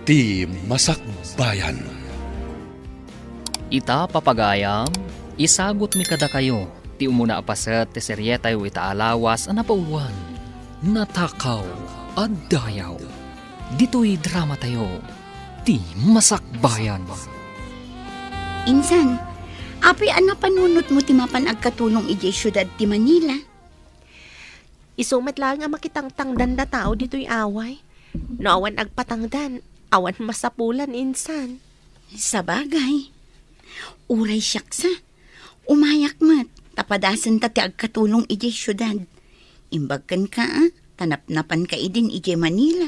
Ti Masakbayan. Ita papagayam, isagot mi kada kayo. Ti umuna apaset ti serye tayo itaalawas ang napauwan. Natakaw at dayaw. Dito'y drama tayo. Ti Masakbayan. Insan, api panunot mo ti mapan agkatulong ijay syudad ti Manila. Isumat lang ang makitangtangdan na tao dito'y away. No awan agpatangdan, awan masapulan insan. Sa bagay, uray siyaksa. Umayak mat, tapadasan ta ti agkatulong ijay syudad. Imbagkan ka tanapnapan ka idin ijay Manila.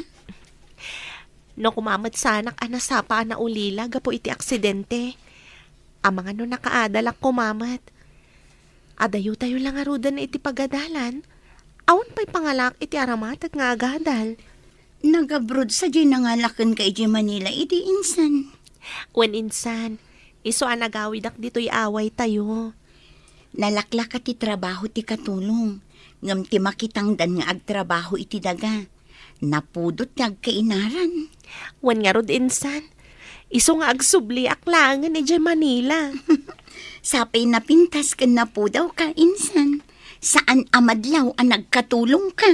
No kumamat sanak anasapa na ulila gapo iti aksidente. Ang mga no nakaadalak kumamat. Adayo tayo lang arudan na iti pagadalan. Awan pa'y pangalak iti aramatag nga agadal. Nag-abroad sa di nangalakan ka ijay Manila iti insan. When insan, iso ang nagawidak dito'y away tayo. Nalaklak ka ti trabaho ti katulong. Ngam ti makitangdan nga agtrabaho iti daga. Napudot ti agkainaran. When nga rod insan, iso nga agsubli aklangan ijay Manila. Sapay napintas ka na po daw ka, insan. Saan amadlaw ang nagkatulong ka?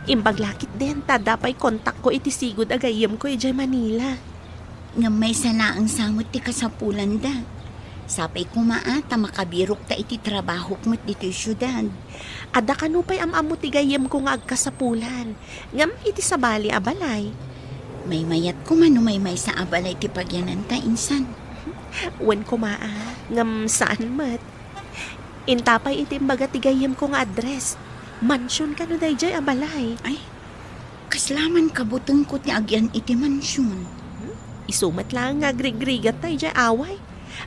Imbaglakit din, tadapay kontak ko iti sigod agayem ko ijay Manila. Nga may sana ang samot ti kasapulan da. Sapay kumaata makabirok ta iti trabaho mo't dito'y syudad. Ada kanupay am-amo ti gayem ko nga agkasapulan. Ngam iti sabali abalay. May mayat ko man may sa abalay ti pagyanan ta, insan. Wen kumaa, ngam saan mat. Intapay iti imbaga ti gayem ko nga address. Mansyon ka no dayjay abalay. Ay, kaslaman kabuteng ko ti agyan iti mansyon. Isumat lang nga grigrigat tayo dyan away.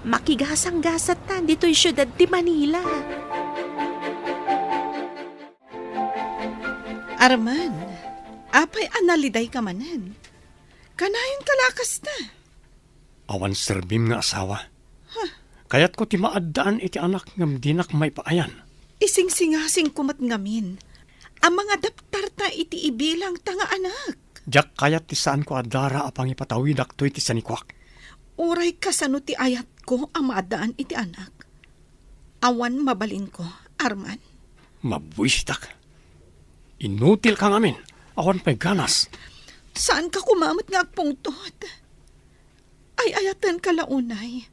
Makigasang-gasat ta dito'y syudad ti Manila. Arman, apay analiday ka manan. Kanayon kalakas na. Awan serbim nga asawa. Kayat ko ti maaddaan iti anak ngam dinak may paayan. Ising-singasing kumat ngamin. Ang mga daptar ta iti ibilang tanga anak. Jak kayat ti saan ko adara apang ipatawidak to iti sanikwak. Uray kasano ti ayat ko ang maadaan iti anak. Awan mabalin ko, Arman. Mabwistak. Inutil ka ngamin. Awan pa'y ganas. Saan ka kumamot nga agpungtot? Ay ayatan ka launay.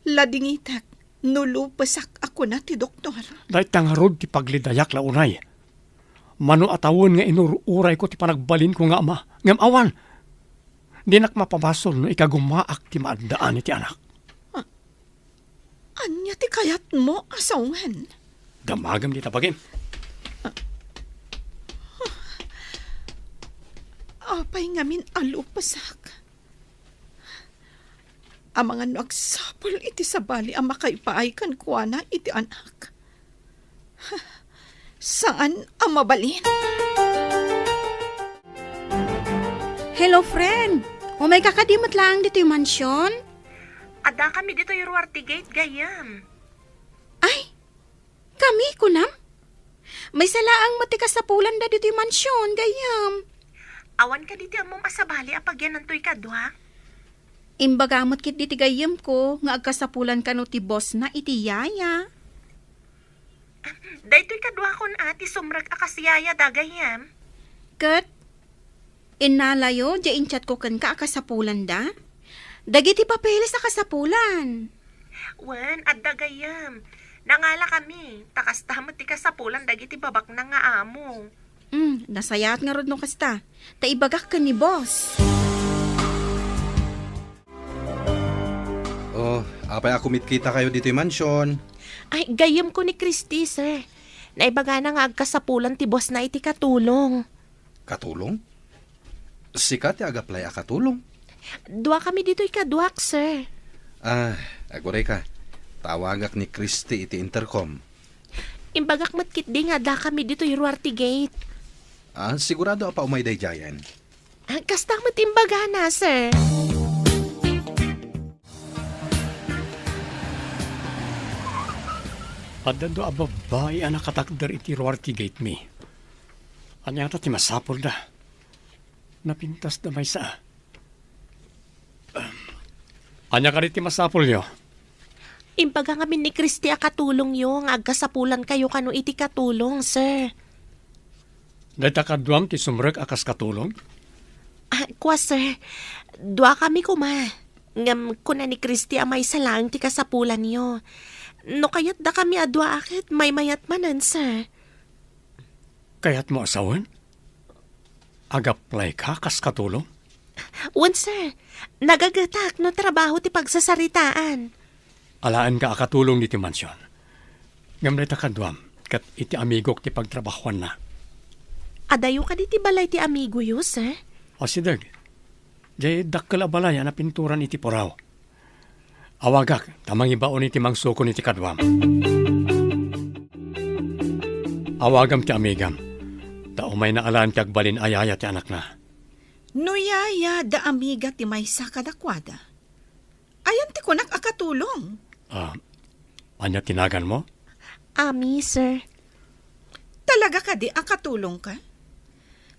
Ladingitak, nulupasak ako na ti doktor. Dahil tangarod ti paglidayak launay. Mano atawon nga inururay ko ti panagbalin ko nga ama. Ngam awan. Di nak mapabasol no ikagumaak ti maadaan iti anak. Anya ti kayat mo asawan? Damagam di tabagin. Apay ngamin alupasak. Ang mga nagsapol iti sabali ang makaipaay kan kuana iti anak. Saan ang mabalin? Hello, friend. O may kakadimot lang dito yung mansyon? Ada kami dito yung Ruarte Gate, gayam. Ay, kami kunam. May salaang matikas sa pulan da dito yung mansyon, gayam. Awan ka dito ang mong asabali apagyan ng tuy kadwa. Imbagamot kit diti gayam ko, nga agkasapulan ka no ti boss na iti yaya. Daytoy kadwa kon ati sumrag akasiyaya da gayam. Kat, inalayo, diya inchat ko kan ka akasapulan da. Dagiti papeles sa kasapulan. Wen, adda gayam. Nangala kami, takas tamat ti kasapulan dagiti babak na nga amo. Nasayat nga rod no kasta. Taibagak ka ni boss. Oh, apay ako mitkita kayo dito yung mansyon. Ay, gayam ko ni Christy, sir. Naibaga na nga agkasapulan ti boss na iti katulong. Katulong? Sika ti agaplay a katulong. Dua kami dito'y kadwak, sir. Aguray ka. Tawagak ni Christy iti intercom. Imbagak matkit di nga da kami dito'y Ruarte Gate. Sigurado pa umay day jayan. Kasta matimbaga na, sir. Adado ababay ang nakatakder iti Ruarte Gate mi. Anya ti masapol da. Napintas da may sa. Anya ka ti masapol yo. Imbaga nga ni Kristi akatulong yo, nga agkasapulan kayo kano iti katulong, sir. Dahita kaduam ti sumrek akas katulong. Kwa, sir, dua kami kuma. Ngam kuna ni Kristi amay salang ti kasapulan yo. No kayat da kami adwa akit, may mayat manan, sir. Kaya't mo asawan? Agaplay ka kas katulong? Wan, sir, nagagatak no trabaho ti pagsasaritaan. Alaan ka akatulong ni ti mansyon. Ngam dahita kaduam, kat iti amigok ti pagtrabahuan na. Adayo ka di ti balay ti amigo yo, sir. O si Dag, jay dakkala balaya na pinturan iti poraw. Awagak, tamang ibaon iti mangsuko iti kadwam. Awagam ti amigam, ta umay na alaan ti agbalin ayaya ti anak na. No yaya da amiga ti maysa kadakwada. Ayan ti kunak akatulong. Anya tinagan mo? Ami, sir. Talaga ka di akatulong ka?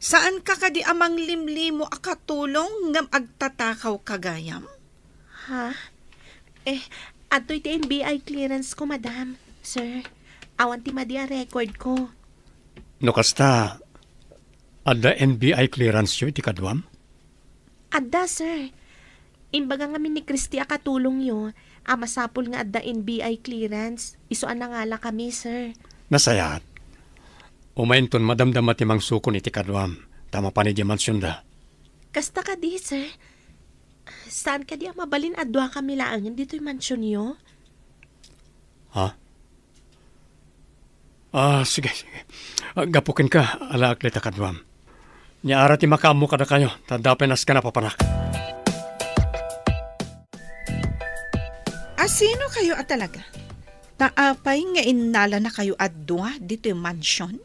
Saan ka di amang limlimo akatulong ngam agtatakaw kagayam? Ha? Ato'y ti NBI clearance ko, madam. Sir, awan ti madi a record ko. No kasta, adda NBI clearance yo iti kadwam? Adda, sir. Imbaga nga ni Kristi akatulong yo, masapol nga adda NBI clearance. Isuan na nga la kami, sir. Nasayat. Umainton madamdama ti mangsukon iti kadwam. Tama pa ni di mansyon da. Kasta ka di, sir. Saan ka di mabalin adwa kami laangin dito'y mansyon yo? Ha? Sige. Gapukin ka, ala aklita kadwam. Niara ti makamu kada kayo, tadapenas ka na papanak. Sino kayo at talaga? Taapay nga inala na kayo adwa dito yung mansyon?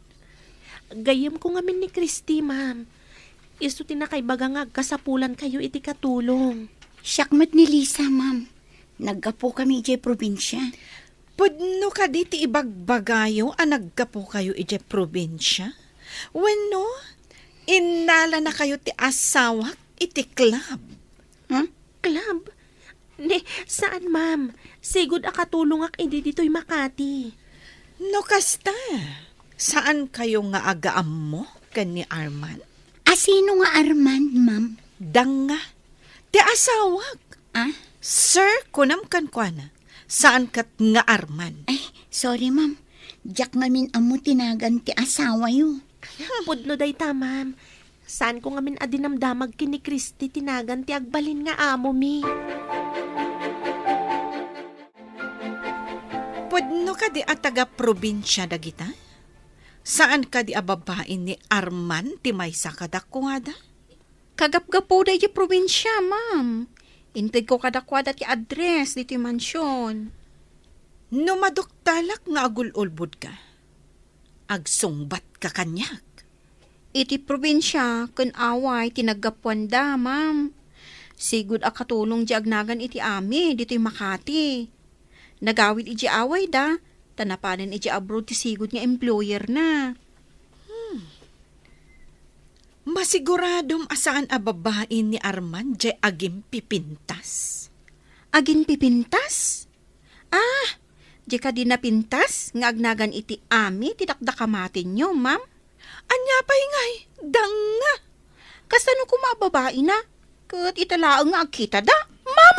Gayam ko nga min ni Kristi, ma'am. Isu tinakay baga nga kasapulan kayo iti katulong. Siyakmat ni Lisa, ma'am. Naggapo kami ije probinsya. Pudno ka di ti ibagbagayo naggapo kayo ije probinsya? Wenno, inala na kayo ti asawak iti club. Club? Ne, saan, ma'am? Sigod akatulong ak hindi dito'y Makati. No kasta, saan kayo nga agaam mo kan ni Arman? Sino nga Arman, ma'am? Danga, ti asawak. Sir, kunam kan kwa na, saan kat nga Arman? Ay, sorry, ma'am. Diyak namin amo tinagan ti asawa yo. Pudno day ta, ma'am. Saan ko nga min adinamdamag kini Kristi tinagan ti agbalin nga amo mi. Pudno ka di taga probinsya dagita? Saan ka di ababain ni Arman ti maysa kadakwada? Kagapgapo da yung probinsya, ma'am. Intid ko kadakwada ti address dito yung mansyon. No maduktalak nga agululbud ka, agsungbat ka kanyak. Iti probinsya, kun away, tinaggapuan da, ma'am. Sigud akatulong di agnagan iti ami, dito yung Makati. Nagawid iti away da, tanapanan iti abroad ti sigud nga employer na. Masiguradom asaan a babain ni Arman di agim pipintas. Agin pipintas? Di ka di napintas, nga agnagan iti ami, tidakdakamatin nyo, ma'am. Anya pa'y ngay, danga. Kasano kumababae na? Kat italaang nga agkita da, ma'am.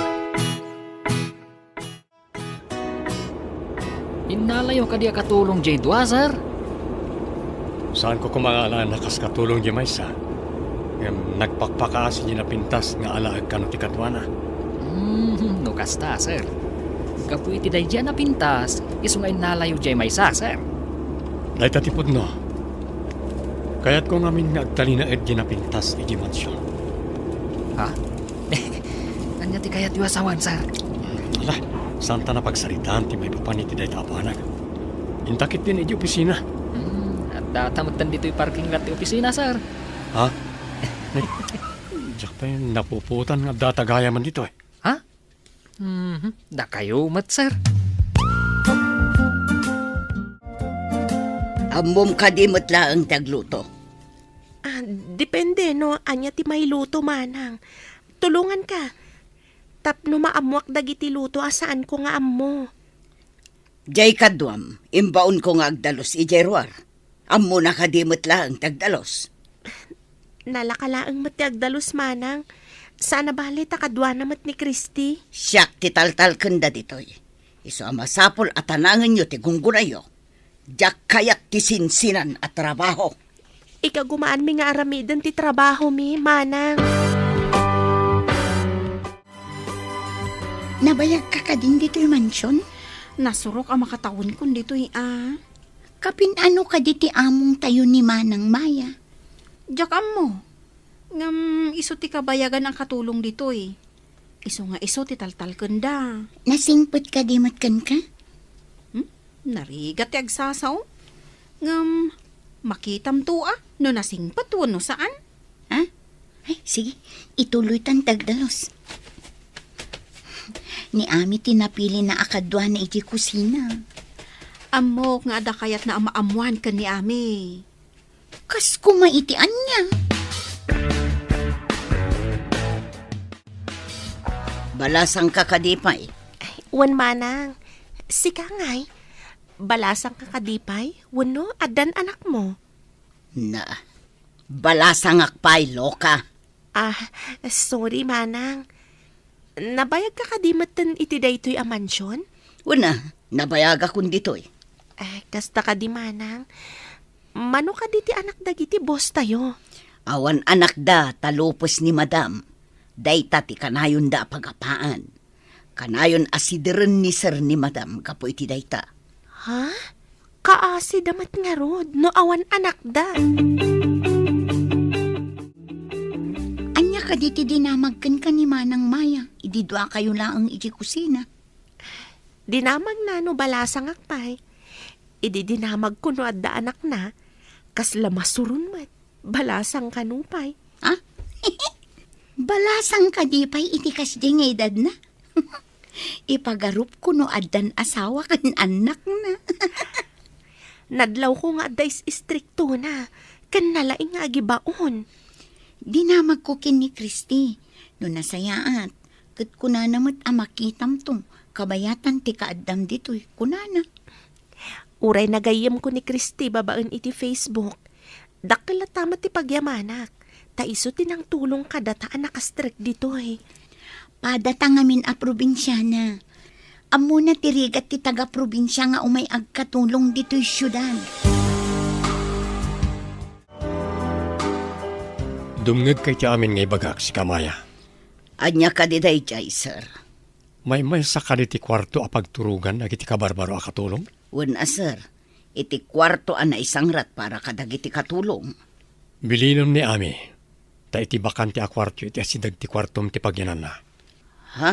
Inalayo ka di katulong jay sir. Saan ko kumangalaan na kas katulong di maysa? Nagpakpakaas niya na pintas nga alaag kano ti katwana. No kasta, sir. Kapu iti day dyan na pintas, iso nga inalayo jay maysa, sir. Dahil tatipod no. Kaya't ko ngamin nga agtalina ed di na pintas iti mansyon. Ha? Anya ti kayat yu asawan, sir. Ala, santa na pagsaritaan ti may papaniti day tapanag. Intakit din iti opisina. At datamagtan dito yung parking lot ti opisina, sir. Ha? Diyak pa yung napuputan nga datagaya man dito eh. Ha? Da kayo mat, sir. Ambom ka di matla ang tagluto. Depende no, anya ti may luto manang. Tulungan ka. Tapno maamuak dagiti luto asaan ko nga ammo. Jay kadwam, imbaon ko nga agdalos ijeruar. Ammo na kadimot lang tagdalos. Nalakalaang mati agdalos manang. Sana bali takadwa namat ni Christy. Siyak ti taltal kanda ditoy. Iso amasapol at tanangan nyo ti gunggunayo. Diyak kayak ti sinsinan at trabaho. Ika gumaan mi nga aramidan ti trabaho mi, manang. Nabayag ka ka din dito'y mansyon? Nasurok ang makatawon kun dito'y Kapin ano ka di ti among tayo ni Manang Maya? Jakam mo. Ngam iso ti kabayagan ang katulong dito'y. Iso nga iso ti taltal kenda. Nasingpot ka di matkan ka? Narigat ti agsasaw. Ngam makitam to no nasingpat no saan? Ha? Ay, sige, ituloy tan tagdalos. Ni Ami tinapili na akadwa na iti kusina. Amok nga ada kayat na amaamuan ka ni Ami. Kas kumaitian niya. Balasang kakadipay. Wan manang. Sika ngay. Balasang kakadipay. Wano, adan anak mo. Na, balasang akpay, loka. Sorry manang. Nabayag ka kadimatan iti daytoy a mansyon? Una, nabayaga kun ditoy. Kasta ka di manang. Mano ka di ti anak dagiti boss tayo? Awan anak da talupos ni madam. Dayta ti kanayon da pagapaan. Kanayon asidiren ni sir ni madam kapo iti dayta. Ha? Kaasi damat nga rod, no awan anak da. Anya ka diti dinamagkan ka ni Manang Maya. Ididwa kayo lang ang iti kusina. Dinamag na no balasang akpay. Idi dinamag ko no adda anak na. Kas lamasurun mat. Balasang kanupay. Ha? Balasang kadipay iti kas di nga edad na. Ipagarup ko no addan asawa kan anak na. Nadlaw ko nga adda istrikto na. Kan nalaing nga agibaon. Dinamag ko kin ni Christy. No nasayaat. Kat kunanamot amakitam tong kabayatan ti kaaddam dito'y kunana. Uray nagayam ko ni Christy babaan iti Facebook. Dakil at tama ti pagyamanak. Taiso tinang tulong kadataan nakastrek dito eh. Padatangamin a probinsyana. Amo na tirigat ti taga-probinsya nga umay agkatulong dito'y syudad. Dumngeg kay ti amin ngay bagak si Kamaya. Anya ka di day jay, sir. May sa kaniti kwarto a pagturugan agiti kabarbaro a katulong. Una, sir. Iti kwarto na isang rat para kadagiti katulong. Bilinom ni Ami. Ta iti bakante a kwarto iti asidag ti kwartom ti pagyanan na. Ha?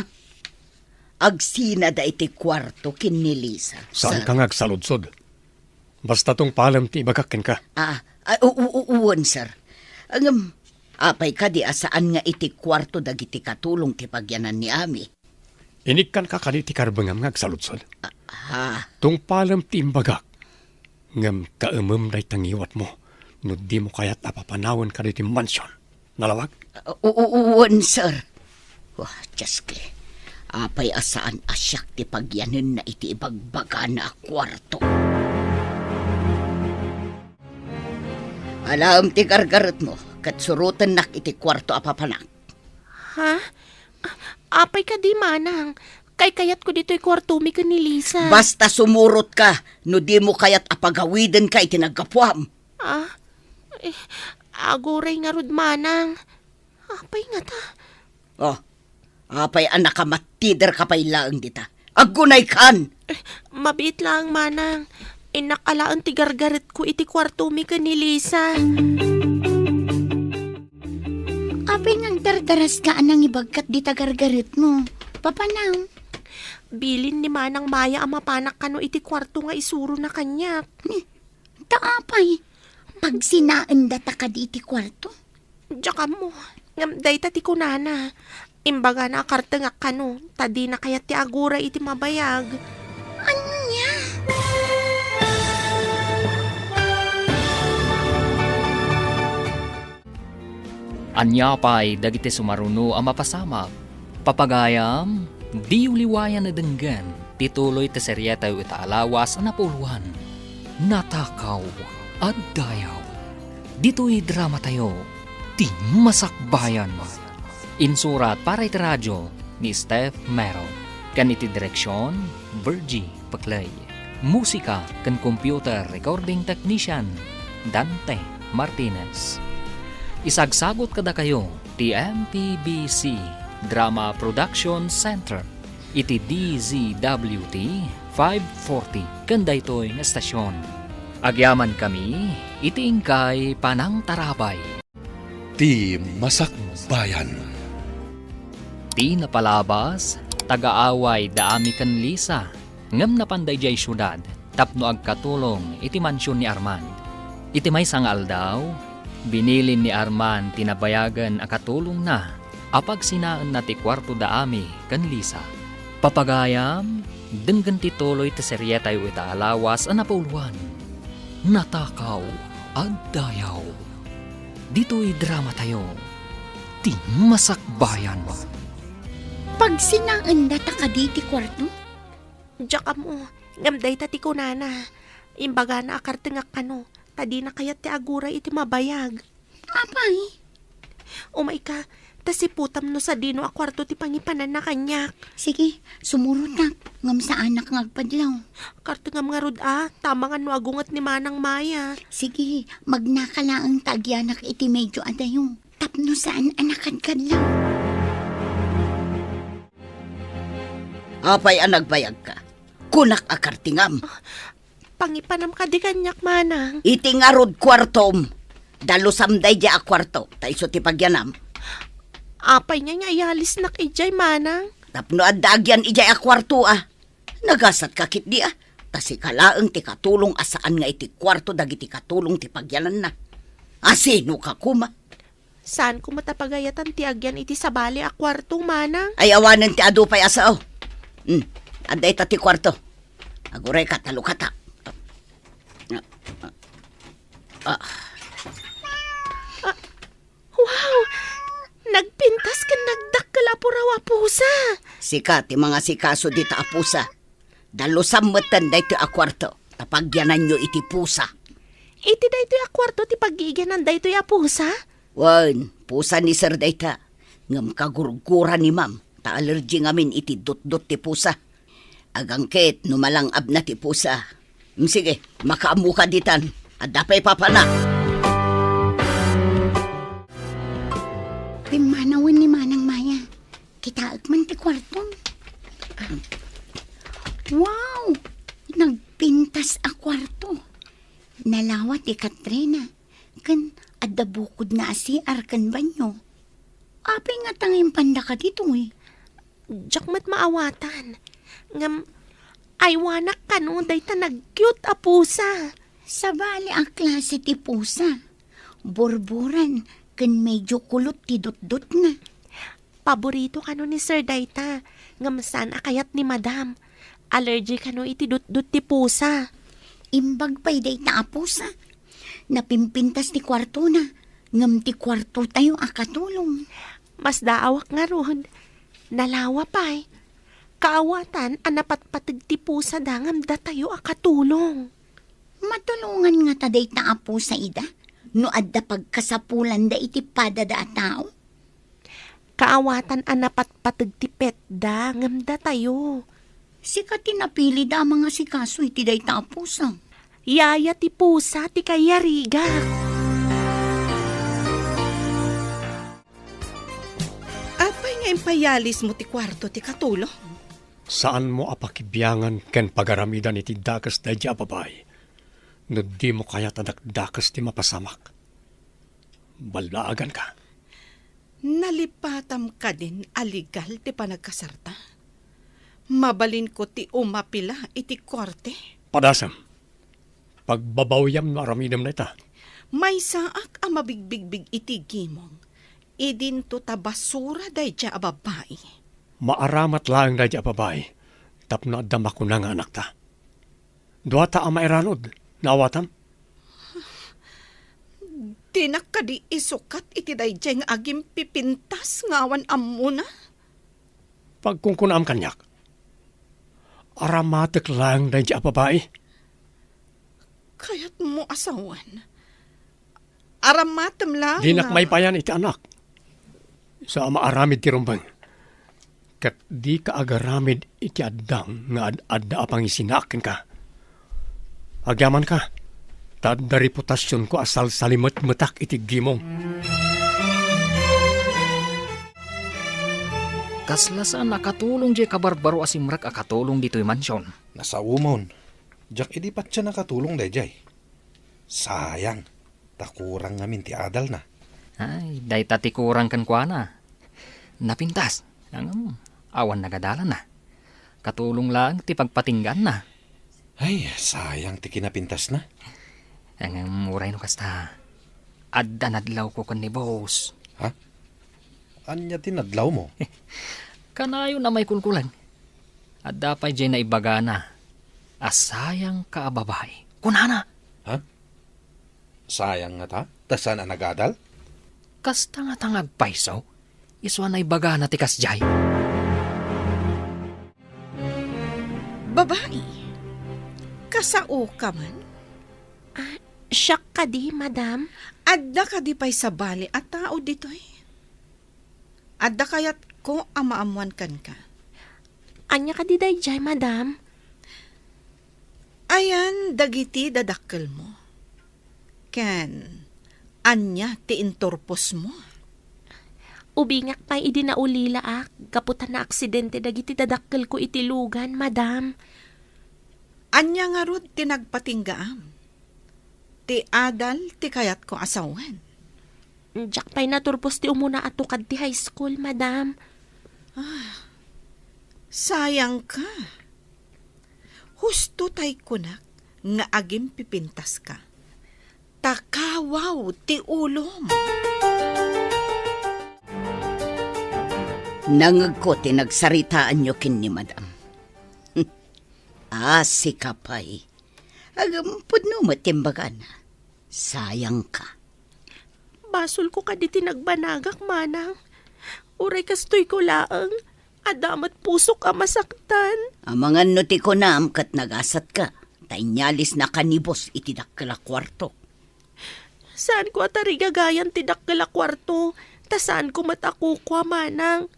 Agsina da iti kwarto kin ni Lisa, Saan sir. ka nga agsaludsod? Basta tong palam ti ibagakken ka. Uwan, sir. Apay ka di asaan nga iti kwarto dagiti katulong ti pagyanan ni Ami. Inikkan ka kaniti karbangam nga agsaludsod. Ha? Tung palam ti imbagak. Ngam kaemem day tangiwat mo. No di mo kayat apapanawan ka diti mansyon. Nalawag? Uwan, sir. Wah, Jaske. Apay asaan asyak ti pagyanan na iti ibagbaga na kwarto. Alam ti gargarot mo, kat surutan nak iti kwarto apapanak. Ha? Apay ka di manang. Kay kayat ko dito'y kwartumi ka ni Lisa. Basta sumurot ka, no di mo kayat apagawiden ka iti nagkapuam. Aguray nga rod manang. Apay nga ta. Oh, apay anak ka matider ka pa'y laang dita. Agunay kan! Mabit lang manang. Inakalaan ti gargaret ko iti kwartumi ka ni Lisa. Apay nang dardaras ka anang ibagkat di tagargarit mo. Papanaw. Bilin ni Manang Maya ang mapanak kano iti kwarto nga isuro na kanyak. Taapay. Pag sinaan data ka di iti kwarto. Diyan mo. Ngam dayta ti kunana. Imbaga na akarte nga kano. Tadi na kaya ti agura iti mabayag. Ano niya? Anya pa'y dagiti sumaruno ang mapasamak. Papagayam, di uliwayan na denggan, tituloy ti seryeta yu itaalawas ang napuluhan. Natakaw at dayaw. Dito'y drama tayo, ti masakbayan. Insurat para iti radyo ni Steph Mero. Kan iti direksyon, Virgie Paclay. Musika kan computer recording technician, Dante Martinez. Isagsagot kada kayo, ti MPBC Drama Production Center. Iti DZWT 540 kanday to'y nga estasyon. Agyaman kami, iti ingkay Panang Tarabay. Ti Masakbayan. Ti napalabas, tagaaway daami kan Lisa. Ngam na panday jay syudad, tapno agkatulong iti mansyon ni Armand. Iti may sangal daw, binilin ni Armand tinabayagan akatulong na, apag sinaan na ti kwarto daami kan Lisa. Papagayam, denggan tituloy ti seryeta yu itaalawas ang napuluhan. Natakaw at dayaw. Dito'y drama tayo, ti masakbayan. Pag sinaan da ta ka di ti kwarto, Diyak mo, ngamday tati ko nana. Imbaga na akarte nga kano, tadi na kayat ti aguray iti mabayag. apay. Umay ka, tasiputam no sa dino a kwarto ti pangipanan na kanyak. Sige, sumurot na. Ngam sa anak ngagpadlaw. Karte nga mga rod tama nga no agungat ni Manang Maya. Sige, magnakalaang tagyanak iti medyo adayong. Tapno saan anakan kadlaw. Apay ang nagbayag ka. Kunak akartingam. Pangipanam ka di kanyak, Manang. Iti nga rod kwartom. Dalusamday di a kwarto. Taiso ti pagyanam. Apay nga nga ialis nak ijay, Manang. Tapno adagyan ijay a kwarto Nagasat kakit di Tasi kalaang ti katulong asaan nga iti kwarto dagiti katulong ti pagyanan na. Asino ka kuma? Saan ko matapagayatan ti agyan iti sabali a kwarto, Manang? Ay awanan ti adupay asao. Aday ta ti kwarto. Aguray ka talukata. Wow! Nagpintas ka nagdakkala po raw a pusa. Sika ti mga sikaso di ta apusa. Dalusam matan day ti a kwarto. Tapagyanan nyo iti pusa. Iti daytoy a kwarto ti pag-iigyanan daytoy a pusa? Wan, pusa ni sir day ta. Ngam kagurgura ni ma'am. Ta allergy ngamin iti dut-dut ti pusa. Agangket numalangab na ti pusa. Sige, makaamu ka ditan. At dapay papana. Pimanawin ni Manang Maya. Kitaag man ti kwarton. Wow! Nagpintas a kwarto. Nalawa ti Katrina. Kan adda bukod na asiar kan banyo. Apay nga tanging panda ka dito Diyak mat maawatan. Ngam, aywanak ka no, dayta nag-cute a pusa. Sa bali ang klase ti pusa. Borboran, kan medyo kulot ti dut-dut na. Paborito ka no ni Sir Dayta. Ngam saan akayat ni Madam. Allergy ka no iti dut-dut ti pusa. Imbag pa'y day ta pusa. Napimpintas ti kwarto na. Ngam ti kwarto tayo akatulong. Mas daawak nga ron. Nalawa pa'y. Kaawatan ang napatpatig ti pusa dangam da tayo akatulong. Matulungan nga taday ta pusa ida. No adda pagkasapulan da iti padada a tao. Kaawatan ang napatpatig ti pet dangam da tayo. Sika tinapili da mga sikaso iti day ta pusa. Yaya ti pusa ti kayariga. Apay nga impayalis mo ti kwarto ti katulong? Saan mo apakibyangan ken pagaramidan iti dakas da di ababay? No di mo kaya tadakdakas ti mapasamak. Balaagan ka. Nalipatam ka din aligal ti panagkasarta. Mabalin ko ti umapila iti korte. Padasam. Pagbabawyam no aramidam na ita. May saak ang mabigbigbig iti gimong. Idinto ta basura day dya ababae. Maaramat lang da di ababay. Tapno adama ko na nga anak ta. Duwata ang mairanod. Nawatam? Tinak ka di isukat iti dayjay nga agim pipintas ngawan ammo na. Pagkungkunam kanyak, aramatek lang na a babae. Kaya't mo asawan. Aramatem lang. Dinak may payan iti anak. Sa maaramid ti rumbang. Kat di ka agaramid iti addang nga adda apang isinakin ka. Agyaman ka. Tad na reputasyon ko asal salimat metak iti gimong. Kaslasaan nakatulong di kabarbaro asimrak akatulong dito'y mansyon. Nasa umon. Jak idi pat siya nakatulong dayjay. Sayang. Takurang ngamin ti adal na. Ay, day tati kurang kan kwa na. Napintas. Ang awan nagadalan na. Katulong lang ti pagpatinggan na. Ay, sayang ti kinapintas na. Ang muray no kasta. Adda nadlaw ko kan ni boss. Ha? Anya tinadlaw mo? Kanayo na may kulkulan. Adda pa dyan na ibaga na. Asayang ka babae. Kunana. Ha? Sayang nga ta? Tasan ang nagadal? Kasta nga tangag paisaw. Iswa na ibaga na tikas jay. Babae. Kasao ka man. Siyak ka di, madam. Adda ka di pa'y sa bali at tao dito'y. Adda kayat ko amaamuan kan ka. Anya ka di dayjay, madam. Ayan, dagiti dadakkel mo. Ken, anya ti intorpos mo. Ubingak pa'y idi na ulila kaputan na aksidente dagiti dadakkel ko itilugan, madam. Anya nga rod ti nagpatinggaam. Ti adal ti kayat ko asawan. Diyak pa'y naturpos ti umuna atukad ti high school, madam. Sayang ka. Husto tay kunak nga agim pipintas ka. Takawaw ti ulom. Nangag ko tinagsaritaan nyo kin ni madam. Si kapay. Agampod no matimbagan. Sayang ka. Basol ko ka di tinagbanagak, manang. Uray kastoy ko laang. Adamat pusok ka masaktan. Amangan no ti ko naam kat nagasat ka. Tainyalis na kanibos itidakkel a kwarto. Saan ko atari gagayan tidakkel a kwarto? Ta saan ko matakukwa, manang?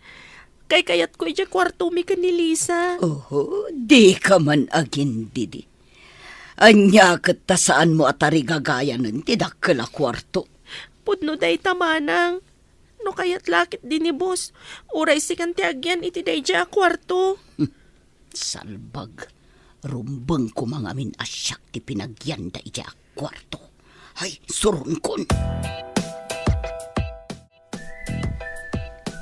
Kay kayat ko ija kwarto mi kanilisa. Oho, di ka man agin didi. Anya kat ta saan mo atari gagayanan tidakkel a kwarto. Pudno day tamanang. No kayat lakit din ni boss. Uray si kantiagyan iti day dya kwarto. Salbag. Rumbang ko mga min asyak ti pinagyan da ija kwarto. Ay, surun kon.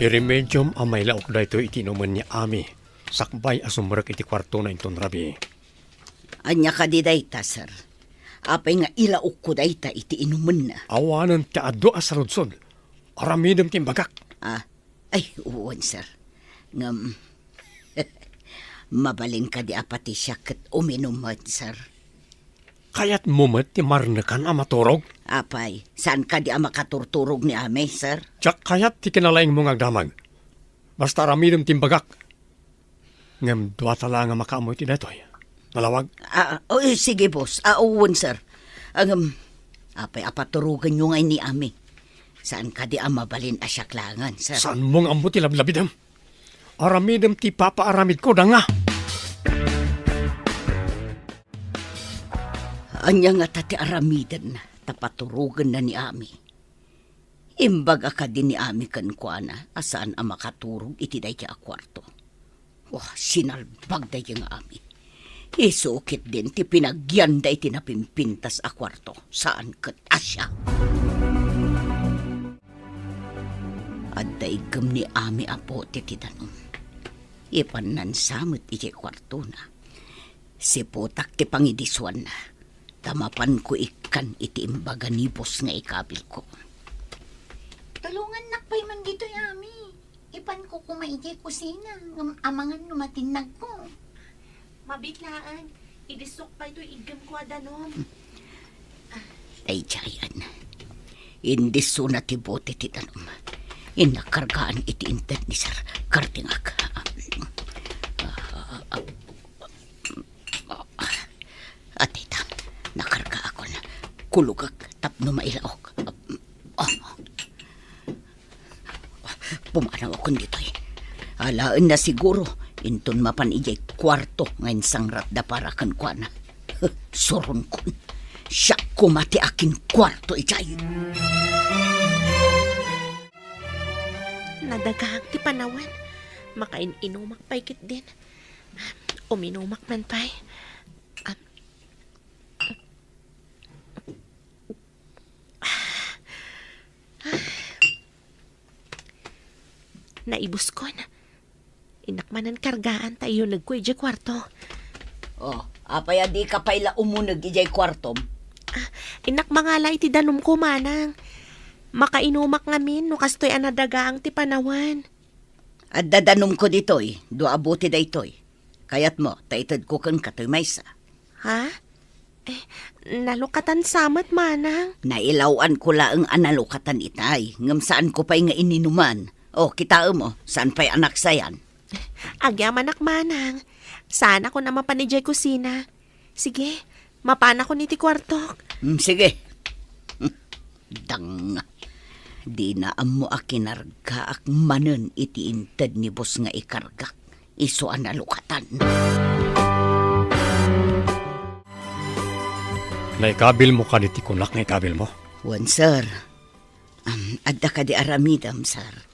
Iremedium amay laok da ito itinuman ni Ami. Sakbay asumrek iti kwarto na inton rabi. Anya ka di dayta, sir. Apay nga ilaok ko dayta iti inuman na. Awanan ti addo asarudsod. Aramidem timbagak. Ay, uwan, sir. Ngam, mabalin ka di apati siya kat uminumat, sir. Kayat mumet ti marnekan amaturog. Apay, saan ka di makaturturog ni ame, sir? Tsak kayat ti kinalaing mong agdamag. Basta aramidem timbagak. Ngam duwa tala nga makaamoy ti detoy. Malawag. Sige, boss. Uwan, sir. Apay, apaturugan nyo ngay ni ame. Saan ka di mabalin asyaklangan, sir? Saan mong ambo ti lablabidem? Aramidem ti papaaramid ko da nga. Anya nga tati aramidan, tapaturugan na ni Ami. Imbaga ka din ni Ami kan kuana, asaan ang makaturog iti day a kwarto. Wah, sinalbag day nga Ami. Isukit din ti pinagyan day tinapimpintas a kwarto, saan kat asya. At daigam ni Ami apo ti titanong. Ipanansamot iti kwarto na. Si putak ti pangidiswan na. Tamapan ko ikan iti imbaga ni boss nga ikabil ko. Tulungan nakpay man dito, Yami. Ipan ko kumaigi kusina. Amangan numatinag ko. Mabitlaan. Idisok pa ito igam ko adanom. Ay, tiyayan. Indiso na ti bote ti tanong. Inakargaan iti inted ni Sir Kartingag. At ita, nakarga ako na kulugag tapno mailaok. Pumanaw ako dito eh. Alaan na siguro, inton mapan ijay kwarto ngayon sangrat da para kan kwa na. Soron kon, siya kumati akin kwarto ijay. Nadagahang ti panawan. Makain-inumak pa ikit din. Uminumak man pa'y. Naibus ko na. Inakmanan kargaan tayo nagkuy di kwarto. Oh, apaya di ka paila umunag ijay kwartom. Inakmangala iti danom ko manang. Makainumak ngamin no kastoy anadagaang ti panawan. At dadanom ko ditoy, do abuti da itoy. Kayat mo, taitad ko kang katoy maysa. Ha? Nalukatan samat manang. Nailawan ko laang analukatan itay, ngam saan ko pa'y nga ininuman. O, kita mo, saan pa'y anak sayan? Agyaman manang. Sana ko na mapanijay kusina. Sige, mapana ko ni ti kwartok. Sige. Dang. Di na amo akinarga ak manen iti inted ni bos nga ikargak. Iso analukatan. Naikabil mo ka niti kunak nga ikabil mo. Wan, sir. Adda ka di aramidam, sir.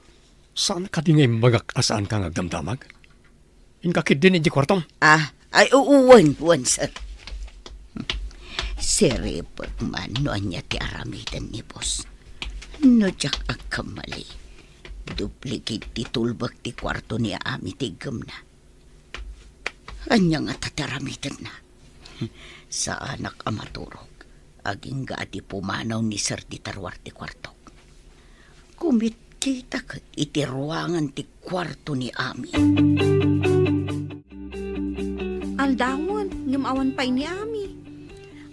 Saan ka di ngay magak asaan ka ngagdamdamag? Inkakid din iti kwartom. Ay, uuwan, sir. Siripot man no anya ti aramidan ni boss. No jak agkamali. Duplicate ti tulbag ti kwarto ni Ami ti gam na. Anya nga tataramidan na. Sa anak amaturog, aging gaadi pumanaw ni Sir ti tarwar ti kwarto. Kumit kita kat iti ruangan ti kwarto ni Ami. Aldawon, ngumawan pa ni Ami.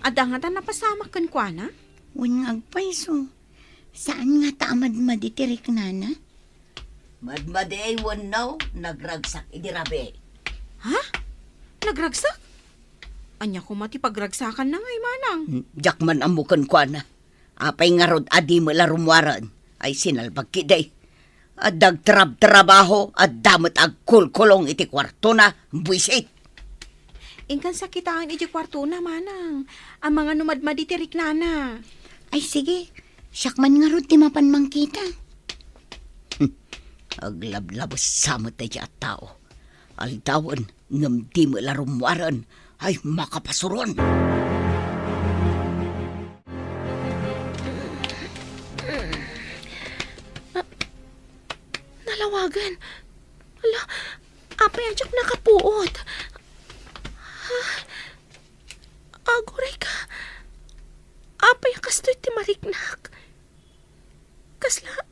Adangatan napasamak kan kwa na? Unang paiso. Saan nga taamad maditirik nana? Madmaday wan now, nagragsak idirabe. Ha? Nagragsak? Anya ko mati pagragsakan na ngay manang. Jakman amukan kwa na. Apay nga rod adi mo larumwaran. Ay sinalbag kiday. At dagtrab-trabaho at damot agkulkulong iti kwarto na buisit. Ingkan sakitaan iti kwarto na manang. Ang mga numadmaditirik nana. Ay sige, syakman nga ron ti mapan mangkita. Aglablabos samot na at tao. Aldawan, ngam di mo larumwaran, ay makapasuron. Nalawagan. Ala, apay adyak nakapuot. Agoray ka. Apay kastoy ti mariknak. Kasla,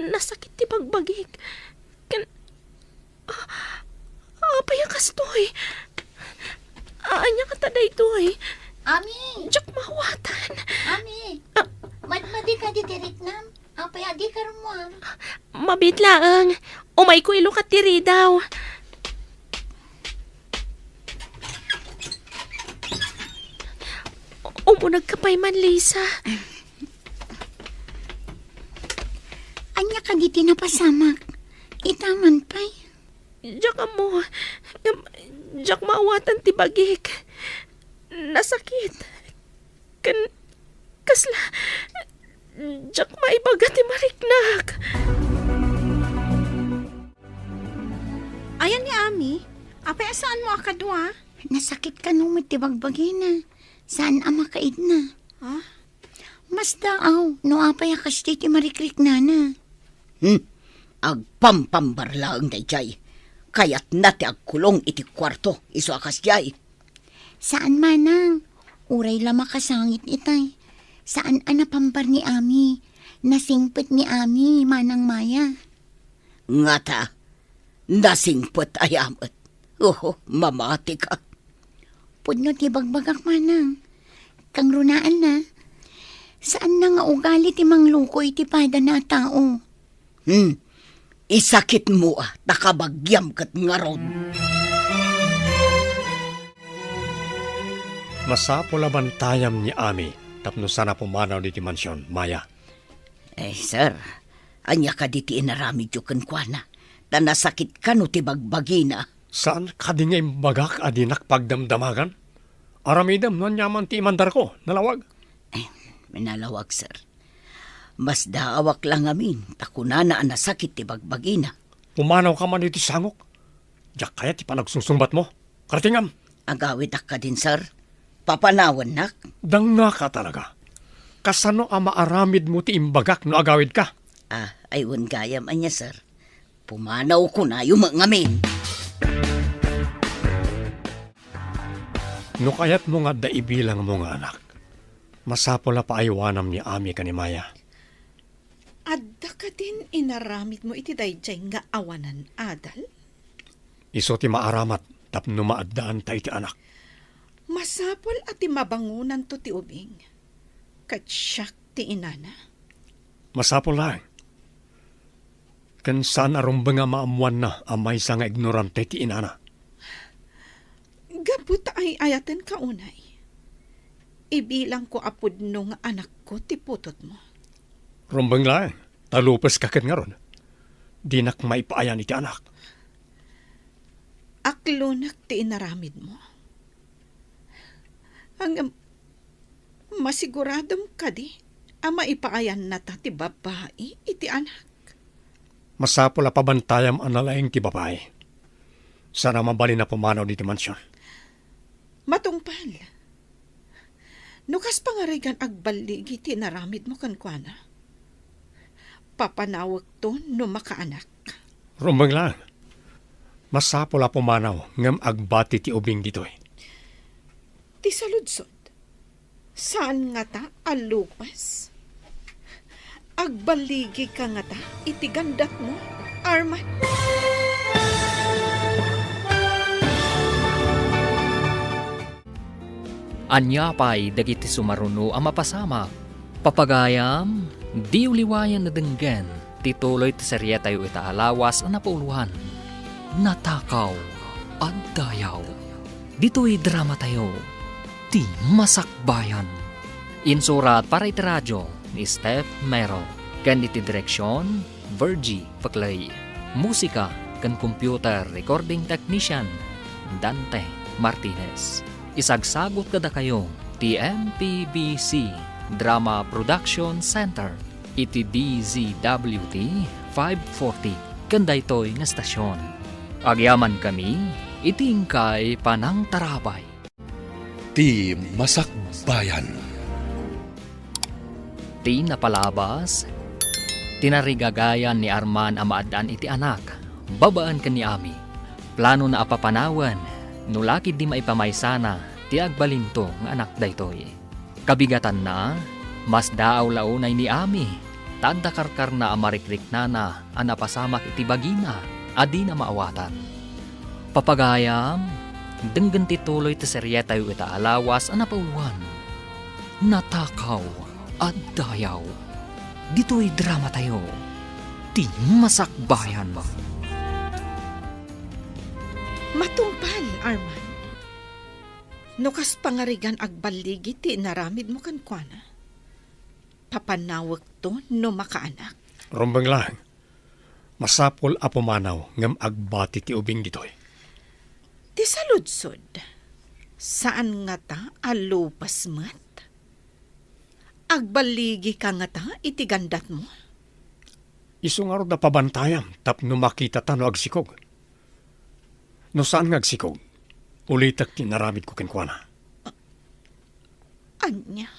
nasakit ti pagbagik. Apay kastoy. Anya ka taday toy. Ami! Diyak mawatan. Ami! Madmadi ka ditirik nam. Apay adi ka rumwar. Mabitlaang. Umay ko ilo katiri daw. Umunag ka pa'y man, Lisa. Anya ka diti napasamak. Itaman pa'y. Diyak mo. Diyak maawatan ti bagik. Nasakit. Kasla. Diyak maibaga ti mariknak. Ayan ni Ami. Apay saan mo akadwa? Nasakit ka nung matibagbagay na. Saan ama kaid na? Ha? Mas daaw, no apay akas ti marikrik nana. Agpampambarlaang dayjay. Kayat na ti agkulong iti kwarto, iso akas jay. Saan manang? Uray lama kasangit itay. Saan anapambar ni Ami? Nasingpit ni Ami, manang Maya. Ngata, nasingpot ayamat. Mamati ka. Pudno ti bagbagak manang. Kang runaan na. Saan na nga ugali ti manglukoy ti pada na tao? Isakit mo takabagyam kat nga ron. Masapol abantayam ni Ami tapno sana pumanaw di ti mansyon, Maya. Sir, anya ka di ti inaramid yu kenkwana. Tanasakit ka no ti bagbagina. Saan ka di nga imbagak adinak pagdamdamagan? Aramidam no nyaman ti imandar ko, nalawag. Minalawag, sir. Mas daawak lang amin, takunana ang nasakit ti bagbagina. Pumanaw ka man iti sangok. Diyak kaya ti panagsusumbat mo. Karatingam. Agawid ka din, sir. Papanawan nak. Danga ka talaga. Kasano ang maaramid mo ti imbagak no agawid ka? Aywan gayam anya, sir. Pumanaw ko na yung mangamin. No kayat mo nga daibilang mo nga anak. Masapol na paaywanam ni Ami ka ni Maya. Adda ka din inaramid mo iti dayjay nga awanan, Adal? Iso ti maaramat tapno maaddaan tayo ti anak. Masapol at ti mabangunan to ti ubing. Katsyak ti inana. Masapol lang. Kan saan arumbang nga maamuan na amay sa nga ignorante ti inana. Gabut ay ayaten ka unay. Ibilang ko apod no nga anak ko ti putot mo. Rumbang lang. Talupas kakit nga ron. Di nak maipaayan iti anak. Aklunak ti inaramid mo. Hanggang masiguradom ka di, ama ipaayan na ta ti babae iti anak. Masapol na pabantayam ang nalaing ti babae. Sana mabali na pumanaw di ti mansyon. Matungpal. Nukas pangarigan agbaligi ti naramid mo kankwana. Papanawag to no makaanak. Rumbang lang. Masapol na pumanaw ngam agbati ti ubing ditoy. Ti saludsod. Saan nga ta alupas? Agbaligi ka nga ta iti gandat mo, Arman. Anya pa'y dagiti sumaruno ang mapasama. Papagayam, di uliwayan na denggen, tituloy ti serye tayo itaalawas ang napauluhan. Natakaw at dayaw. Dito'y drama tayo, ti masakbayan. Insurat para iti radyo ni Steph Mero. Kan iti direksyon, Virgie Paclay. Musika kan computer recording technician, Dante Martinez. Isagsagot kada kayo, TMPBC Drama Production Center, iti DZWT 540, kandaytoy nga stasyon. Agyaman kami, itingkay panang tarabay. Ti Masakbayan. Ti napalabas, tinarigagayan ni Arman ang maadaan iti anak, babaan ka ni Ami. Plano na apapanawan, nulakid di maipamaysana, ti agbalinto nga anak daytoy. Kabigatan na, mas daaw launay ni Ami, tadda karkar na amarikrik na ang napasamak iti bagina, adi na maawatan. Papagayam, denggan tituloy ti serye tayo itaalawas ang napauluan. Natakaw at dayaw. Dito'y drama tayo, ti masakbayan mo. Matungpal, Arman. Nukas pangarigan agbaligi ti naramid mo kankwana. Papanawag to no makaanak. Rumbang lang. Masapol a pumanaw ngam agbati ti ubing ditoy. Ti saludsod. Saan nga ta alupas mat? Agbaligi ka nga ta iti gandat mo. Isu nga ro da pabantayam tapno makita ta no agsikog. No saan nga agsikog? Ulitak tinaramid ko kenkwana. Anya?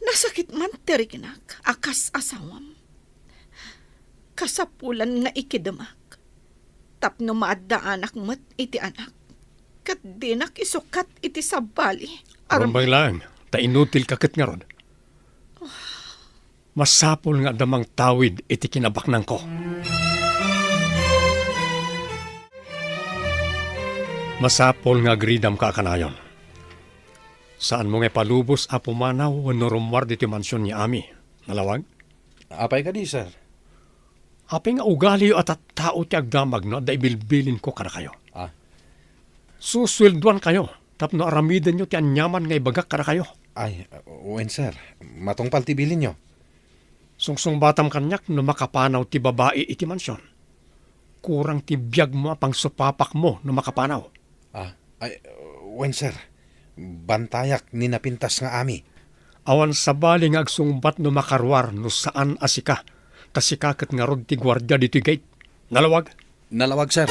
Nasakit man tiriginak, akas asawam. Kasapulan nga ikidamak. Tapno maadda anak mat iti anak. Kat dinak isukat iti sabali. Rumbang lang, ta inutil kakit nga ron. Masapol nga damang tawid iti kinabaknang ko. Masapol nga gridam ka kanayon. Saan mo nga palubos a pumanaw wenno rumwar dito mansyon ni Ami? Nalawag? Apay ka di, sir? Apay nga ugali at at tao ti agdamag no da ibilbilin ko kada kayo. Ah, Suswelduan kayo. Tapno aramidan nyo ti anyaman nga ibagak kada kayo. ay, wen, sir. Matungpal tibilin nyo. Sungsung batam kanyak no makapanaw ti babae iti mansyon. Kurang ti biyag mo pang supapak mo no makapanaw. Ah, ay, wen, sir. Bantayak ni napintas nga ami. Awan sabali nga agsungbat no makarwar no saan asika. Kasikakat nga rod ti gwardya dito gate. Nalawag? Nalawag, sir.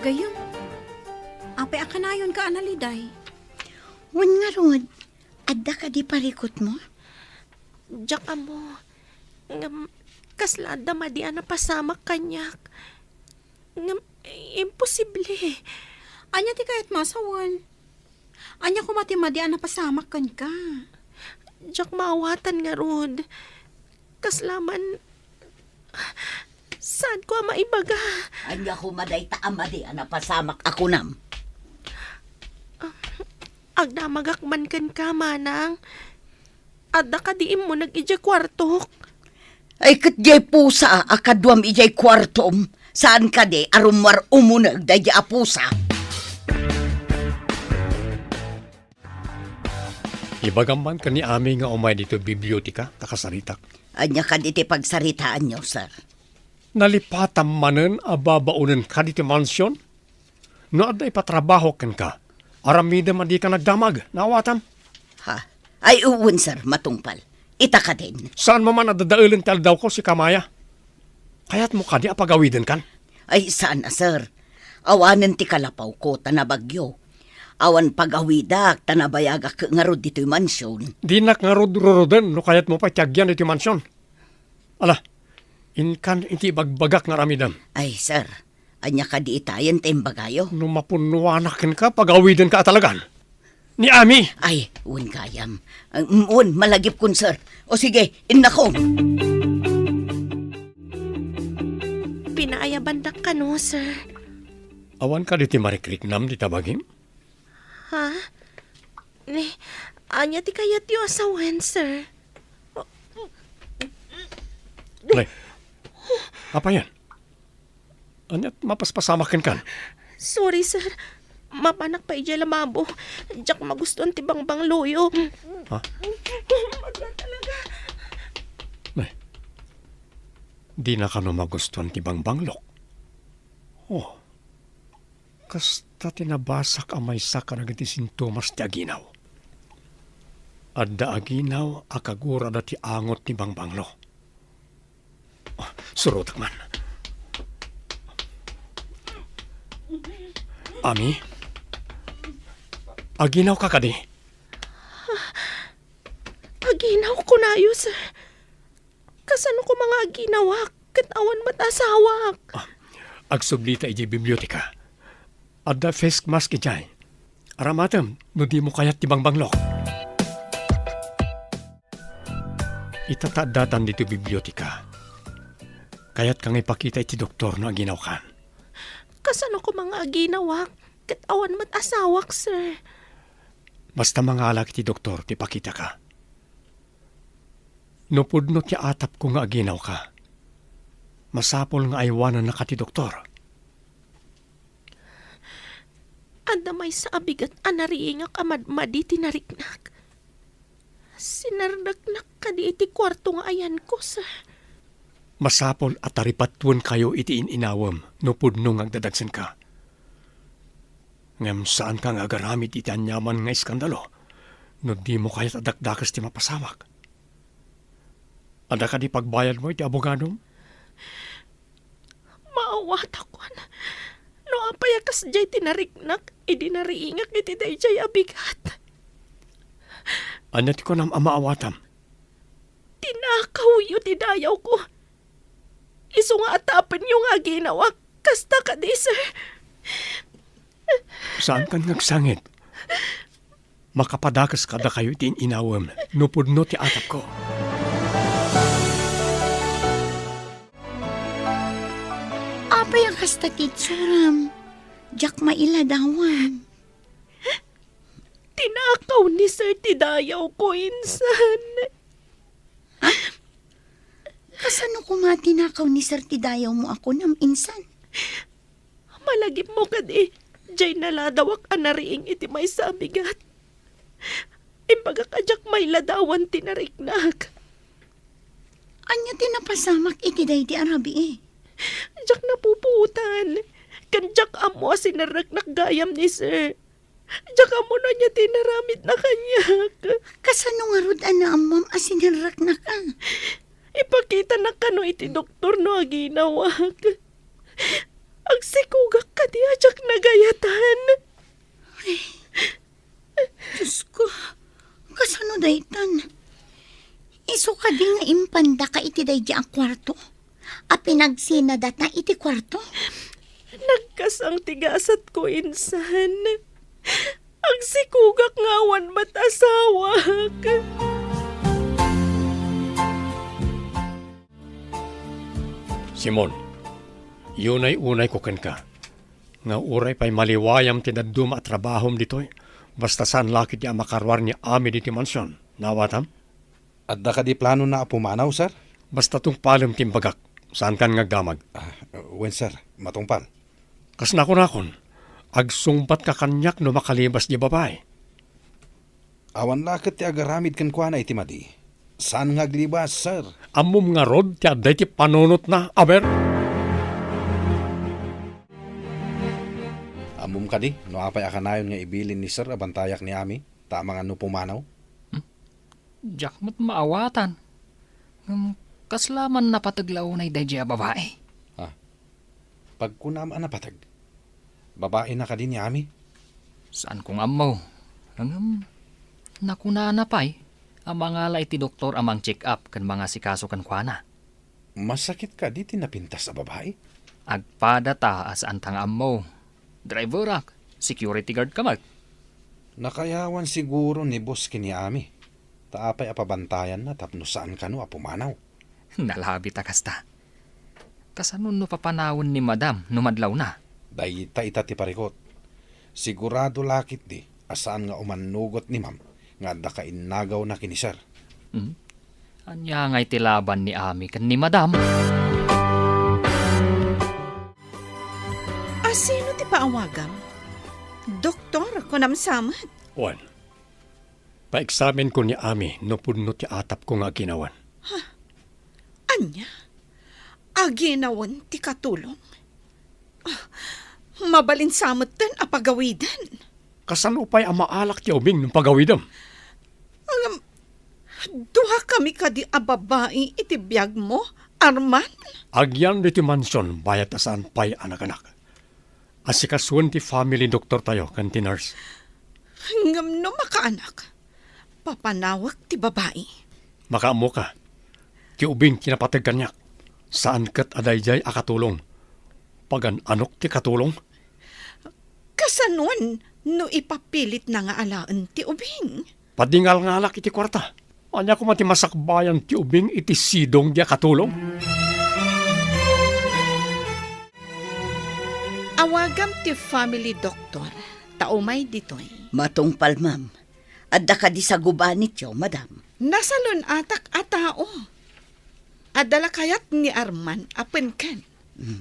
Gayong, apay akanayon ka analiday. Wan nga rod, adda ka di parikot mo? Diyak amo. Ngam, kaslada madi ana pasamak kanyak. Ngam, imposible. Anya ti kayat masawan. Anya kumati-madi na pasamak kan ka. Diyak maawatan nga rod. Kaslaman, saan ko maibaga? Anya humaday taamadi anapasamak ako nam. Agdamagakman kan ka, manang. Adda ka diim mo nag-ija kwartok. Ay katjay pusa akadwam ijay kwartom. Saan ka di arumwar umunag dayja apusa. Ibagaman ka ni Ami nga umay dito bibliotika, takasaritak. Anya ka di ti pagsaritaan nyo, sir. Nalipatam manen ababaunan ka dito mansyon? No aday patrabaho kan ka. Aramida man di ka nagdamag, nawatam. Ha? Ay uwan, sir, matungpal. Ita ka din. Saan mo man nadadailan tal daw ko si Kamaya? Kaya't mo ka di apagawidan kan? Ay sana, sir. Awanan ti kalapaw ko tanabagyo. Awan pagawidak tanabayagak nga rod dito'y mansyon. Di nak nga rod-roden no kaya't mo pa tiyagyan iti mansyon. Ala, inkan iti bagbagak nga ramidam. Ay, sir. Anya ka di itayan tembagayo. No mapunuanakin ka, pagawidan ka talagan. Ni Ami! Ay, uwan kayam. Uwan, malagip kun, sir. O sige, innako. Pinaayabandak ka no, sir. Awan ka di ti marikritnam di tabagim? Ha? Ni, anya ti kayat yu asawen, sir. Lay, apa yan? Anyat mapaspasamakin kan? Sorry, sir. Mapanak pa ija lamabo. Diyak magustuhan ti bangbang loyo. Ha? Lay, di na ka no magustuhan ti bangbanglok. Oh, kasta tinabasak amay sa kanagiti sintomas ti aginaw. Adda aginaw akagura da ti angot ni bangbanglo. Oh, surutak man. Ami? Aginaw ka kadi? Aginaw ko na yun, sir. Kasano ko mga aginawak? Katawan matasawak. Agsublita iji bibliotika. Adda fesk mas kijay. Aramatem, no di mo kayat ti bangbanglok. Itatadatan dito bibliotika. Kaya't kang ipakita iti doktor no aginaw kan. Kasano ko mga aginawak? Katawan matasawak, sir. Basta mga alak ti doktor, ti pakita ka. No pudno ti atap ko nga aginaw ka. Masapol nga aywanan na ka ti doktor. Adamay sa abigat anariingak amadmadi tinariknak. Sinardagnak ka di iti kwarto nga ayan ko, sir. Masapol at taripatwan kayo iti inawam no pudno nga agdadagsan ka. Ngam saan ka nga agaramit iti anyaman nga iskandalo no di mo kaya't adakdakas ti mapasamak. Ada ka di pagbayad mo iti abogadom? Maawat ako na. No apayakas jay tinariknak, idinariingak iti day jay abigat. Anyat ko nam amaawatam. Tinakaw yu ti dayaw ko. Iso nga atapan yung nga ginawa. Kasta ka di, sir. Saan ka nagsangit? Makapadakas kada kayo iti inawam no pudno ti atap ko. Apay ang kasta kitsuram. Jak mailadawan. Tinakaw ni Sir Tidayaw ko, insan. Kasano ko matinakaw ni Sir Tidayaw mo ako ng insan? Malagip mo kadi, jay naladawak anariing iti may sabigat. Imbaga kajak may ladawan tinariknak. Anya tinapasamak iti day di arabi eh. Jak napuputan. Kanjak amo sinaragnak gayam ni Sir. Jak amo na niya tinaramid na kanyak. Kasano nga rod ana amam asinarrak na ka? Ipakita na kano iti doktor no aginawak. Ang sikugak ka di ajak nagayatan. Diyos ko, kasano daytan? Iso ka di nga impanda ka iti day di ang kwarto? A pinagsinada na iti kwarto? Nagkasang tigasat ko, insan. Ang sikugak ngawan ba't asawak? Simon, yun ay unay ko ken ka. Nga uray pa'y maliwayam tinadum at trabahom dito'y. Basta saan lakit niya makarwar ni Ami diti mansyon. Nawatam? At da ka di plano na pumanaw, sir? Basta tung palem timbagak. Saan kan nga gamag? Wen, sir, matungpal. Kas nakon, agsungbat ka kanyak no makalibas di babae. Awan lakit ti agaramid kan kwa na iti madi. Saan nga glibas, sir? Amom nga rod ti aday ti panunot na, aber? Amum ka di, no apay akanayon nga ibilin ni sir abantayak ni Ami. Tama nga no pumanaw. Jak mo't maawatan. Kaslaman na pataglaw na idadya babae. Pag kunaman na patag, babae na ka din ni Ami. Saan kong amaw? Nakuna na pa'y. Ang mga la iti doktor amang check-up kan mga sikaso kan kuana. Masakit ka di tinapintas sa babae? Agpadata as antang amaw. Driver ak, security guard ka mag. Nakayawan siguro ni boss kini Ami. Taapay apabantayan na tapno saan ka no apumanaw. Nalabi ta kasta. Kasanun no papanawon ni madam no madlaw na. Dayta ita ti parikot. Sigurado lakit di asaan nga umanugot ni ma'am nga da ka innagaw na kini sir. Anya nga'y tilaban ni Ami kan ni madam. Sino ti paawagam? Doktor, kunamsamat. Wan. Pa-examine ko ni Ami no pudno ti atap ko nga ginawan. Anya? Aginawan ti katulong. Mabalinsamot den apagawidan. Kasano pa'y amaalak ti ubing ng pagawidam? Duha kami kadi a babae iti biyag mo, Arman? Agyan diti mansyon bayat asaan pa'y anak-anak. Asikasuan ti family doktor tayo kan ti nurse. Ngam no makaanak. Papanawak ti babae. Makaamo ka. Ti ubing kinapatag kanyak. Saan kat adayjay akatulong? Pagan anok ti katulong? Kasanuan no ipapilit na nga alaan ti ubing. Padingal nga alak iti kwarta. Anya ko mati masakbayan ti ubing iti sidong dia katulong. Awagam ti family doctor. Taumay ditoy. Matungpal, ma'am. Adda ka di sa gubanit yo, madam. Nasalon atak a tao. Adala kayat ni Arman apen ken.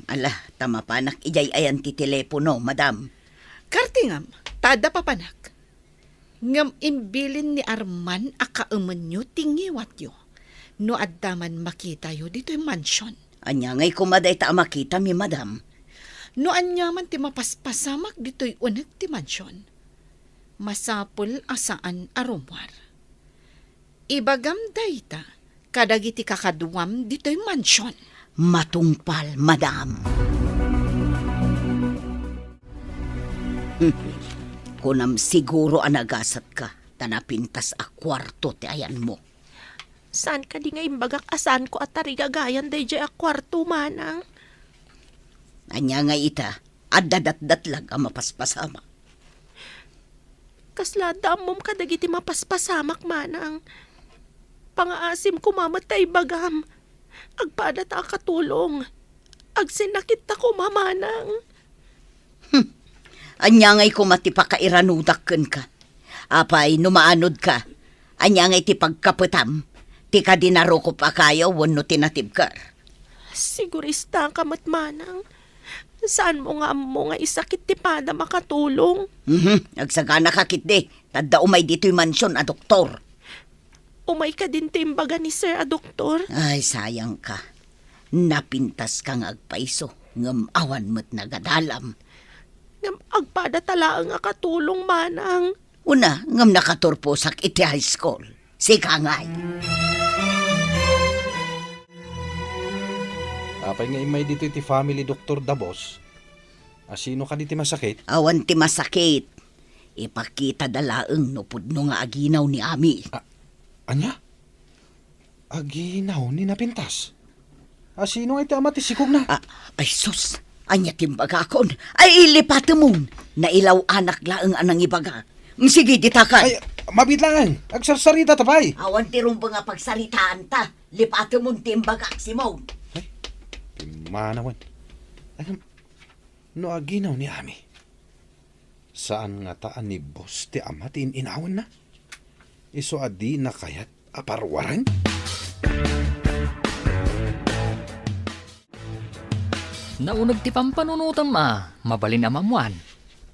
Ala, tama panak ijay ayan ti telepono, madam. Kartingam, tada papanak. Ngam imbilin ni Arman akauman nyo tingiwat yo. No addaman makita yo dito'y mansyon. Anya ngay kumaday ta makita mi, madam. No anyaman ti mapaspasamak dito'y unag ti mansyon. Masapul asaan arumwar. Ibagam dayta, kadagiti kakaduam dito'y mansyon. Matungpal, madam. Kunam siguro anagasat ka, tanapintas a kwarto ti ayan mo. Saan ka di nga imbagak asan ko at tarigagayan day jay a kwarto manang? Anya nga ita, addadat-dat lag ang mapaspasama. Kasla damom kadagiti mapaspasamak manang. Pangaasim ko mamatay bagam. Agpada ta katulong. Agsinakit ta ko mamanang. Anya ngay kumati pa kairanudakken ka. Apay, numaanod ka. Anya ngay ti pagkaputam. Ti ka dinaro ko pa kayo, wano tinatibkar. Sigurista ka matmanang. Saan mo nga isakit ti pada makatulong? Agsagana ka kitde. Tadda umay dito'y mansyon a doktor. Umay ka din timbaga ni Sir a doktor. Ay, sayang ka. Napintas kang agpaiso. Ngam awan mo't nagadalam. Ngam agpada talaang akatulong manang. Una, ngam nakaturposak iti high school. Sika ngay. Apay nga imay dito iti family Dr. Dabos. Asino ka diti masakit? Awan ti masakit. Ipakita dalaeng no pudno nga aginaw ni Ami. Anya? Aginaw ni napintas. Asino nga iti ama ti sikog na? Ay sus, anya timbaga kon. Ay ilipat mo. Nailaw anak laeng anang ibaga. Sige, ditakan. Ay, mabitlangan. Agsarsarita tapay. Awan ti rumbo nga pagsaritaan ta. Lipat mo timbaga, Simon. Manawan. Alam, no aginaw ni Ami. Saan nga taan ni boss ti ama ti inawan na? Iso adi na kayat aparwaran? Naunag ti pampanunutan mabalin amamuan.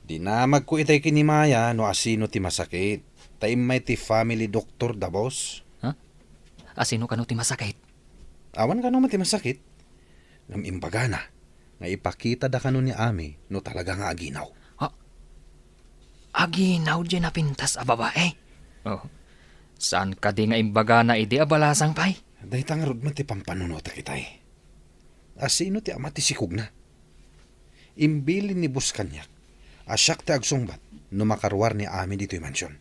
Dinamag ko itay kinimaya no asino ti masakit. Taimay ti family Dr. Dabos. Asino kano ti masakit? Awan ka naman ti masakit. Ngam imbaga na, nga ipakita da kano ni Ami no talaga nga aginaw. Aginaw di napintas a babae. Saan ka di nga imbaga na idi abalasang pay? Day tangarod man ti pampanunota kitay. Asino ti ama ti sikog na. Imbilin ni bus kanyak, asyak ti agsungbat no makarwar ni Ami dito'y mansyon.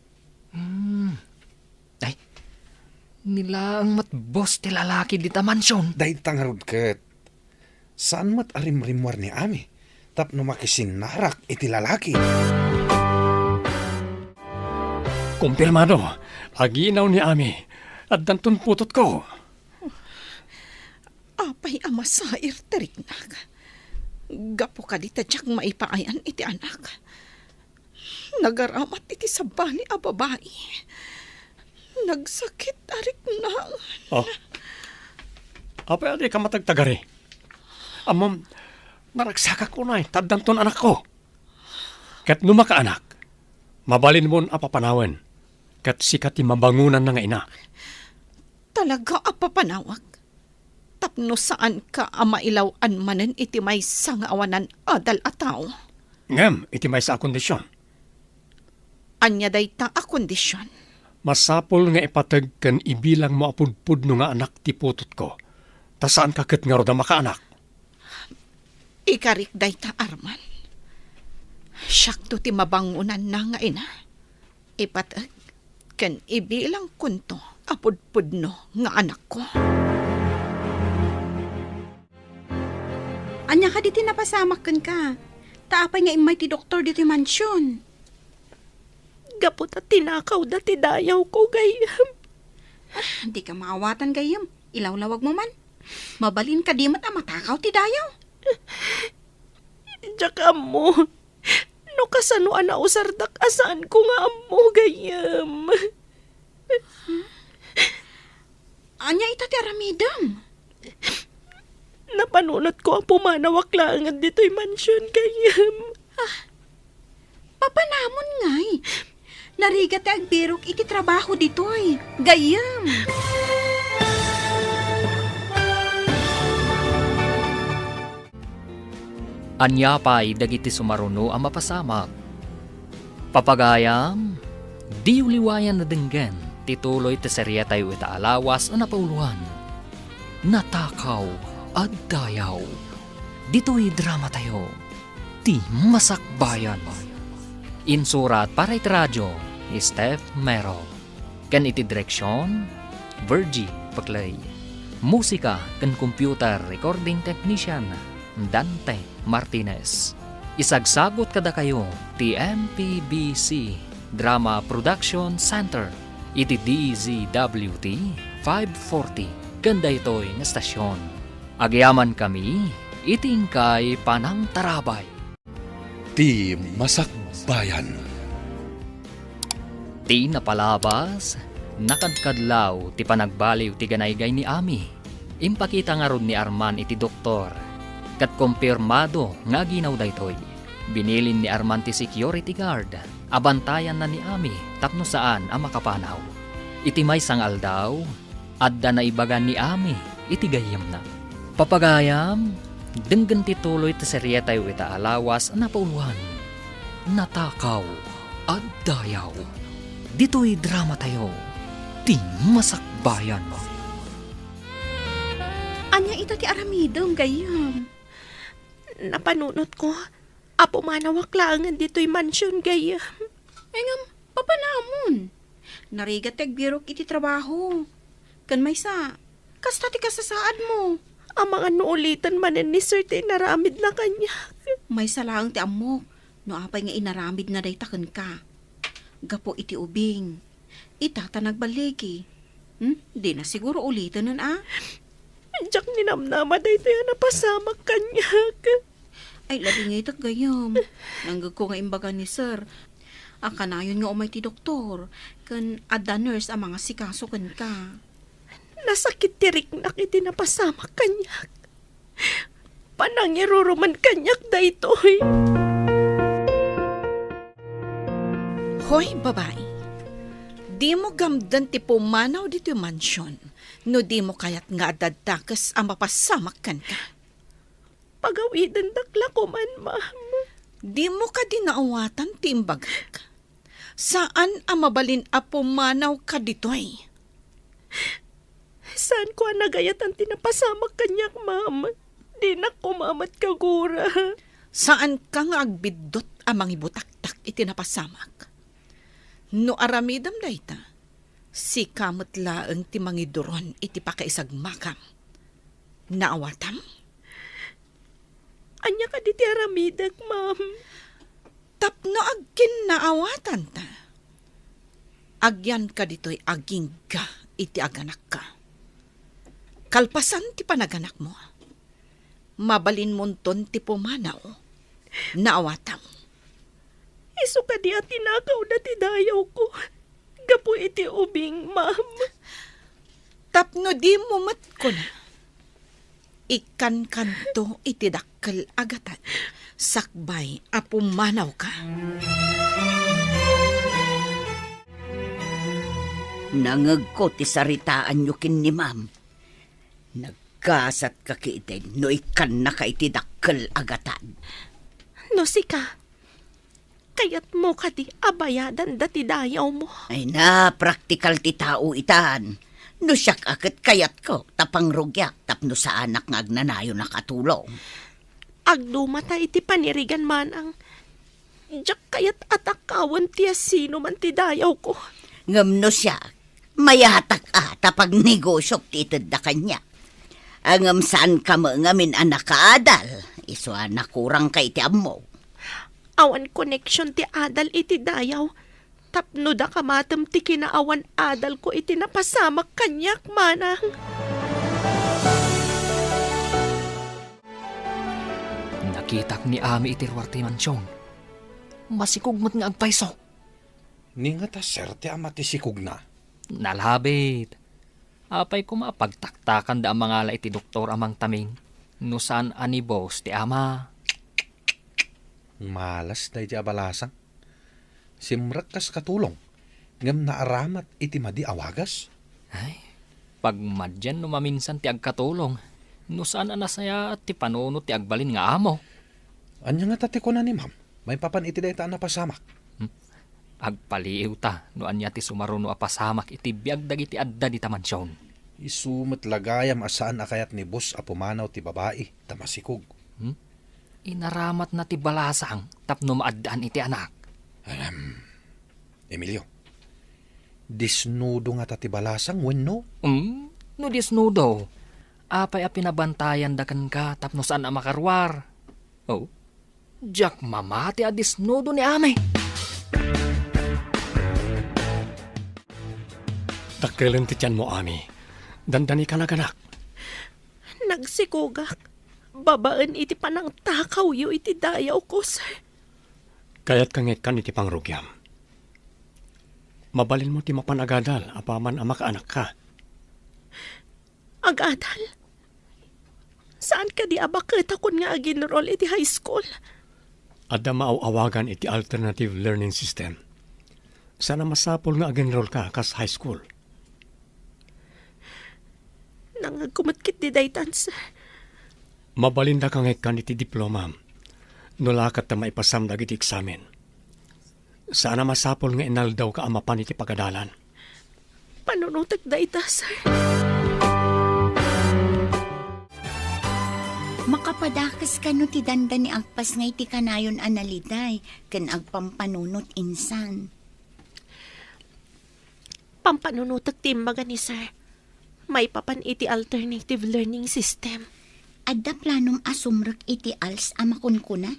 Ay, nilaang matbos ti lalaki di ta mansyon. Day tangarod ket. Saan mat arimrimwar ni Ami? Tapno makisinarak iti lalaki. Kumpirmado, aginaw ni Ami at dantun putot ko. Apay amasair teriknag. Gapo ka di tadyak maipaayan iti anak. Nagaramat iti sabali a babae. Nagsakit arik na. Apay adi ka matagtagari. Amam, naragsaka ko na taddanton anak ko. Kat numaka anak, mabalin mon apapanawan. Kat sikat ti mabangunan na nga ina. Talaga apapanawag. Tapno saan ka amailawan manen iti may sangawanan adal ataw. Ngam, iti may sa kondisyon. Anya day ta a kondisyon. Masapol nga ipatag kan ibilang mo apudpud no nga anak ti putot ko. Ta saan ka ket nga roda makaanak? Ikarik day ta Arman. Syakto ti mabangunan na nga ina. Ipatag kan ibilang kunto apudpud no nga anak ko. Anya ka diti napasamak ka. Taapay nga imay ti doktor diti mansyon. Gapot at tinakaw dati dayaw ko gayam. Di ka maawatan gayam. Ilawlawag mo man. Mabalin ka di mat matakaw ti dayaw. Diyak mo. No kasanuan na usardak asaan ko nga mo gayam. Anya ita ti aramidam. Napanunot ko ang pumanawak lang at dito'y mansyon gayam. Papanamon ngay. Narigat ti agbirok iti trabaho ditoy. Gayam. Anya pa'y dagiti sumaruno ang mapasamak. Papagayam, di uliwayan na denggan, tituloy ti serya tayo itaalawas ang napauluan. Natakaw at dayaw. Dito'y drama tayo, ti masakbayan. Insurat para iti radyo, Steph Mero. Kan iti direksyon, Virgie Paclay. Musika kan computer recording technician, Dante Martinez. Isagsagot kada kayo ti MPBC Drama Production Center iti DZWT 540 ganda ito'y nga stasyon. Agyaman kami iting kay Panang Tarabay. Ti Masakbayan. Ti napalabas, nakadkadlaw ti panagbaliw ti ganaygay ni Ami. Impakita nga rod ni Arman iti doktor. Kat kumpirmado nga ginaw daytoy. Binilin ni Arman ti security guard. Abantayan na ni Ami tapno saan ang makapanaw. Iti may sangal daw, adda na ibagan ni Ami iti gayam na. Papagayam, denggan ti tuloy ti seryetay wita alawas na pauluhan. Natakaw at dayaw. Dito'y drama tayo. Ti Masakbayan. Anya ita ti aramidong gayam. Napanunot ko, apo manawak laangan dito'y mansyon gayam. Engam, papanamon. Narigat tagbirok iti trabaho. Kan may sa, kasta ti kasasaad mo. Ang mga nuulitan manen ni Sir ti naramid na kanya. May salaang ti amok, no apay nga inaramid na day taken ka. Gapo iti ubing. Itata nagbaligi. Di na siguro ulitan nun Diyak ninamnama day tayo napasamak kanya. Ay, labi nga itak gayam. Nanggag ko nga imbaga ni Sir. Akanayon nga umay ti doktor. Kan adda nurse ang mga sikaso kan ka. Nasakit tirik na iti napasamak kanyak. Panangiruruman kanyak daytoy. Hoy, babae. Di mo gamdan ti pumanaw dito yung mansyon. No di mo kayat nga adaddakas ang mapasamak kan ka. Pagawidan dakla ko man, ma'am. Di mo ka dinaawatan ti imbagak. Saan ang mabalin a pumanaw ka ditoy? Saan ko nagayat ang tinapasamak kanyak, ma'am? Di na kumamat kagura. Saan ka nga agbidot amang ibutaktak iti napasamak? No aramidam dayta, si kamot laeng ti mangiduron iti pakaisagmakam. Naawatam? Anya ka di ti aramidak, ma'am. Tapno agkin naawatan ta. Agyan ka dito'y aging ka iti aganak ka. Kalpasan ti panaganak mo. Mabalin monton ti pumanaw. Naawatam. Isu ka di at tinakaw na ti dayaw ko. Gapo iti ubing, ma'am. Tapno di mo mat ko na. Ikan kanto iti dakkel agatan. Sakbay a pumanaw ka. Nangag ko ti saritaan nyo kin ni ma'am. Nagkasat ka kitin, no ikan na ka iti dakkel agatan. No sika, kayat mo ka di abayadan dati dayaw mo. Ay na, praktikal ti tao itan. No siyak akit kayat ko, tapang rugyak, tapno sa anak nga agnanayo nakatulong. Agdumata iti panirigan manang. Diyak kayat atakawan tiya sino man ti dayaw ko. Ngam no siya, mayatak tapag negosyok ti itad da kanya. Angam saan ka mo ngamin anak kaadal, iso anak kurang kay ti amo. Awan connection ti adal iti dayaw. Tapno da kamatam ti kinaawan adal ko iti napasamak kanyak manang. Nakitak ni Ami iti ruwar ti mansyong. Masikugmat nga agpaiso. Ni nga ta sir ti ama ti sikog na. Nalhabit. Apay ko mapagtaktakan da ang mga la iti doktor amang taming. No saan anibos ti ama. Malas day ti abalasang. Simrak kas katulong. Ngam naaramat iti madi awagas. Ay, pagmadyan no maminsan ti agkatulong. No saan anasaya at ti panunot ti agbalin nga amo. Anya nga tati ko na ni ma'am. May papan iti day ta napasamak. Agpaliiw ta no anya ti sumaruno apasamak iti biag dagiti adda di tamansyon. Isumat lagayam asaan akayat ni boss a pumanaw ti babae tamasikog. Inaramat na ti balasang tapno maaddaan iti anak. Emilio, disnudo nga ta ti balasang wenno? No disnudo. Apay a pinabantayan da kan ka tapno saan a makarwar. Oh, Jack mamati a disnudo ni Ami. Dakkelin ti tiyan mo, Ami. Dandani ka naganak. Nagsikugak. Babaan iti panang takaw yu iti dayaw ko, sir. Kaya't kangit kan iti pangrugyam. Mabalin mo ti mapanagadal, apaman ama ka anak ka. Agadal? Saan ka di abakit akon nga aginroll iti high school? Adda maawagan iti alternative learning system. Sana masapol nga agenroll ka kas high school. Nangagkumatkit di daytan, sir. Mabalinda ka kan iti diploma. Nulakat na maipasam na iti eksamen. Sana masapol nga inaldaw ka amapan iti pagadalan. Panunutag dayta, sir. Makapadakas ka no ti danda ni agpas nga iti kanayon analiday, ken agpampanunot insan. Pampanunutag timbaga ni sir. May papan iti alternative learning system. Adda planom asumrek iti als amakunkuna?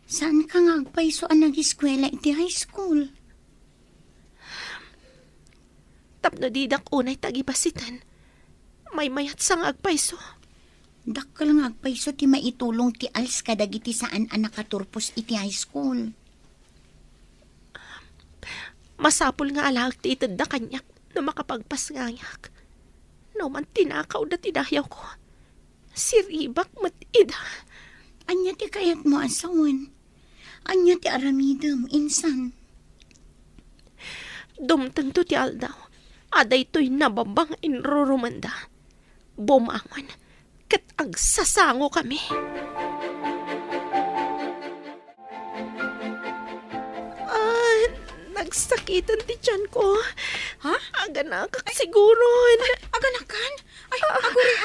Saan ka nga agpaiso ang nag-eskwela iti high school? Tapno didak unay tagibasitan. May mayat sang agpaiso. Dakkel nga agpaiso ti maitulong ti als kadagiti saan ang nakaturpos iti high school. Masapul nga alag ti itad da kanyak na makapagpasngayak. No man tinakaw na tinayaw ko. Siribak matida. Anya ti kayat mo asawan? Anya ti aramidem, insan? Dumtang to ti aldaw. Aday to'y nababang inrurumanda. Bumangon. Kat agsasango kami. Nagsakitan ti tiyan ko. Ha? Aganakak siguron. Aganakan? Ay, aguri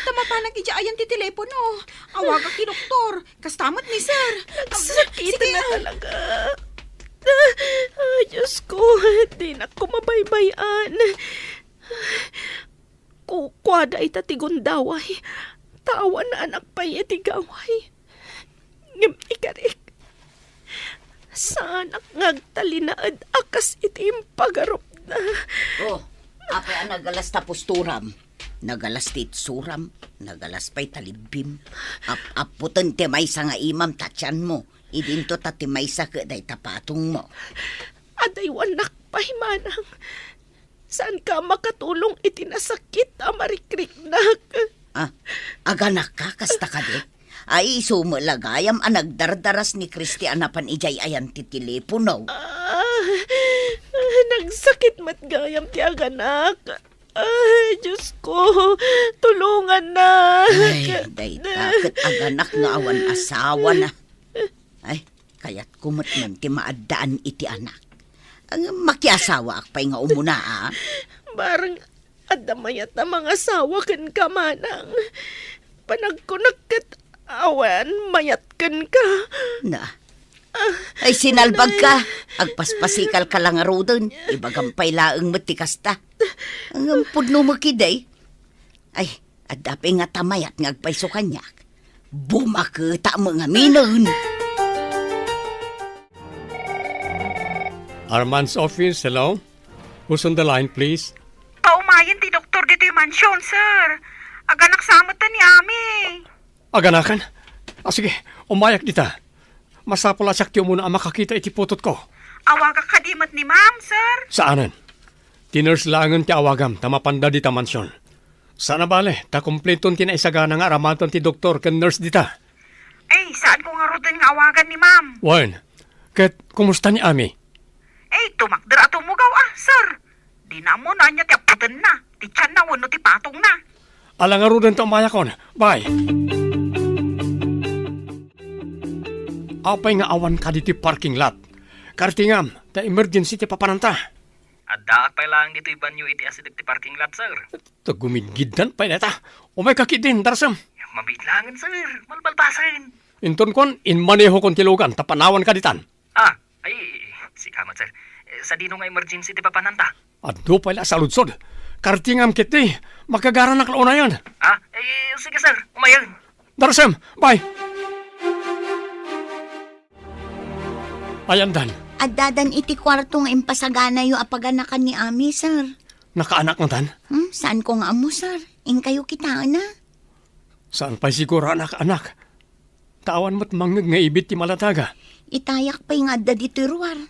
tamapanag iti ayan ti telepono. Awag ki doktor. Kastamot ni sir. Nagsakitan na talaga. Ay, Diyos ko. Di na ko mabaybayan. Kukwada ita ti gundaway. Tawa na anak pa iti gaway. Ngam ikarik. Saan ang ngagtalinaad akas iti impagarop na. Oh, apay ang nagalas tapos turam. Nagalas tit suram. Nagalas pa'y talibim. Aputan ti may sa nga imam tatyan mo. Idinto tati may sa kaday tapatong mo. Aday wanak pa'y manang. Saan ka makatulong iti nasakit amarikrik-nak? Aganak ka, kasta ka di? Ay, sumalagayam ang nagdardaras ni Kristianapan ijay ayan ti telepono. Nagsakit matgayam ti aganak. Ay, Diyos ko, tulungan na. Ay, day takot aganak nga awan asawa na. Ay, kaya't kumot man ti maadaan iti anak. Ang makiasawa akpay nga umuna, Barang adamayat na mga asawa kan kamanang. Panagkunakat awan, mayat kan ka. Na. Ay, sinalbag ka. Agpaspasikal ka lang arudan. Ibagampay laang matikasta. Ang pudno mo kiday. Ay, adapi nga tamayat nga agpaiso kanyak. Bumakita mga minon. Armand's office, hello? Who's on the line, please? Paumayan ti doktor dito yung mansyon, sir. Aganak samot ta ni Ami. Aganakan? Sige, umayak dita. Masapula sakti mo na ang makakita iti putot ko. Awagak kadimat ni ma'am, sir. Saanan? Tiners langan ti awagam, tamapanda dita mansyon. Sana bale, ta kumpleton tinaisagana nga aramatan ti doktor ken nurse dita. Eh, saan ko nga rutin nga awagan ni ma'am? Wan, ket kumusta ni Ami? Eh, tumakder at umugaw sir. Di na mo na niya ti aputan na. Ti tiyan na wano ti patong na. Alangarudan to umayakon. Bye! Apay nga awan ka dito parking lot. Kartingam, ta emergency ti papananta. Adda pa lang dito ibanyo iti asidek ti parking lot, sir. Ta gumidgidan pa neta. Umay kakidin, darsam. Mabitlangan, sir. Malbalbasan. Inton kon, inmaneho kon tilugan, tapanawan ka ditan. Ay, si kamat, sir. Sa dino nga emergency ti papananta. Addo pala sa lutsod. Kartingam kiti, makagara na klauna yan. Sige, sir. Umayan. Darsam, bye! Ayandan, Adadan iti kwarto nga impasagana yu apaganakan ni Ami, sir. nakaanak mo tan? Saan ko nga amo, sir? Kayo kita na. Saan pa siguro anak-anak? Tawan mo't mangag nga ibit ti malataga. Itayak pa'y nga da dito ruwar.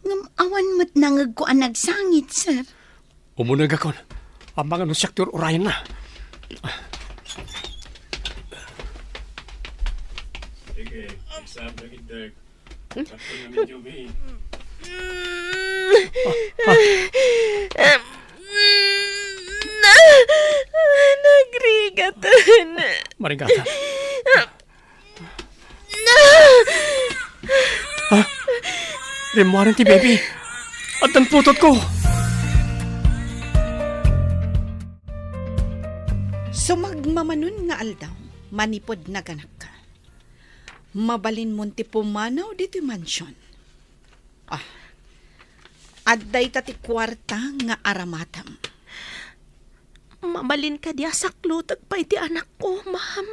Ngam awan mo't nangag ko ang nagsangit, sir. Umunag ako. Ang mga nung sektor urayan na. Sige, exam na idag. Ako na medyo may. Nagrigatan. Marigata. Rimuaran ti baby. At ang putot ko. Sumagmamanon nga aldaw, manipod na ganak ka. Mabalin mo ti pumanaw dito mansyon. Adday ta ti kwarta nga aramatam. Mamalin ka diya saklutag pa iti anak ko, ma'am.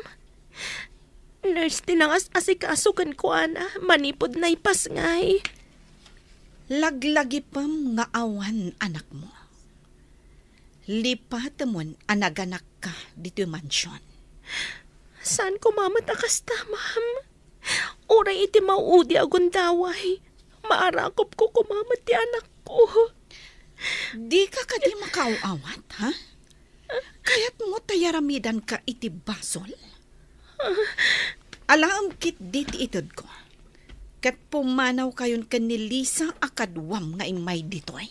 Nurse tinangas asikasukan ko, ana. Manipod na ipas ngay. Laglagi pam nga awan anak mo. Lipatamon anaganak ka dito mansyon. Saan ko mamatakas ta, ma'am? Uray iti mauudi agundaway. Maarakop ko kumamat ti anak ko. Di ka kadi makauawat, ha? Kaya't mo tayaramidan ka iti basol? Alam kit diti itod ko. Kat pumanaw kayon ka ni Lisa akadwam nga imay ditoy.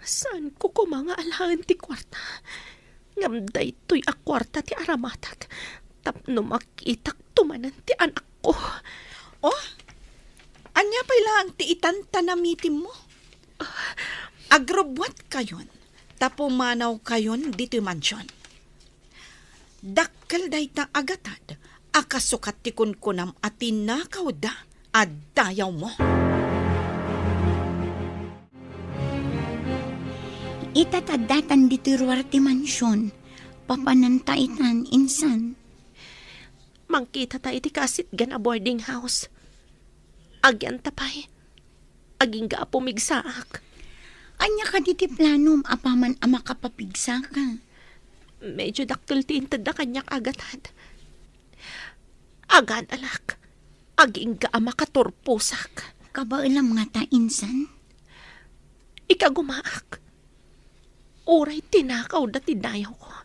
Saan ko mga alahan ti kwarta? Ngamday to'y akwarta ti aramatak. Tapno makitak tumanan ti anak ko. Anya pa lang ti itantanamitin mo. Agrobwat kayon. Tapumanaw kayon dito mansyon. Dakkel day ta agatad. Akasukat ti kunkunam at tinakaw da at dayaw mo. Itatadatan dito ruwar ti mansyon. Papanantaitan insan. Mangkita tayo iti kasit gan a boarding house. Agyan tapay. Aging ga pumigsaak. Anya ka diti planom apaman ama kapapigsa ka. Medyo daktul ti intad na kanyak agatad. Agan alak. Aging ga makaturpusak. Kabailam nga ta insan. Ikagumaak. Uray tinakaw na tinayaw ko.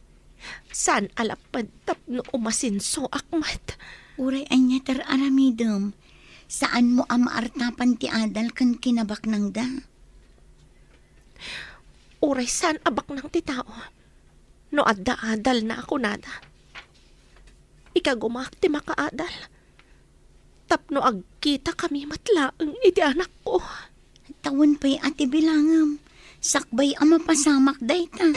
San alapad tapno umasinso akmat. Uray anya tar aramidem. Saan mo amaartapan ti adal kan kinabak nang da? Uray san abak ng titao. No adda-adal na ako nada. Ikagumak ti makaadal. Tapno agkita kami matlaang iti anak ko. Tawon pa'y ati bilangam. Sakbay ama pasamak dayta.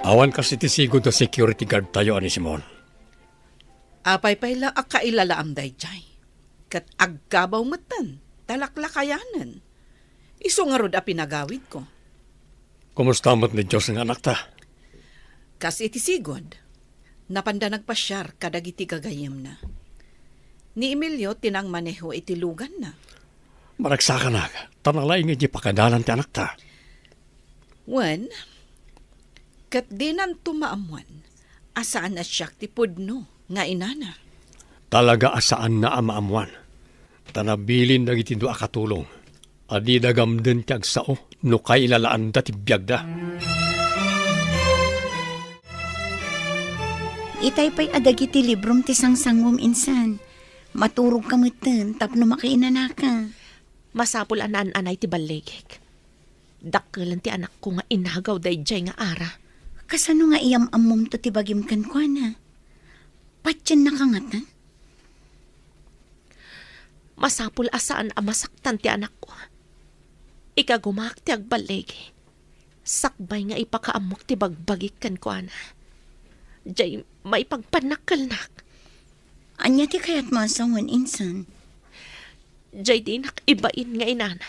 Awan kasi ti sigod to security guard tayo ani Simon. Apay payla akailalaam day jay. Kat aggabaw matan, talaklakayanan. Iso nga rod a pinagawid ko. Kumusta mo't ni Diyos ng anak ta? Kas iti sigod, napanda nagpasyar kadagiti gagayem na. Ni Emilio tinang maneho iti lugan na. Maragsaka na, tanalay nga di pakadalan ti anak ta. Wen, kat dinan tumaamuan, asaan na siya ti pudno nga inana. Talaga asaan na amaamuan. Tanabilin na itindo akatulong. Adi dagam din ti agsao, no kay ilalaan da ti biyagda. Itay pa'y adagi ti librom ti sangsangwam insan. Maturog kamutan tapno makainana ka. Masapul anay ti baligik. Dakkelan ti anak ko nga inagaw dayjay nga ara. Kasano nga iyam amom to ti bagim kan kwa na? Patyan na kangatan? Masapul asaan amasaktan ti anak ko. Ikagumak ti agbaligi. Sakbay nga ipakaamok ti bagbagik kan kwa na. Jay, may pagpanakkalnak. Anya ti kayat masawan insan? Jay di nak ibain nga inana.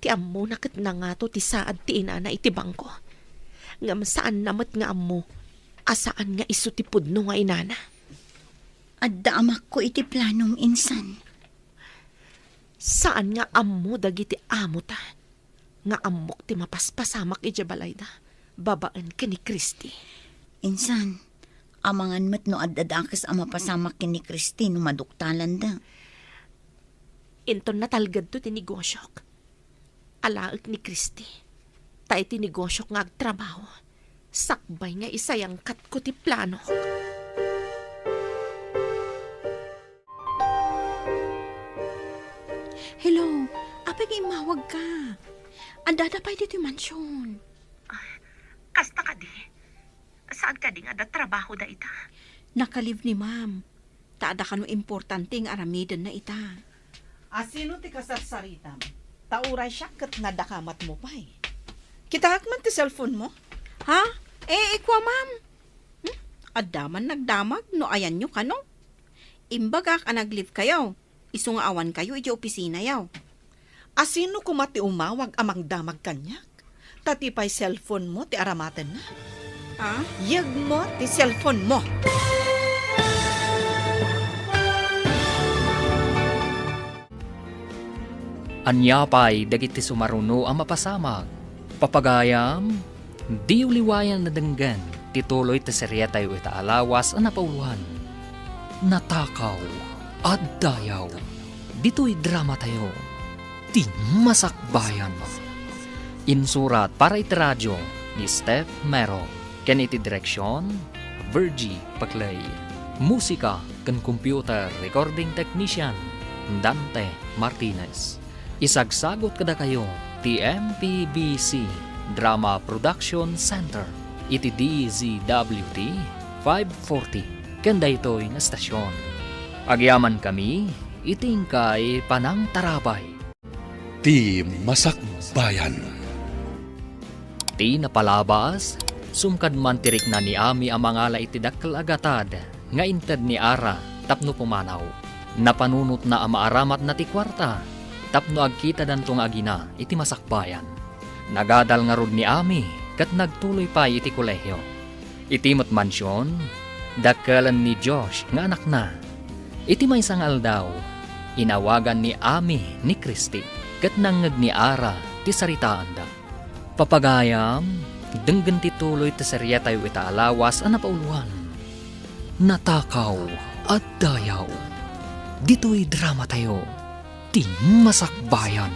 Ti ammo nakat na nga to ti saad ti ina na iti bangko. Ngam saan namat nga ammo, asaan nga iso ti pudno nga inana. Adda amak ko iti planong insan. Saan nga ammo dagiti amo ta? Nga ammok ti mapaspasamak iti balayda. Babaan ka ni Christy. Insan, amangan met no addadakas ang mapasamak ni Christy no maduktalan da. Inton natalgad to tinigosyok. Alaag ni Christy. Tayo tinigosyok nga agtrabaho. Sakbay nga isayang kat ko ti plano. Hello, apay imawag ka. Andada pa dito yung mansyon. Kasta ka di. Saan ka di nga da trabaho da ita? Nakalive ni ma'am. Taada ka no importante ng aramidan na ita. Asino ti kasarsaritam? Tauray siya kat nadakamat mo pa eh. Kitahak man ti cellphone mo? Ha? Ikwa ma'am. Adaman nagdamag no ayan nyo ka no? Imbagak ang naglive kayo. Iso nga awan kayo iti opisina yaw. Asino kumati umawag amang damag kanyak? Tatipay cellphone mo ti aramatan na. Ha? Yag mo ti cellphone mo. Anyapay dagiti sumaruno ang mapasamag. Papagayam, di uliwayan na denggan, tituloy ta serya tayo itaalawas ang napauluhan. Natakaw at dayaw, dito'y drama tayo, di masakbayan. Insurat para iti radyo ni Steph Mero, ken iti direksyon, Virgie Paclay. Musika ken computer recording technician, Dante Martinez. Isagsagot kada kayo, TMPBC Drama Production Center, iti DZWT 540, kanda ito'y na stasyon. Agyaman kami, itingkay panang tarabay. Ti Masakbayan. Ti napalabas, sumkad man tirik na ni Ami ang mga iti dakkel agatad, nga inted ni Ara, tapno pumanaw. Napanunot na ang maaramat na ti kwarta, tapno agkita dantong agina iti masakbayan. Nagadal nga rod ni Ami, kat nagtuloy pa iti kolehyo. Iti mansyon, dakkelan ni Josh nga anak na. Iti may sangal daw, inawagan ni Ami ni Christy, kat nangag ni Ara ti saritaan da. Papagayam, denggan ti tuloy ti serya tayo itaalawas ang napauluhan. Natakaw at dayaw, dito'y drama tayo, di masakbayan.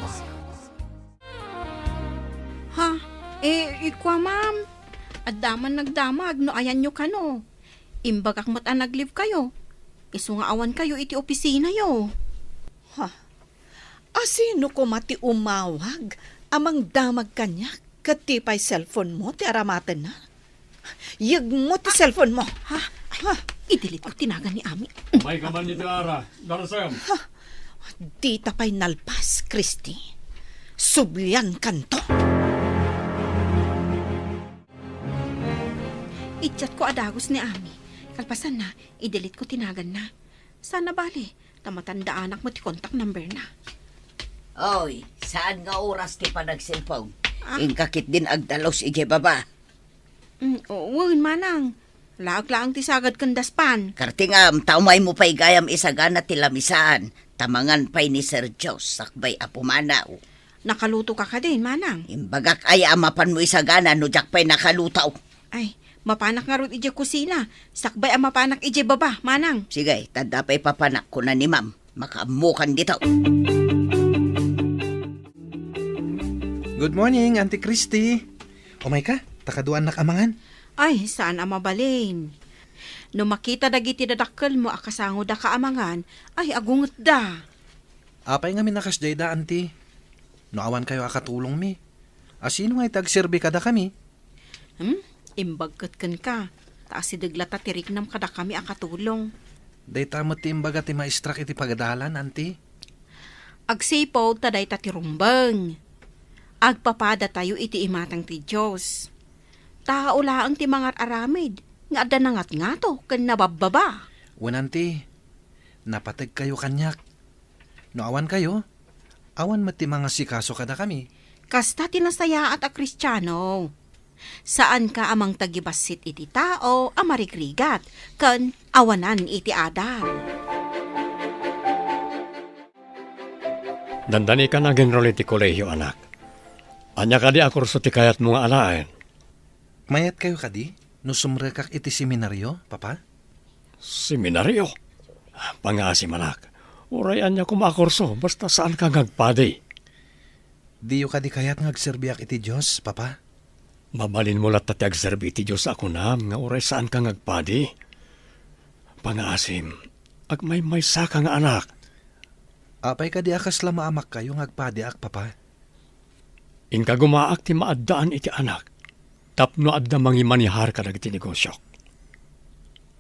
Ha? Ikwa ma'am. Adaman nagdamag no ayan nyo ka no. Imbagak mat ang naglive kayo. Iso nga awan kayo iti opisina yo. Asino kumati umawag amang damag kanyak? Katipay cellphone mo ti aramatan na. Yag mo ti cellphone mo. Ha? Idilit ko tinagan ni Ami. May kaman ni Ara, darasam. Di tapay nalpas, Christy. Sublian kanto. Itchat ko adagos ni Ami. Kalpasan na, idilit ko tinagan na. Sana bali, tamatanda anak mo ti contact number na. Oy, saan nga oras ti pa nagsilpong? Ingkakit din agdalos ije baba. Uwin manang. Laag-laang ti sagad kandaspan. Kartingam, taumay mo pa'y gayam isagana ti lamisaan. Tamangan pa'y ni Sir Jos, sakbay apumanaw. Nakaluto ka din, manang. Imbagak ay amapan mo isagana, no jak pa'y nakalutaw. Ay, mapanak nga ron ije kusina. Sakbay ang mapanak ije baba, manang. Sige, tanda pa'y papanak ko na ni ma'am. Makaamukan dito. Good morning, Auntie Christy. Umay ka, takaduan na kamangan. Ay, saan ang mabalin? No makita dagiti dadakkel mo akasango da kaamangan, ay agungot da. Apay nga minakasday da, Auntie. No awan kayo akatulong mi. Asino nga itagserbi kada kami? Imbagkat kan ka. Taas si deglata tirik nam kada kami akatulong. Day tamot ti imbaga ti maestrak iti pagadalan, Auntie. Agsipaw taday tatirumbang. Agpapada tayo iti imatang ti Diyos. Taulaang ti mga aramid, nga ada nangat nga to, kan nabababa. Auntie, napatag kayo kanyak. No awan kayo, awan mati mga sikaso kada kami. Kasta tinasaya at a Kristiyano. Saan ka amang tagibasit iti tao, amarikrigat, kan awanan iti adal. Dandani ka na genrol iti kolehiyo, anak. Anya ka di akurso ti kayat mga alaen. Mayat kayo kadi? No sumrekak iti seminaryo, papa? Seminaryo. Pangasim, anak. Uray anya kumakurso, basta saan ka ngagpadi. Diyo kadi kayat ngagserbiak iti Diyos, papa? Mabalin mo lat tati agserbi ti Diyos ako nam, nga uray saan ka ngagpadi. Pangasim, agmay saka nga anak. Apay kadi akas lamaamak kayo ngagpadi ak, papa? Inka gumaak ti maaddaan iti anak. Tapno adda mangimanihar ka dagiti negosyo.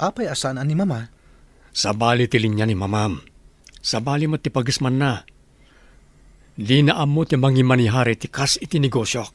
Apay asaan ani mama? Sabali ti linya ni mamam. Sabali mo ti pagisman na. Di na amo ti mangimanihar iti kas iti negosyo.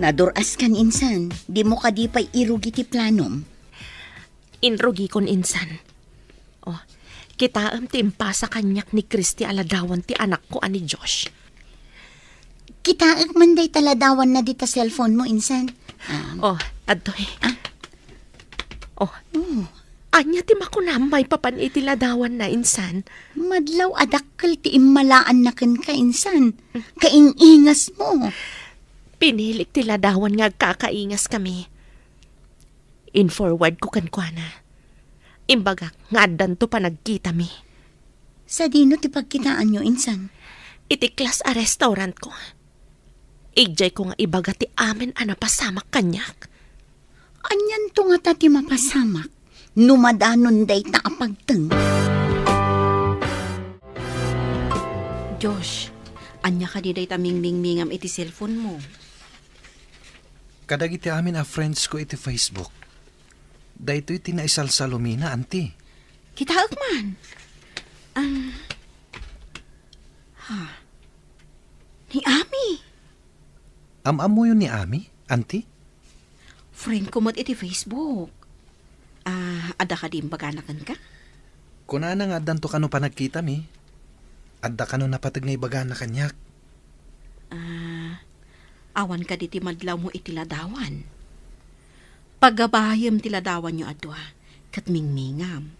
Naduras kan insan, di mo ka di pa'y irugi ti planom. Inrugi kon insan. Oh, kitaam ti impasa kanyak ni Kristi aladawan ti anak ko ani Josh. Kitaag man day taladawan na dita cellphone mo insan. Oh, adoy. Oh, anya ti makunam may papan iti ladawan na insan. Madlaw adakkel ti immalaan na ken ka insan. Kaingingas mo. Pinilik ti ladawan nga kakaingas kami. In-forward ko kankwana. Imbaga, nga addan to pa nagkita mi. Sa dino ti pagkitaan nyo insan. Iti class a restaurant ko. Ijay ko nga ibaga ti amin pasamak kanyak. Anyan to nga tati mapasamak. Numadanon day ta apagteng. Josh, anya ka di day taming-mingam iti cellphone mo. Kadagiti amin a friends ko iti Facebook. Daytoy tinaisal sa lumina, anti. Kitaag man. Ni Ami. Am-amo yun ni Ami, anti? Friend ko mat iti Facebook. Ada ka di baganakan ka? Kunana nga addan to kano pa nagkita mi. Adda kano napatag nga ibaga na kanyak. Awan ka di ti madlaw mo iti ladawan. Pagabayam ti ladawan nyo adwa, kat mingmingam.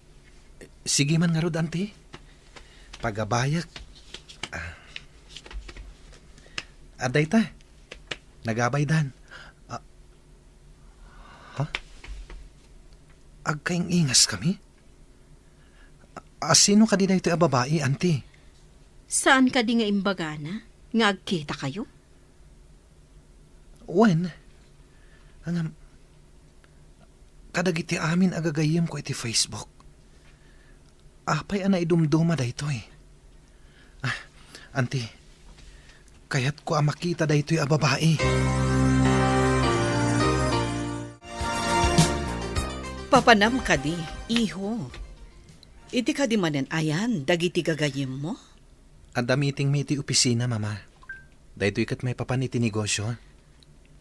Sige man nga rod, anti. Pagabayak. Aday ta. Nagabay dan. Ha? Agkaing ingas kami? Sino ka di na ito babae, anti? Saan ka di nga imbagana? Nga agkita kayo? When? Kadagiti amin agagayim ko iti Facebook. Apay ana idumduma daytoy. Anti, kayat ko makita daytoy a babae. Papanam ka di, iho. Iti ka di manen ayan, dagiti gagayim mo? Adda meeting mi iti opisina, mama. Daytoy kat may papan iti negosyo.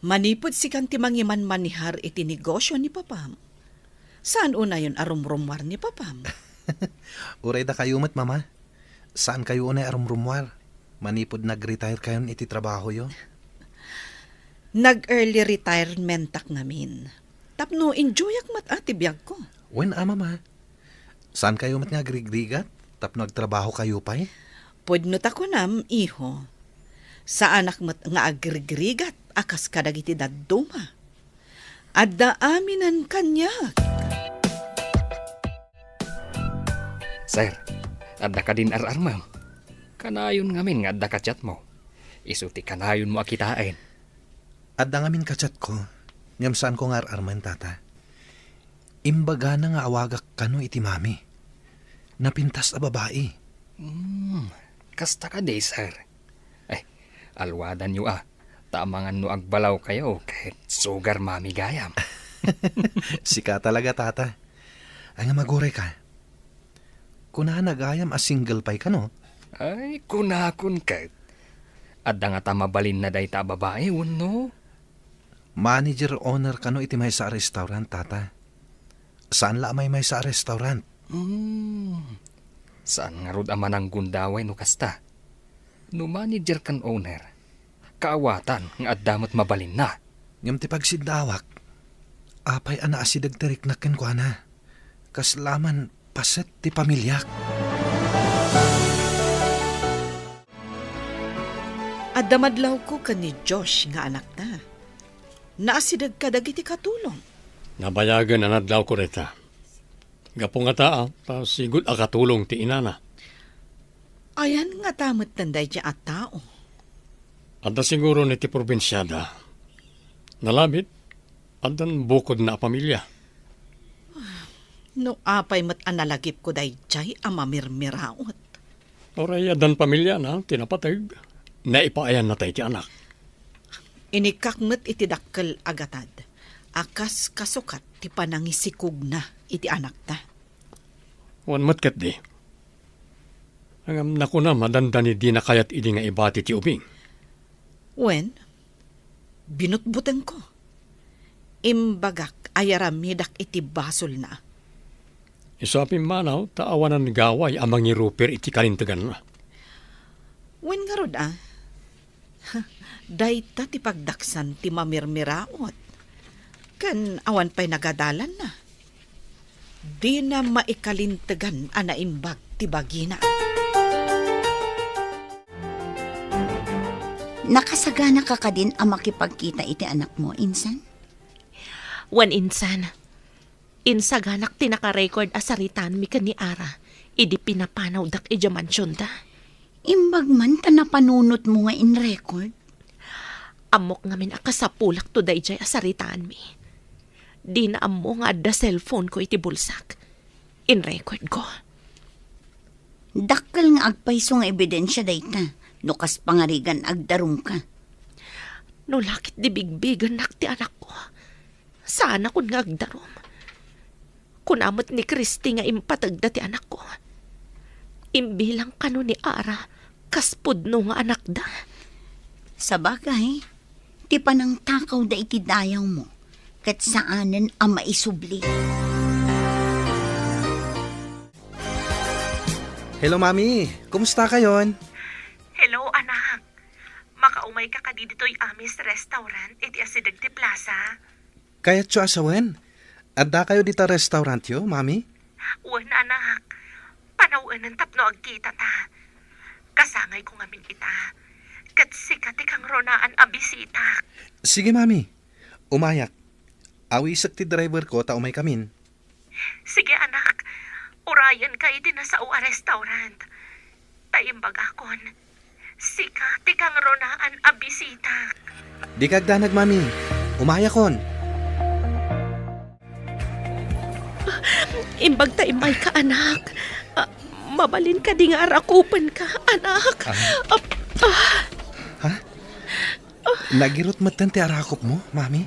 Manipod si kanti mangiman manihar iti negosyo ni Papam. Saan una yun arumrumwar ni Papam? Uray da kayo mat, mama. Saan kayo unay arumrumwar? Manipod nag-retire kayon iti trabaho yo? Nag-early retirement tak namin. Tapno enjoyak mat ati biyag ko. When, mama? Saan kayo mat nga grigrigat? Tapno nagtrabaho kayo pa eh? Pudno tako nam, iho. Sa anak mat nga agrigrigat, akas kadagiti dadduma. Adda aminan kanyak. Sir, adda ka din ma'am. Kanayon ngamin nga adda ka chat mo. Isuti kanayon mo akitain. Adda ngamin kachat ko. Ngam saan ko nga arman, tata. Imbaga na nga awagak kano iti mami. Napintas a babae. Kasta ka day, sir. Alwadan nyo Tamangan no agbalaw kayo kahit sugar mami gayam. Sika talaga, tata. Ay nga maguray ka. Kunahan nagayam a single pay ka no? Ay, kunakon ka. Adda nga ta mabalin na day ta babae, no? Manager owner ka no iti may sa restaurant, tata. Saan la may sa restaurant? Saan nga rod ama ng gundaway no kasta? No manager kan owner, kaawatan nga addamat mabalin na. Ngam ti pagsidawak, apay ana asidag tarik na ken kwa na. Kaslaman paset ti pamilyak. Adamadlaw ko ka ni Josh nga anak na. Naasidag ka dagiti katulong. Nabayagan na nadlaw ko reta. Gapong nga taa, pasigod akatulong ti inana. Ayan nga tamot tanday di at tao. Adda siguro ni ti probinsyada. Nalabit, adan bukod na pamilya. No apay mat analagip ko day jay amamirmiraot. Oray adan pamilya na tinapatag. Naipaayan na tayo ti anak. Inikakmet iti dakkel agatad. Akas kasukat ti panangisikog na iti anak ta. Wan matkat di. Ang naku na madandani di na kayat idi nga ibati ti ubing. Wen, binutbutan ko. Imbagak ayaramidak iti basol na. Isapin manaw, taawanan gaway amang ni Ruper iti kalintagan na. Wen nga rod Dayta ti pagdaksan ti mamirmiraot. Kan awan pa'y nagadalan na. Di na maikalintagan anaimbag ti bagina. Nakasagana ka din ang makipagkita iti anak mo, Insan? Wan insan. Insaganak tinaka-record asaritan mi kan ni Ara. Idi pinapanaw dak ija mansyon da. Imbag man ta napanunot mo nga in record. Amok ngamin akasapulak to day jay asaritaan mi. Di na amo nga adda cellphone ko iti bulsak. In record ko. Dakkel nga agpayso nga ebidensya dayta. No kas pangarigan agdarong ka. No lakit di bigbigan nak ti anak ko. Sana kun nga agdarom. Kunamot ni Christy nga impatagda ti anak ko. Imbilang kano ni Ara, kaspud no nga anak da. Sa bagay, ti panang takaw da iti dayaw mo, kat saanen ang maisubli. Hello, Mami. Kumusta kayon? Hello, anak. Makaumay ka kadi dito'y amis restaurant iti asidag ti plaza. Kayat siya asawen. Adda kayo dita restaurant yo, Mami? Uwan, anak. Panawin ng tapno agkita ta. Kasangay ko ngamin kita. Kat sikat ikang ronaan abisita. Sige, Mami. Umayak. Awisak ti driver ko ta umay kamin. Sige, anak. Urayan ka iti na sa uwa restaurant. Taimbag akon. Sikat ikang ronaan abisita. Di kagdanag, Mami. Umayakon. Imbag taimay ka, anak. Mabalin ka di nga arakupan ka, anak. Nagirot matan ti arakop mo, Mami?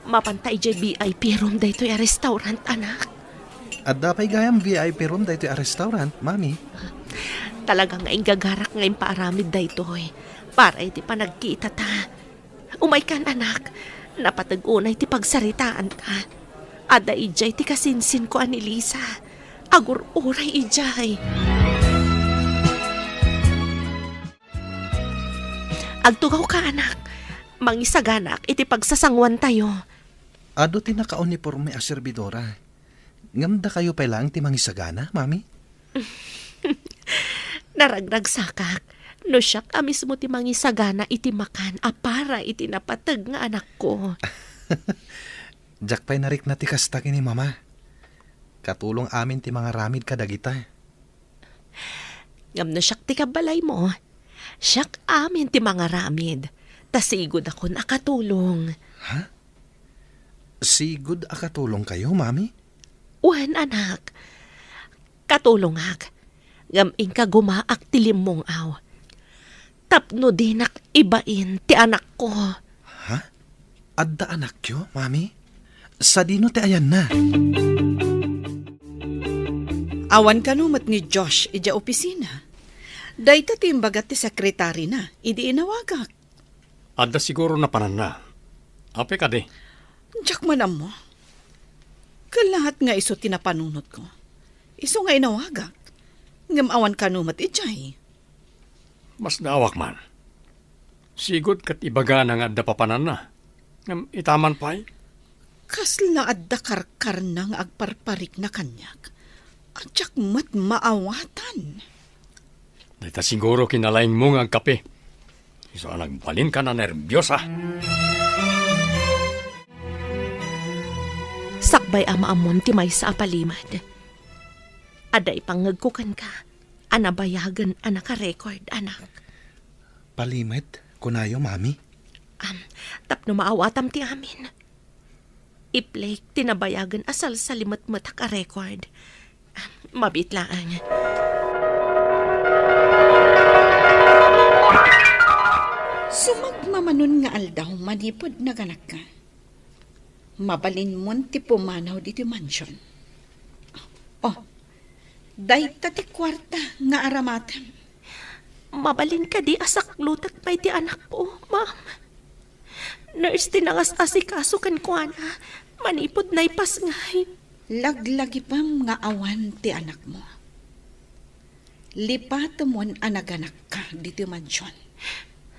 Mapantay jay VIP room daytoy a restaurant, anak. Adda pa'y gayam VIP room dito a restaurant, Mami. Talagang nga ingagarak ngayon paaramid daytoy. Para iti pa nagkita ta. Umay kan, anak. Napatag-unay ti pagsaritaan ka. Ada ijay ti kasinsin ko ani Lisa. Agur-uray ijay. Agtugaw ka, anak. Mangisaganak iti pagsasangwan tayo. Ado ti naka-uniforme a servidora. Ngamda kayo pa lang ti mangisagana, Mami? Naragrag sakak. No siyak amis mo ti mangisagana iti makan apara iti napatag nga anak ko. Jak pa'y narik na ti kastaki ni Mama. Katulong amin ti mga ramid kadagita. Ngam no siyak ti kabalay mo. Siyak amin ti mga ramid. Tasigod ako nakatulong. Sigud akatulong kayo, Mami? Uwan, anak. Katulong hak. Ngam ka gumaak ti limong aw. Tapno dinak ibain ti anak ko. Adda anak yo, Mami? Sa dino ti ayan na? Awan kanumat ni Josh ija opisina. Dayta timbagat ti sekretary na, idi inawagak. Adda siguro na panan na. Ape ka di. Diyak manam mo. Kalahat nga iso tinapanunot ko. Iso nga inawagak. Ngam awan kanumat ijay. Mas naawak man. Sigod kat ibaga na nga adda papanan na. Ngam itaman pa'y. Kasla adda karkar na nga agparparik na kanyak. At diyak mat maawatan. Dahita siguro kinalaing mo nga ang kape. Iso nagbalin ka na nervyosa. Sakbay ama amon ti may sa apalimad. Aday pangagkukan ka. Anabayagan anak record anak. Palimet, kunayo, mami. Tapno maawatam ti amin. Iplake tinabayagan asal sa limat-matak a record. Mabitlaan. Sumagmamanon nga aldaw manipod na ganak ka. Mabalin mon ti pumanaw dito mansion. Oh, dayta ti kwarta nga aramatam. Mabalin ka di asak lutat pa'y ti anak ko, ma'am. Nurse tinangas asikaso kan kuana. Manipod na ipas ngay. Laglagi pam nga awan ti anak mo. Lipato mon anaganak ka dito mansion.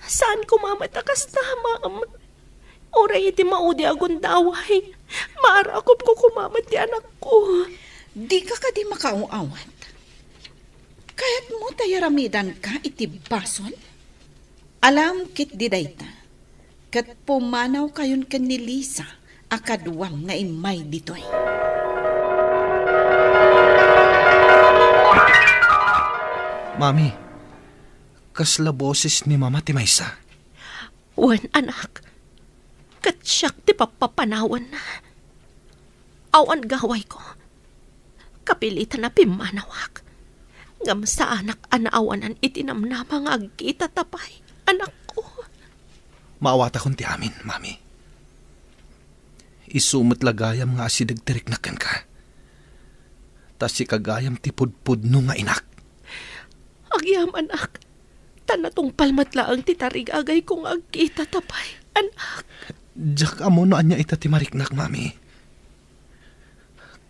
Saan ko mamatakas na, ma'am? Oray iti maudi agon daway. Maarakop ko kumamat ti anak ko. Di ka di makauawat. Kaya't mo tayaramidan ka iti bason? Alam kit di dayta. Kat pumanaw kayon kan ni Lisa akadwam nga imay ditoy. Mami, kasla boses ni Mama ti maysa. Wan anak. Katsyak ti papapanawan na. Awan gaway ko. Kapilitan na pimanawak. Ngam sa anak anaawanan itinamnama nga agkita tapay. Anak ko. Maawata kon ti amin, mami. Isumot lagayam nga asidagtirik na kan ka. Tas si kagayam ti pudpudno nga inak. Agyam anak. Tanatong palmatlaang titarigagay kong agkita tapay. Anak. Diyak amo no anya ita ti mariknak, mami.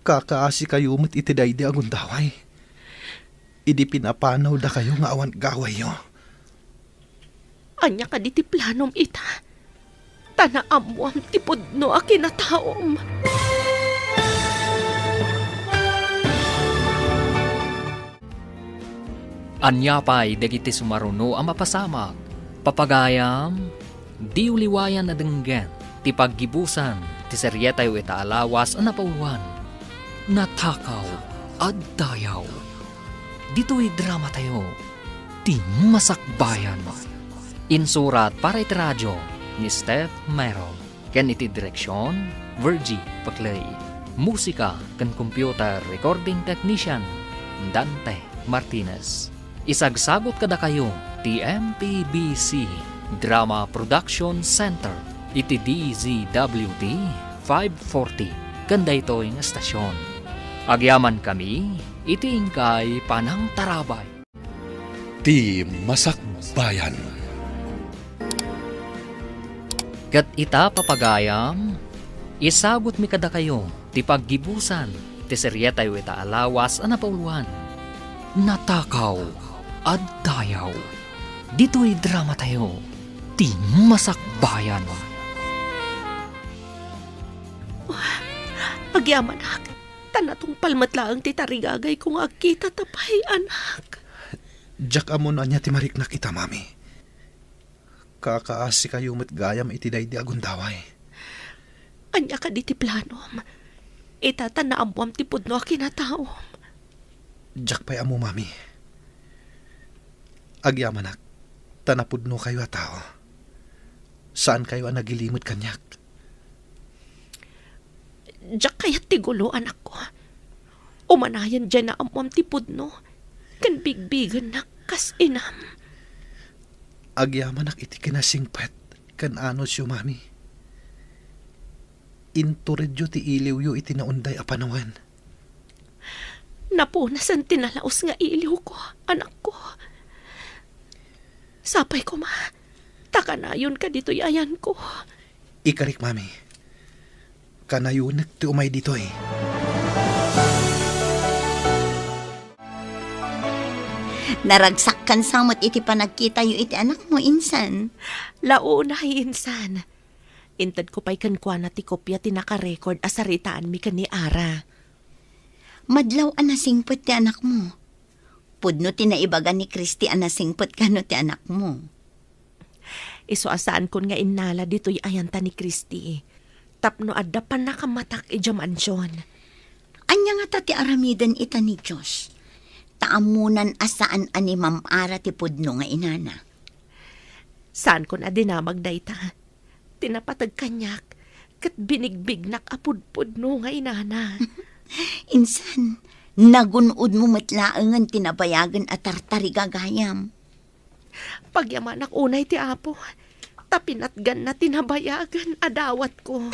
Kakaasi kayo mat itiday di agundaway. Idi pinapanaw da kayo nga awan gaway yo. Anya ka di ti planom ita. Tanaamuam ti pudno a kinataom. Anya pa'y dagiti sumaruno ang mapasamak. Papagayam, di uliwayan na denggan. Ti paggibusan, ti seryetay o itaalawas ang napauwan. Natakaw at dayaw. Dito'y drama tayo. Ti masakbayan. Insurat para iti radyo ni Steph Merrill. Ken iti direksyon, Virgie Paclay. Musika ken computer recording technician, Dante Martinez. Isagsagot kada kayo, TMPBC Drama Production Center, iti DZWT 540, kanda ito yung estasyon. Agyaman kami, iti ingkay Panang Tarabay. Ti Masakbayan. Kat ita papagayam, isagot mi kada kayo, ti paggibusan, ti seryetay o ita alawas ang napauluan. Natakaw at dayaw. Dito'y drama tayo, ti masakbayan. Agyaman anak. Tanatong palmatlaang titarigagay kong agkita tapay anak. Diyak amo na anya ti mariknak ita, mami. Kakaasi kayo mat gayam itiday di agundaway. Anya ka di ti planom. Itatanaamwam ti pudno a kinataom. Diyak pa'y amo, mami. Agyamanak, tanapudno kayo a tao. Saan kayo ang nagilimot kanyak? Diyak kayat ti gulo anak ko. Umanayan dyan na amwam ti pudno. Kan bigbigan na kas inam. Agyamanak iti kinasingpet kan anos yu, mami. Inturedyo ti iliw yu iti naunday a panawan. Napunasan tinalaos nga iliw ko, anak ko. Sapay ko ma, takanayon ka dito'y ayan ko. Ikarik, mami. Kanayunak ti umay dito eh. Naragsak kan samot iti panagkita yu iti anak mo, insan. Launa insan. Intad ko pa'y kankwa na ti kopya ti naka-record asaritaan mi kan ni Ara. Madlaw anasingpot ti anak mo. Pudno tinaibaga ni Christy anasingpot kano ti anak mo. Iso asaan kon nga inala dito'y ayanta ni Christy. Tapno adda pa nakamatak ijamansyon. Anya nga ta ti aramidan ita ni Diyos. Taamunan asaan ani Ma'am Ara ti pudno nga inana. Saan ko na dinamag dayta? Tinapatag kanyak, kat binigbig nakapudpud no nga inana. Insan, nagunod mo matlaangan tinabayagan at tartarigagayam. Pagyaman ak unay ti apo, tapinatgan na tinabayagan adawat ko.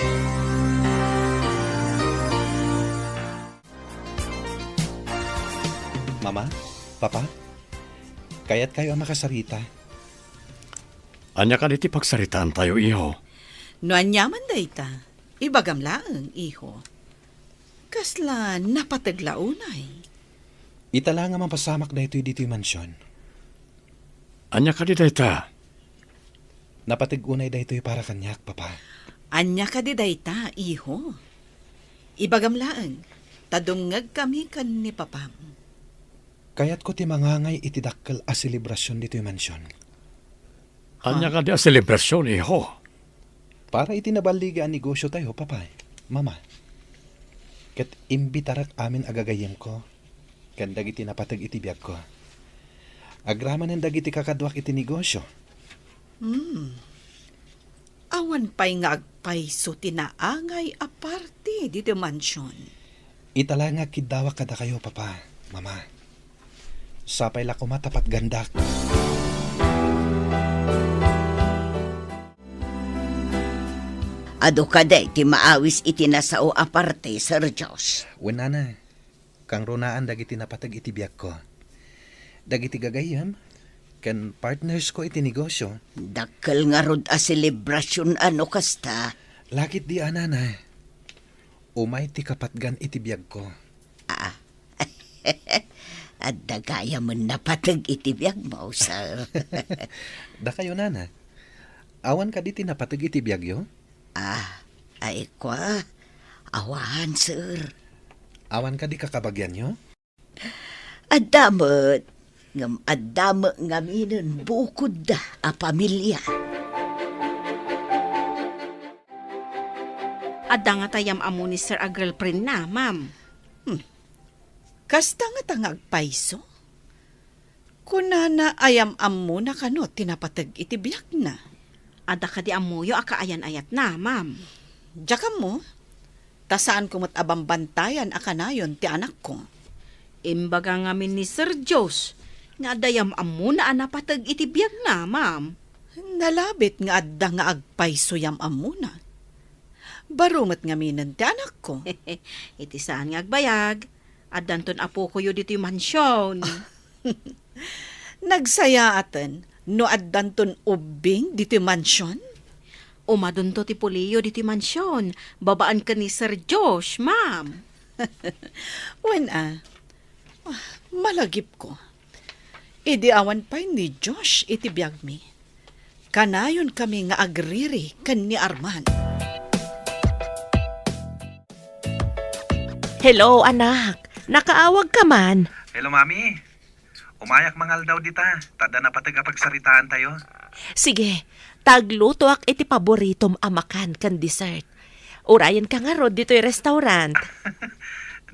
Mama, Papa, kaya't kayo ang makasarita. Anya ka diti pagsaritaan tayo, iho. No anyaman dayta, ibagam laeng, iho. Kasla napataglaunay. Itala nga mapasamak na ito'y dito'y mansyon. Anya ka di dayta. Napatig-unay na ito'y para kanyak, Papa. Anya ka di dayta, iho. Ibagam laeng, tadungag kami kan ni papam. Kaya't ko ti mangangay itidakkel a selebrasyon dito'y mansyon. Anya ka di a selebrasyon, iho. Para itinabaliga ang negosyo tayo, Papa. Mama. Kat imbitarak amin agagayem ko. Kan dagiti napatag itibiyag ko. Agraman ang dagiti kakadwak iti negosyo. Awan pa'y nga agpayso tinaangay aparte dito mansyon. Itala nga kidawa kada kayo, Papa. Mama. Sapay la kumatapat gandak. Ado ka day, ti maawis iti nasao aparte, Sir Diyos. Wenana. Kang runaan dagiti napatag itibiyag ko. Dagiti gagayam. Kan partners ko iti negosyo. Dakkel nga rod a selebrasyon ano kasta. Lakit di anana. Umay ti kapatgan itibiyag ko. At dagaya mo napatag itibiyag mo, sir. Da kayo, nana. Awan ka di tinapatag itibiyag yo? Ay kwa. Awahan, sir. Awan ka di kakabagyan yo? Adamot. Adamot nga minon bukod da a pamilya. Adda nga tayam amo ni Sir a girlfriend na, ma'am. Kasta nga tangag paiso? Kunana ayam-am mo na kano tinapatag itibiyak na. Adda ka di amuyo akaayan-ayat na, ma'am. Diyaka mo, tasaan ko abang bantayan akanayon ti anak ko. Imbaga ngamin ni Sir Diyos, nga dayam amo na anapatag itibiyag na, ma'am. Nalabit nga adda nga agpaiso yam-am mo na. Barumat nga minan ti anak ko. Iti saan nga agbayag, adanton apo ko yu dito yung mansyon. Nagsaya atan, no addanton ubing dito mansyon? Umadun to ti Puliyo dito yung mansyon, babaan ka ni Sir Josh, ma'am. Malagip ko. Idi awan pa ni Josh iti biyag mi. Kanayon kami nga agriri kan ni Arman. Hello, anak. Nakaawag ka man. Hello, Mami. Umayak mangal daw dita. Tada na patagapagsaritaan tayo. Sige, tagluto ak iti paboritom amakan kan dessert. Urayan ka nga rod dito'y restaurant.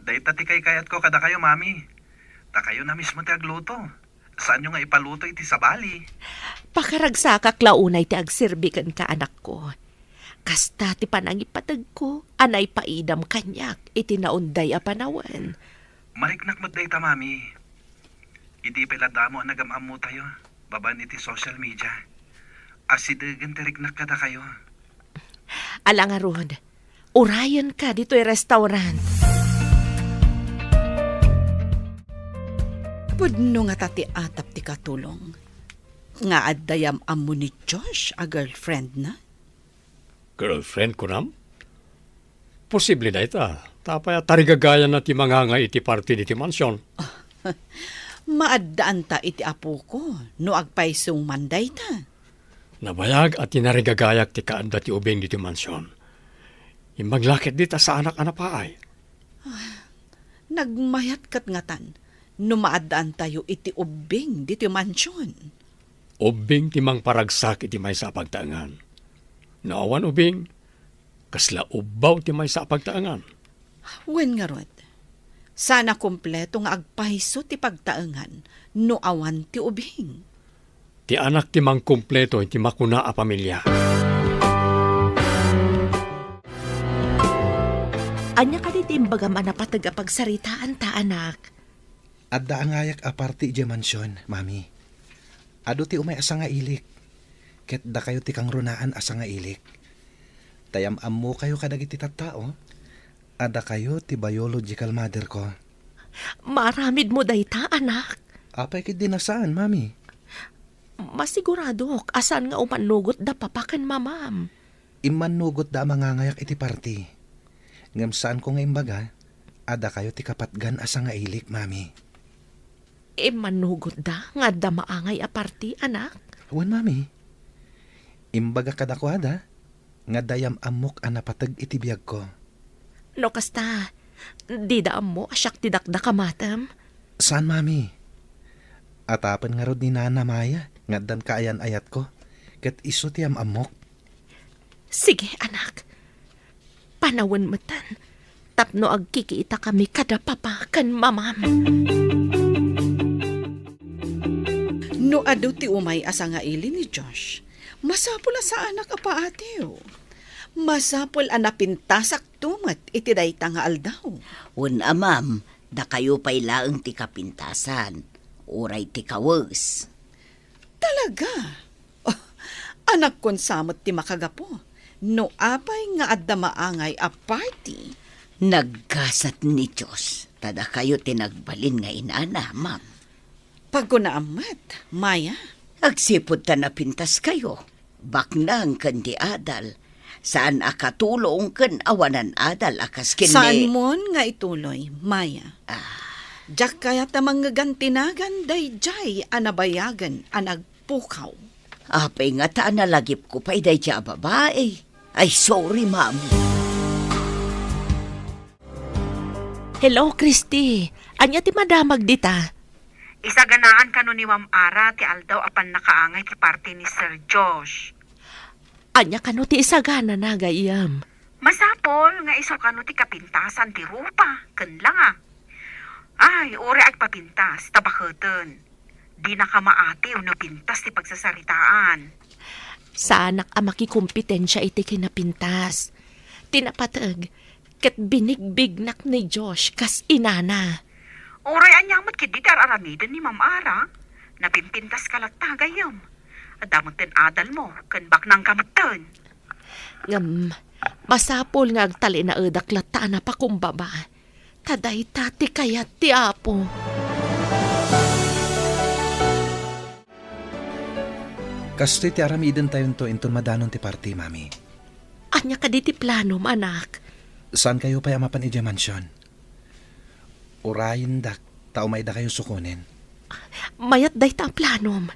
Dahil tati kay kayat ko kada kayo, Mami. Ta kayo na mismo ti agluto. Saan nyo nga ipaluto iti sabali? Pakaragsakak launay ti agsirbikan ka, anak ko. Kasta ti panangipatag ko, anay paidam kanyak, iti naunday a panawan. Mariknak mo dayta, Mami. Idi peladamo ang nagamam mo tayo. Baban iti social media. Asidagan tiriknak kada kayo. Alang arod, urayan ka dito'y restaurant. Pudno nga tati atap ti katulong. Nga addayam amo ni Josh a girlfriend na. Girlfriend ko nam? Posible na ita. Tapaya tarigagayan na ti mga nga iti party di ti mansyon. Maaddaan ta iti apo ko no agpaisong manday ta. Nabayag at tinarigagayak ti kaanda ti ubing di ti mansyon. Imaglakit di ta sa anak-anak paay. Nagmayat kat ngatan no maaddaan tayo iti ubing diti mansyon. Ubing ti mang paragsak iti may sa pagtaangan. Naawan ubing, kasla ubaw ti may sa pagtaangan. Wen nga rod, sana kompleto nga agpahiso ti pagtaangan no awan ti ubing. Ti anak ti mang kumpleto iti makuna a pamilya. Anya ka diti imbagam na patagapagsaritaan ta, anak. Adda ang ayak aparte iti mansyon, mami. Ado ti umay asa nga ilik. Ket da kayo ti kang runaan asa nga ilik. Tayam ammo kayo kadagiti tattao. Ada kayo ti biological mother ko. Maramid mo dayta, anak. Apay kit dinasaan, mami. Masigurado, asan nga umanugot da papakan mamam. Imanugot da mangangayak iti party. Ngam saan ko nga imbaga, ada kayo ti kapatgan asa nga ilik, mami. Manugot da nga da maangay aparti, anak. Wan, mami. Imbaga kadakwada, nga dayam amok anapatag iti biyag ko. No kasta, di da mo asyak ti dakda kamatam. Saan, mami? Atapan nga rod ni Nana Maya, nga dan kaayan ayat ko, ket iso ti amok. Sige, anak. Panawan mo tan. Tapno agkikita kami kada papakan mamam. No adu ti umay asa nga ili ni Josh, masapul sa anak apa atiyo. Masapul anapintasak tumat iti dayta nga aldaw. Un amam, da kayo pa'y laeng ti kapintasan. Uray ti kawes. Talaga? Oh, anak kon samot ti makagapo. No apay nga adda maangay a party. Nagkasat ni Diyos. Tada kayo tinagbalin nga inana, ma'am. Pagkunaamat, Maya. Agsipod ta napintas kayo. Baknang kandi adal. Saan akatulong kan awanan adal akas kini. Saan mon nga ituloy, Maya? Diyak kaya tamang gantinagan day jay anabayagan anagpukaw. Apay nga ta nalagip ko pa'y day siya babae. Ay, sorry, ma'am. Hello, Christy. Anya ti madamag dita? Isaganaan ka ni Ma'am Ara ti aldaw apan nakaangay ti party ni Sir Josh. Anya kano ti isagana na gayam. Masapol nga iso kano ti kapintasan ti rupa. Ken lang ah. Ay, ore agpapintas, tabaketen. Di na ka maatiw no pintas ti pagsasaritaan. Sa anak a makikumpetensya iti kinapintas. Tinapatag, ket binigbignak ni Josh kas inana. Oray anyamot kit di aramiden ni Ma'am Ara. Napimpintas ka lang tagayam. Adamot ten adal mo, ken bak nang kamutan. Masapol nga agtali na edaklata na pakumbaba. Taday tati kayat ti apo. Kastoy ti aramiden tayo to inton madanon ti party, mami. Anya ka di ti plano, anak? Saan kayo pa amapan iti mansyon? Urayin dak, tao may da kayo sukunin. Mayat day ta planom.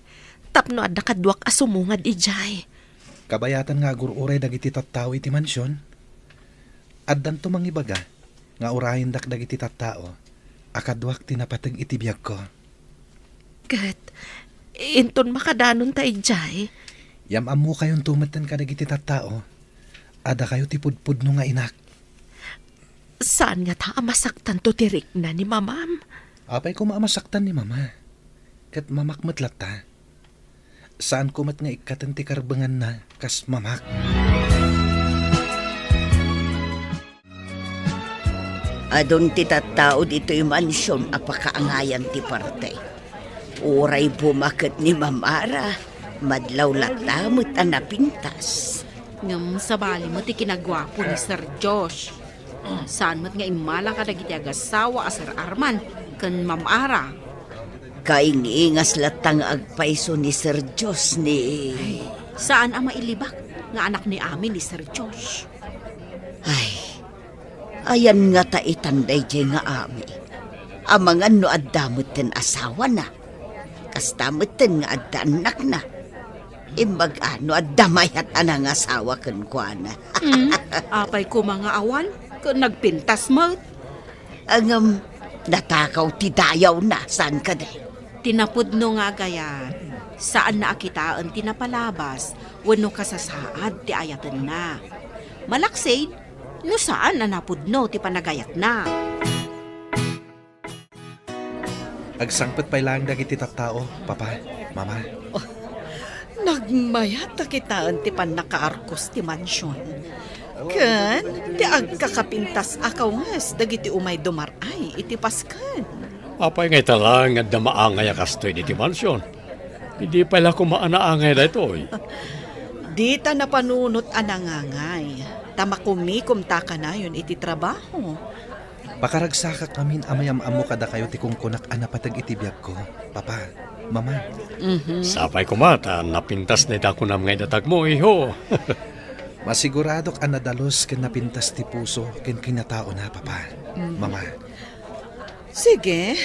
Tapno adda kadwak asumungad ijay. Kabayatan nga agur-uray dagiti tattao iti mansyon. Addan to mangibaga, nga urayin dak dagiti tattao, akadwak tinapatag iti biyag ko. Kat, inton makadanon ta ijay. Yamam mo kayong tumatan ka dagiti tattao, ada kayo ti pudpud no nga inak. Saan nga ta masaktan to tirik na ni mamam? Apay ko maamasaktan ni mama. Kat mamakmat lata. Saan kumat nga ikatan ti karbangan na kas mamak. Adon ti tattao dito'y mansyon apakaangayan ti parte. Uray bumaket ni Ma'am Ara, madlaw latamot ang napintas. Ngam sabali mo ti kinagwapo ni Sir Josh. Saan mo't nga imalang ka nagiti agasawa a Sir Arman kan Ma'am Ara. Kaingingas latang agpaiso ni Sir Diyos ni... Saan ang mailibak nga anak ni Ami ni Sir Josh? Ay, ayan nga taitanday jay nga ami. Amangan no addamot ten asawa na. Kastamot ten nga adda anak na. Imbag ano addamayat anang asawa kan kwa na. Apay ko mga awan, kung nagpintas mo. Ang natakaw ti dayaw na, saan ka de? Tinapudno nga gayan. Saan na akitaan tinapalabas, wano kasasaad ti ayatan na. Malaksid, no saan na napudno ti panagayat na. Agsangpet pa lang dagiti tattao, papa, mama. Nagmayat kitaan ti pan nakaarkos ti mansyon. Kan, ti agkakapintas akawas dagiti umay dumaray iti paskan. Apay ngay talang nga damaangay kastoy di mansyon. Hindi pala kumaanaangay na ito eh. Di ta napanunot anangangay. Tamakumikum ta ka na yun iti trabaho. Pakaragsakak amin amayam-amo kada kayo ti kungkunak anapatag itibiyag ko, papa, mama. Sapay kumata, napintas na dako na mga datag mo, iho. Masiguradok ang nadalos ken napintas ti puso ken kinatao na, papa, mama. Sige,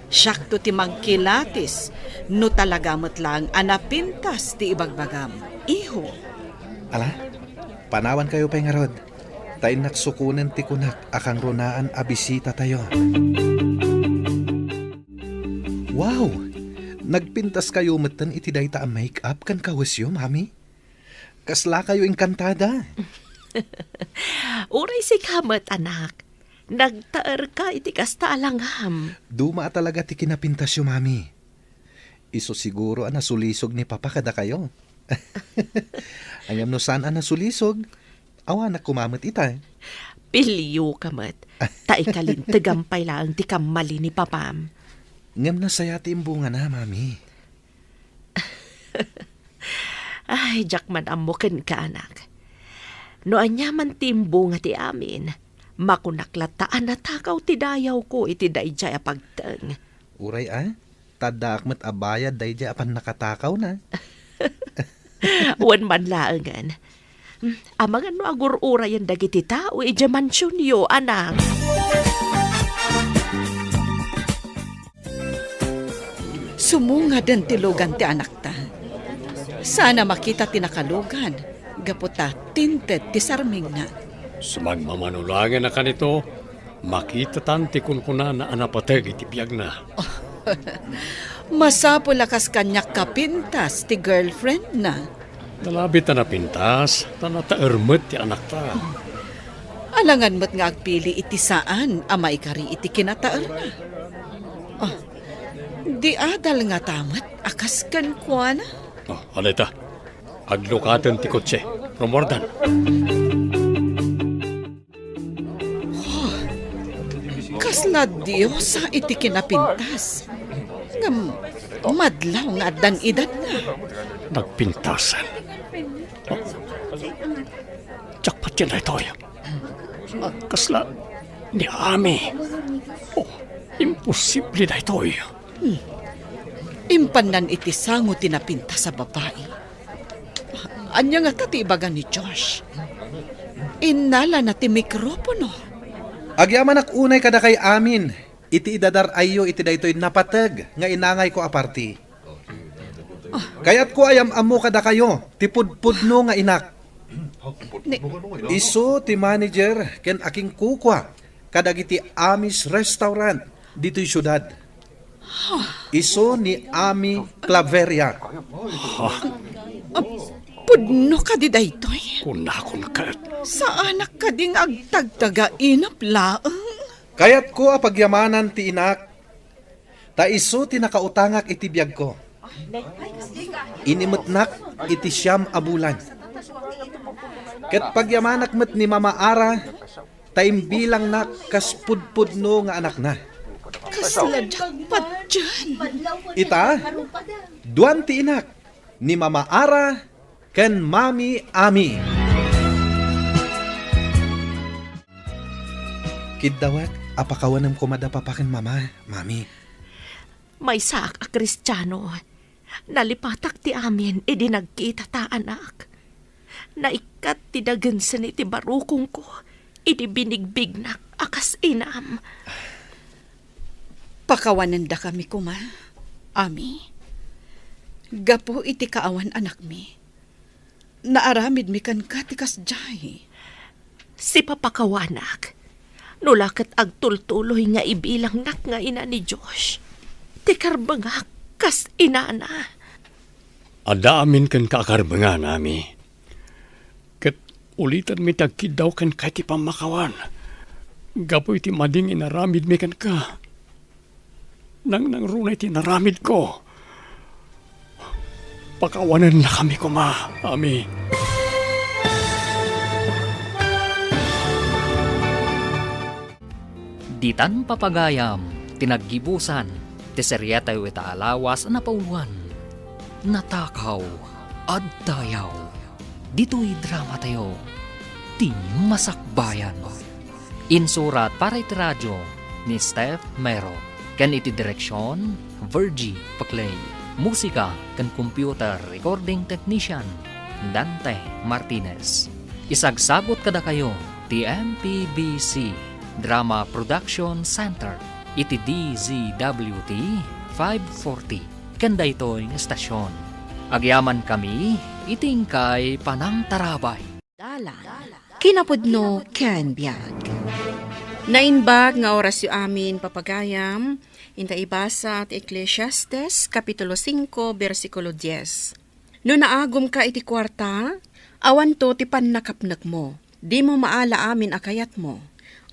syakto ti magkilatis, no talagamot lang anapintas ti ibagbagam. Iho. Ala, panawan kayo pa'y nga rod. Tayo naksukunan ti kunak akang runaan abisita tayo. Wow! Nagpintas kayo matan iti dayta ang make-up kan kawasyo, mami? Kasla kayo engkantada. Uray si kamat, anak. Nagtaer ka iti kasta alangham. Duma talaga ti kinapintas yo, mami. Iso siguro ang nasulisog ni papa kada kayo. Ayam no saan ang nasulisog? Awa na kumamit ita. Pilyo kamat. Taikalin tagampay lang ti kamali ni papam. Ngam na saya ti imbunga na, mami. Ay, jakman amukin ka, anak. No anyaman ti imbunga ti amin, makunaklataan na takaw ti dayaw ko iti dayjay apagteng. Uray tadak met abaya dayjay apan nakatakaw na. Wan man laangan. Amangan no agurura yan dagiti tao, ija mansyon yo, anak. Sumunga den tilugan ti anak ta. Sana makita ti nakalugan. Gaputa tinted ti sarming na. Sumagmamanulangan na kanito, makita tanti kunkuna na anapatag iti biyag na. Masapo lakas kanyak kapintas ti girlfriend na. Talabit na napintas, tanataermet ti anak ta. Alangan mo't nga agpili iti saan, amay kari iti kinataer na. Di adal nga tamat, akas kan kwa na. Aleta, aglukatan ti kotse, rumordan. Kasla Diyos sa iti kinapintas. Ngam, madlaw nga dan edad na. Nagpintasan. Jakpat yan na ito. Kasla ni Ami. Imposible na ito. Impanan iti sango tinapinta sa babae. Anya nga tatibagan ni Josh. Inala na ti mikropono. Agyaman ak unay kada kay amin. Iti idadar ayo iti daytoy napatag nga inangay ko aparti. Kayat ko ayam amo kada kayo, tipudpudno nga inak. Iso ti manager ken aking kukwa kadagiti Amis restaurant dito'y syudad. Iso ni Ami Claveria. Pudno ka di daytoy. Kunakon ka. Sa anak ka ding agtagtaga inap laang. Kayat ko apagyamanan ti inak. Ta iso ti nakautangak iti biyag ko. Inimetnak iti siyam abulan. Ket pagyamanak met ni Mama Ara, taimbilang nak kas pudpudno nga anak na. Kasladyak pat dyan. Ita, duan ti inak ni Mama Ara ken Mami Ami. Kiddawat, apakawanam ko madapapakin Mama, Mami. May sak a Kristiyano. Nalipatak ti amin, idi nagkita ta anak. Naikat ti dagansan iti barukong ko, idi binigbignak akas inam. Pakawanan da kami kuma, Ami. Gapo iti kaawan anak mi. Naaramid mi kan katikas jay. Si papakawanak, nulakat agtultuloy nga ibilang nak nga ina ni Josh. Tikarbangak kas inana. Ada amin kan kakarbangan, Ami. Kat ulitan mi tagkidaw kan kati pamakawan. Gapo iti mading inaramid mi kan ka. Nang runay ti naramid ko. Pakawanan na kami kuma, Ami. Ditan papagayam, tinaggibusan, tiseryatay wita alawas na pauwan. Natakaw, at dayaw. Dito'y drama tayo, ti masakbayan. Insurat para iti radyo ni Steph Mero. Kan iti direksyon, Virgie Paclay. Musika kan computer recording technician, Dante Martinez. Isagsagot kada kayo, ti MPBC Drama Production Center. Iti DZWT 540. Kanda ito'y estasyon. Agyaman kami, itingkay panangtarabay. Kinapudno ken biag. Nainbag nga oras yu amin papagayam, inta ibasa at Ecclesiastes, Kapitulo 5, versikulo 10. No naagum ka iti kwarta, awan to ti pannakapnak mo, di mo maala amin akayat mo,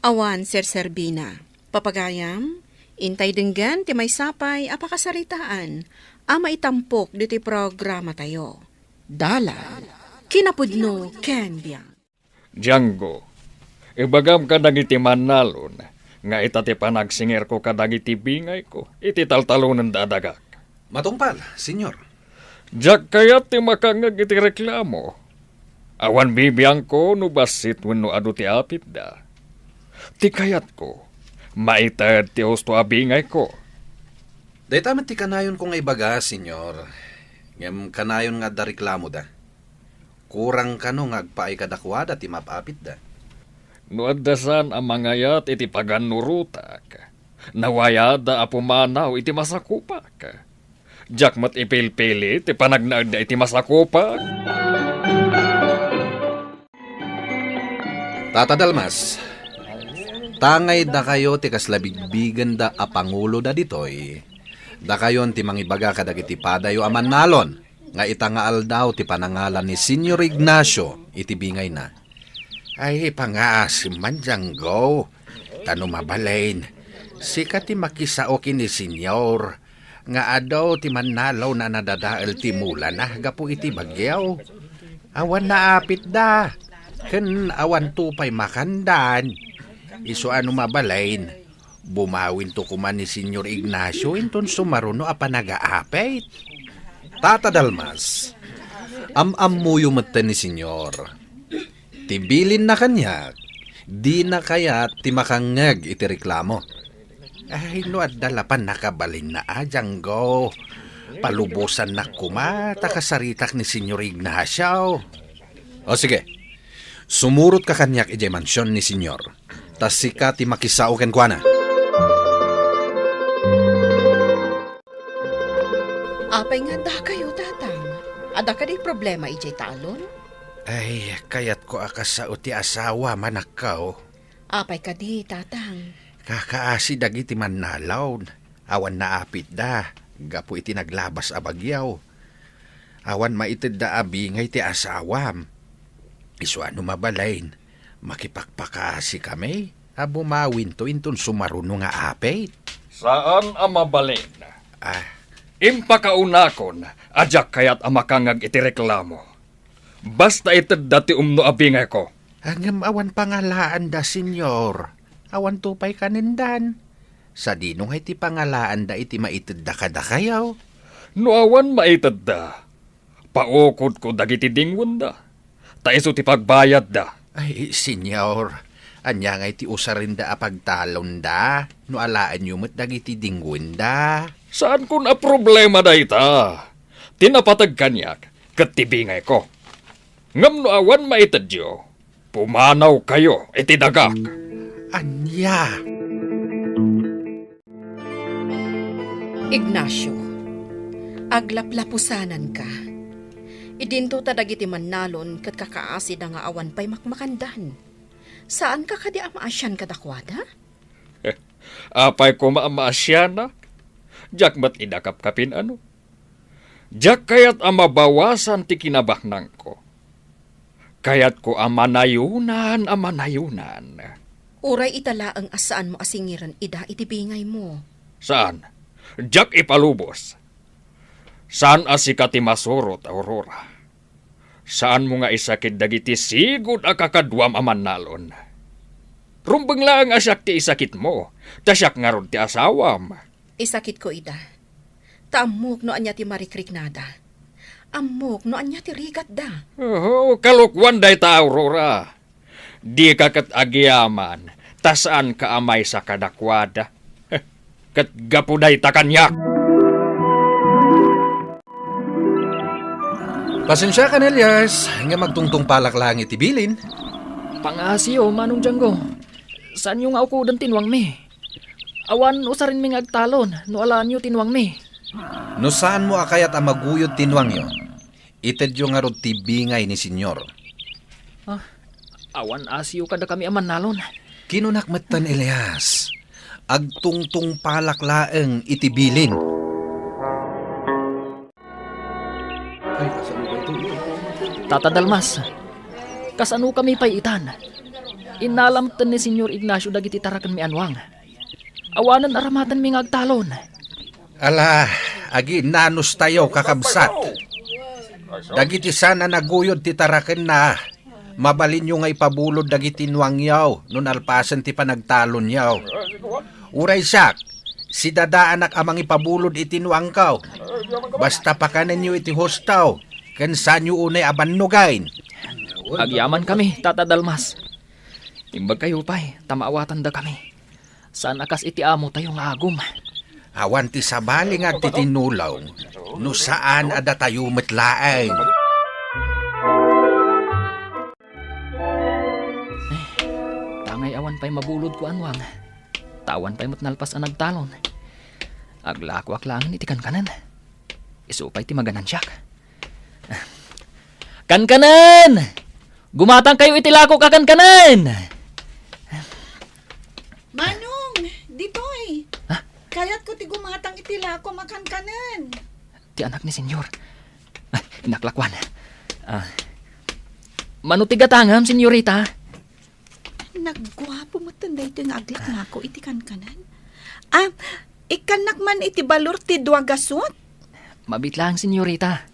awan serserbina. Papagayam, intay denggan ti may sapay apakasaritaan, ama itampok diti programa tayo. Dala, kinapudno ken biag. Django, ibagam ka dagiti manalon, nga itati panagsingir ko ka dagiti bingay ko, iti taltalunan dadagak. Matungpal, senyor. Jak kayat ti makangag iti reklamo. Awan bibiyang ko no basit wenno adu ti apit da. Ti kayat ko, maitad ti husto abingay ko. Daytamet ti kanayon ko nga ibaga, senyor. Ngem kanayon nga da reklamo da. Kurang kano nga agpaay kadakwada ti mapapit da. No addasan ang mangayat iti paganurutak. Nawayada apumanaw iti masakupak. Jak mat ipilpili ti panagnaad da iti masakupak. Tata Dalmas, tangay da kayo ti kaslabigbigan da a pangulo da ditoy. Da kayon ti mangibaga kadagiti padayo aman nalon. Nga itangaal daw ti panangalan ni Senyor Ignacio iti bingay na. Ay, pangaasim man Django. Tano mabalain. Sika ti makisao kini Senyor. Nga adaw ti manalaw na nadadaal ti mula na gapu iti bagyaw. Awan na apit da. Ken awan tupay makandan. Iso ano mabalain. Bumawin to kuman ni Senyor Ignacio inton sumaruno a panagaapit. Tata Dalmas, am-amuyo mata ni Senyor. Tibilin na kanya, di na kaya ti makangag iti reklamo. Ay, no at dalapan nakabalin na Django. Palubusan na kumata kasaritak ni Senyor Ignacio. O sige, sumurot ka kanyak iti mansyon ni Senyor. Tas sika ti makisao ken kuana. Apay nga da kayo, tatang. Ada ka di problema ijay talon? Ay, kayat ko akasao ti asawa manakaw. Apay ka di, tatang. Kakaasi dagiti manalaw. Awan naapit da. Gapo iti naglabas a bagyaw. Awan maitid da abingay ti asawam. Isu ano mabalain. Makipakpakaasi kami. Abumawin to inton sumaruno nga apit. Saan ang mabalin? Ah, Impakaunakon, ajak kayat amakangag iti reklamo. Basta itad dati umno abingay ko. hanggang awan pangalaan da, senyor. Awan tupay kanindan. Sa dinong iti pangalaan da iti maitid da kada kayaw. No awan maitad da. Paukod ko dagiti dingwon da. Taiso ti pagbayad da. Ay, senyor. Anya nga iti usarin da apagtalon da. No alaan yung mat dagiti dingwin da. Saan ko na problema da ita? Tinapatag kanyak, katibingay ko. Ngam no awan maitadyo, pumanaw kayo, itidagak. Anya! Ignacio, aglaplapusanan ka. Idinto ta dagiti mannalon kat kakaasid nga awan pa'y makmakandan. Saan ka kadi amaasyan kadakwada? Apay ko maamaasyana? Jak mat idakap kapin ano? Jak kayat amabawasan ti kinabaknang ko. Kayat ko amanayunan. Uray itala ang asaan mo asingiran ida itibingay mo. Saan? Jak ipalubos. Saan asikati masurot, Aurora? Saan mo nga isakit dagiti sigud akakadwam amannalon? Rumbeng lang asyak ti isakit mo, tasyak nga ron ti asawam. Isakit ko ida. Taamok no anya ti marikriknada. Amok no anya ti rigat da. Oh, kalukwan day ta, Aurora. Di ka kat agyaman, tasaan ka amay sa kadakwada. Kat gapuday ta kanyak. Pasensya ka, Nelyas. Nga magtungtong palak lang itibilin. Pangasiyo, Manong Django. Saan yung ako dan tinwang mi? Awan usarin mi agtalon, no alaan nyo tinwang mi. No saan mo akayat ang maguyod tinwang yo? Ited yung nga ron tibingay ni senyor. Awan asiyo kada kami aman nalon. Kinunakmatan, Elias. Agtungtong palak laeng itibilin. Tata Dalmas, kasano kami paitan? Inalamtan ni Senyor Ignacio dagiti tarakan mi anwang. Awanan aramatan mi ngagtalon. Ala, agi nanos tayo kakabsat. Dagiti sana naguyod ti taraken na. Mabalin nyo nga ipabulod dagiti nuwang yaw, nun alpasan ti panagtalon yaw. Uray sak, si dadaanak amang ipabulod iti nuwang kaw. Basta pakanan nyo iti hostaw, kansan nyo unay abannugain. Agyaman kami, Tata Dalmas. Imbag kayo pa'y, tamaawatan da kami. Saan akas iti amo tayong agum? Awan ti sabali nga ti tinulaw, no saan ada tayo metlaeng. Tangay awan pa'y mabulod ko anwang. Tawan pa'y matnalpas ang nagtalon. Aglakwak lang iti kankanan. Isupay ti maganan siyak. Kankanan! Gumatang kayo itilako ka kankanan! Manong, ditoy. Kayat ko ti gumatang itilako makankanan. Ti anak ni senyor. Inaklakwan. Manutigatangam, senyorita. Naggwapo mo tanday ito nga aglak na ako iti kankanan. Ikanak man iti balor ti duwagasot. Mabit lang, senyorita.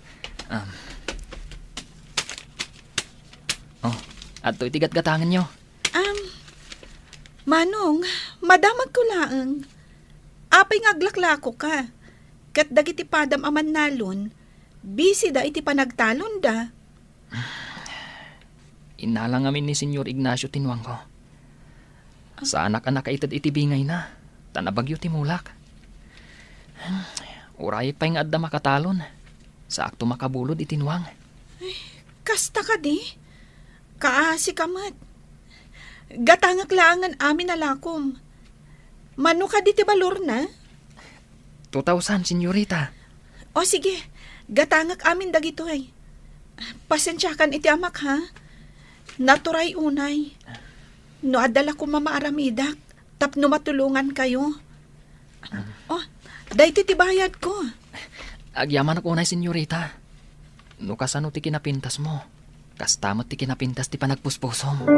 At ito'y tigat-gatangan nyo. Manong, madamag ko laeng. Apay nga aglaklako ka. Kat dagiti padam aman nalon, busy da iti panagtalon da. Inalang amin ni Senyor Ignacio tinwang ko. Sa anak-anak kaitad itibingay na. Tanabagyo timulak. Uray pa'y nga adda makatalon. Sa akto makabulod itinwang. Kasta ka di? Kaasi kamat. Gatangak langan amin alakom. Mano ka di ti balor na? 2,000, senyorita. O sige, gatangak amin dagito ay. Pasensyakan iti amak ha. Naturay unay. No adala ko mamaaramidak, tapno matulungan kayo. Dahi ti bayad ko. Agyaman ako unay, senyorita. No kasano ti kinapintas mo. Kastamot ti kinapintas ti panagpuspusom.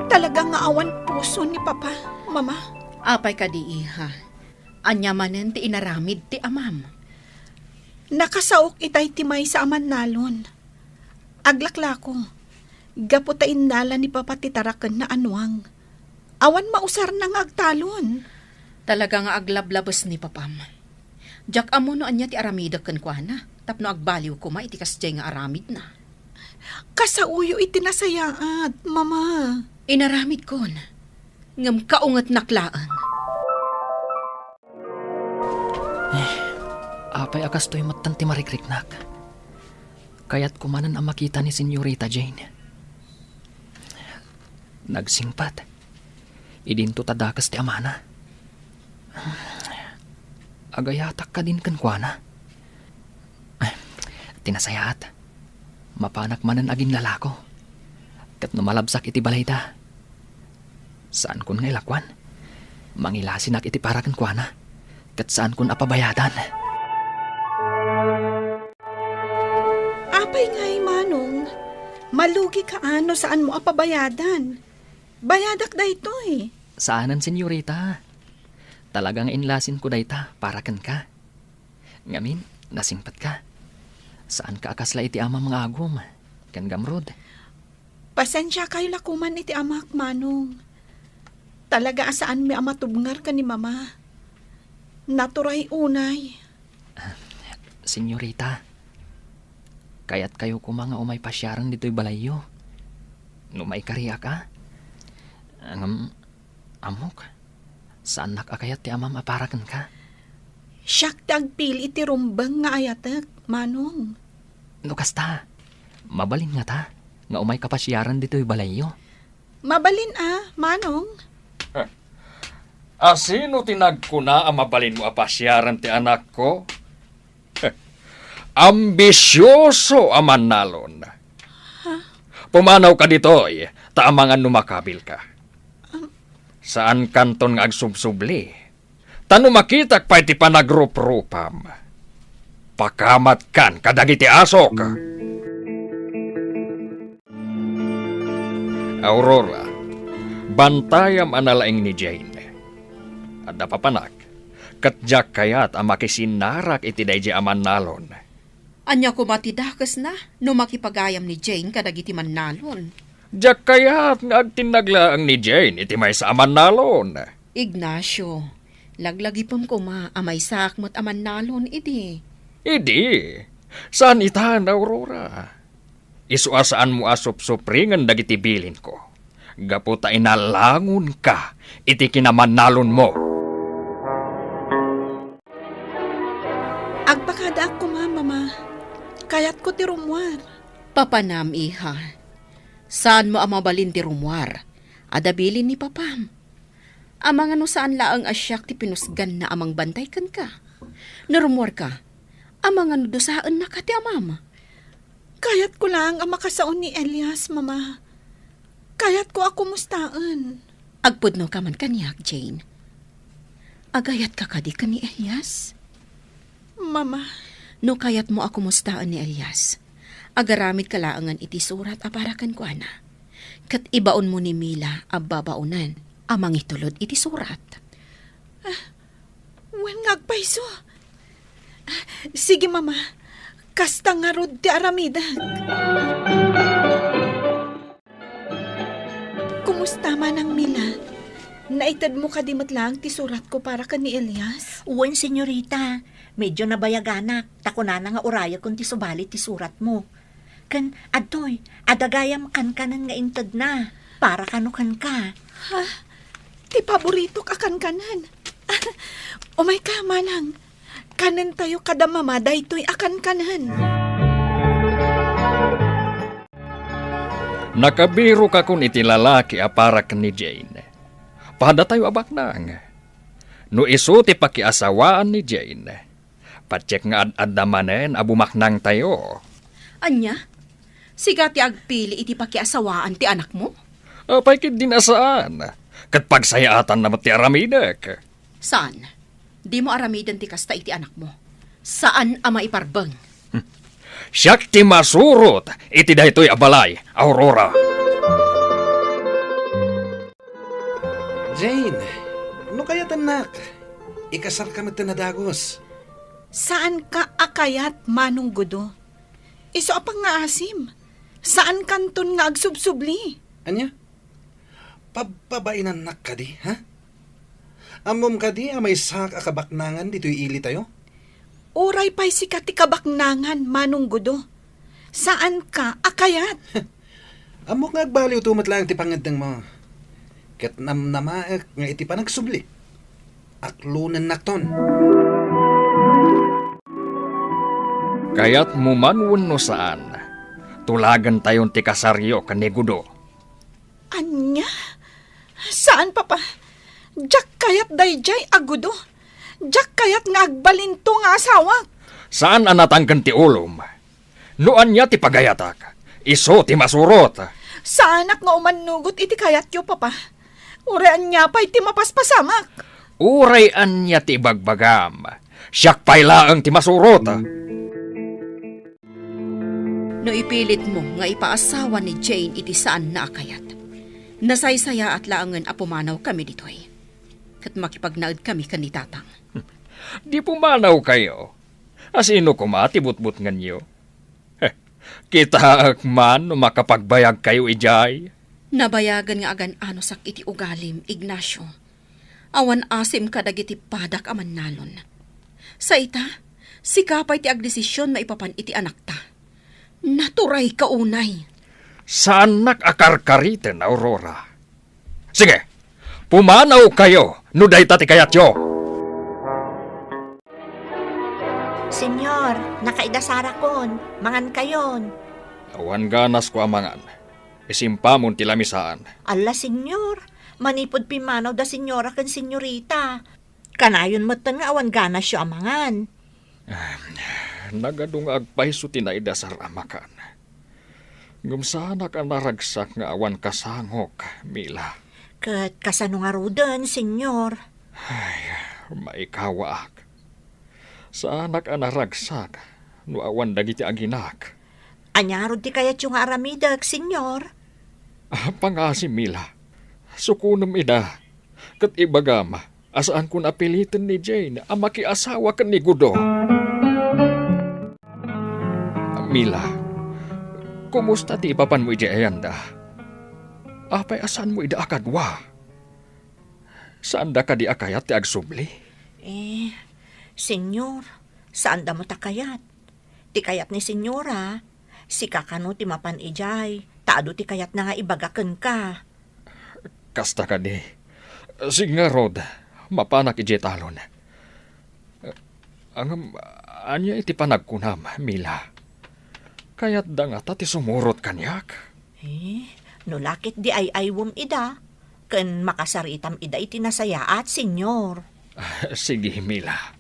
Talagang nga awan puso ni Papa, Mama. Apay ka di iha. Anyamanen ti inaramid ti amam. Nakasaok itay timay sa aman nalon. Aglaklako. Gaputain nala ni Papa ti taraken na anwang. Awan mausar na nga agtalon. Talaga nga aglablabos ni Papam. Jak amo no anya ti aramida ken kuana. Tapno agbaliw ko ma iti kasjay nga aramid na. Kasauyo itinasayaat, Mama. Inaramid kon. Ngam kaungat naklaan. Apay akas to'y matanti marikriknak. Kaya't kumanan ang makita ni Senyorita Jane. Nagsingpat. Idinto tadakas ti amana. Agayatak ka din kankwana. Tinasayat. Mapanak manan agin lalako. Kat numalabsak iti balayda. Saan kun ngay lakwan? Mangilasinak iti para kankwana. Kat saan kun apabayadan? Apay ngay, Manong. Malugi ka ano saan mo apabayadan. Bayadak da ito eh. Saanan, senyorita? Talagang inlasin ko dayta para kan ka. Ngamin, nasingpat ka. Saan ka akasla iti ama mga agom? Kan gamrod. Pasensya kayo lakuman iti amak, Manong. Talaga asaan may amatubngar ka ni mama. Naturay unay. Senyorita, kaya't kayo ko mga umay pasyaran dito'y balayo. No may kariya ka? Amok, saan nakakayat ti amam aparakan ka? Siyak tagpil iti rumbang nga ayatek, Manong. No kasta, mabalin nga ta, nga umay kapasyaran dito'y balayo. Mabalin Manong. Sino tinagkuna ang mabalin mo apasyaran ti anak ko? Ambisyoso aman nalon. Pumanaw ka dito'y, taamangan numakabil ka. Saan kanton nga agsubsubli? Tano makitak pa iti panagrup-rupam. Pakamat kan kadagiti asok. Aurora, bantayam analaing ni Jane. At napapanak, katjak kayat ang makisinarak iti daydi aman nalon. Anya ko matidakas na, no makipagayam ni Jane kadagiti mannalon. Jak kayat nga agtinaglaang ni Jane iti may sa aman nalon. Ignacio, laglagipam ko amay sakmot aman nalon idi. Idi, saan itan, Aurora? Isuasaan mo asop-supringan dagiti bilin ko. Gaputa inalangon ka, iti kinamanalon mo. Agpakada ako, mama. Kayat ko ti rumwar. Papanam, iha. Saan mo amabalin ti rumwar? Adabilin ni papam. Amang ano saan laang asyak ti pinusgan na amang bantay kan ka. Narumwar ka, amang ano dosaan na ka ti amama. Kayat ko lang ang makasaon ni Elias, mama. Kayat ko ako mustaan. Agpudno ka man kanyak, Jane. Agayat ka kadi ka ni Elias? Mama. No kayat mo ako mustaan ni Elias. Agaramid kalaangan iti surat aparakan ko ana. Kat ibaon mo ni Mila ababaunan amang itulod iti surat. Wen ngagpayso. Sige, mama. Kasta nga rod ti aramidag. Kumusta man ang Mila? Naitad mo kadimot lang ti surat ko para ka ni Elias? Uwan, senyorita. Medyo nabayaganak. Takuna na nga uraya kung ti subalit ti surat mo. Kan, adtoy, adagayam kan kanan nga intad na. Para kanukan ka. Ha? Ti paborito ka kanan. Umay ka, manang. Kanan tayo kada mama, daytoy akan kanan. Nakabiro ka kun iti lalaki aparak ni Jane. Pada tayo abak nang. No iso ti pakiasawaan ni Jane. Patsek nga ad-adamanen abumaknang tayo. Anya? Siga ti agpili iti pakiasawaan ti anak mo? Apay kid din asaan. Kat pagsayaatan naman ti aramidek. Saan? Di mo aramidan ti kasta iti anak mo. Saan ama iparbang? Siyak ti masurot iti daytoy abalay, Aurora. Jane, no kaya tanak? Ikasar kami tinadagos. Saan ka akayat, manong gudo? Iso apang nga asim. Saan kanton nga agsubsubli? Anya? Pababainan nak ka di, ha? Amom ka di, amay sak akabaknangan dito'y ili tayo? Uray pa'y sikat ti kabaknangan, manong gudo. Saan ka akayat? Amok nga agbaliw tumat lang ti pangadang mo. Kat namnamaak nga iti panagsubli. Aklunan nakton. Kayat mumanwon no saan. Tulagan tayon ti kasaryo kanigudo. Anya? Saan, Papa? Jak kayat dayjay agudo. Jak kayat nga agbalinto nga asawa. Saan anatanggan ti ulom? Noan niya ti pagayatak. Iso ti masurot. Saanak nga umanugot iti kayat yo, Papa. Urean niya pa iti mapaspasamak. Urayan niya ti bagbagam. Siyak pailaang ti masurot. No ipilit mo nga ipaasawa ni Jane iti saan na akayat. Nasaysaya at laangan apumanaw kami ditoy. Kat makipagnaad kami kanitatang. Di pumanaw kayo. Asino kumatibut-but nganyo? Kita man makapagbayag kayo ijay. Nabayagan nga agan ano sak iti ugalim, Ignacio. Awan asim kadagiti padak aman nalon. Sa ita, sikapay ti agdesisyon maipapan iti anak ta. Naturay ka unay. Saan nakakarkariten, Aurora? Sige, pumanaw kayo, nuday tati kayatyo. Senyor, nakaidasara kon. Mangan kayon. Awan ganas ko amangan. Isimpamon ti lamisaan. Alla, senyor. Manipod pimanaw da senyora kan senyorita. Kanayon matan nga awan ganas siya amangan. Nagadung agpaiso tinaidasar amakan. Ngumsana ka naragsak nga awan kasangok, Mila. Kat kasano nga rudan, senyor. Maikawaak. Sa anak anaragsak, no awan dagiti aginak. Anyarod ti kayat yung aramidag, senyor. Pangasi, Mila. Sukunam ida. Kat ibagama, asaan kun apilitan ni Jane ang makiasawa ka ni Gudo. Mila, kumusta ti ipapan mo ijayanda? Apay asan mo ida akadwa? Saan da ka di akayat ti agsubli? Senyor, saan da mo takayat? Ti kayat ni senyora, si kakano ti mapan ijay, taado ti kayat na nga ibagaken ka. Kasta ka di. Sige nga, Rod, mapanak ijay talon. Anya iti panagkunam, Mila. Kayat da nga ta ti sumurot kanyak. No lakit di ay aywom ida, ken makasaritam ida iti nasayaat, senyor. Sige, Mila.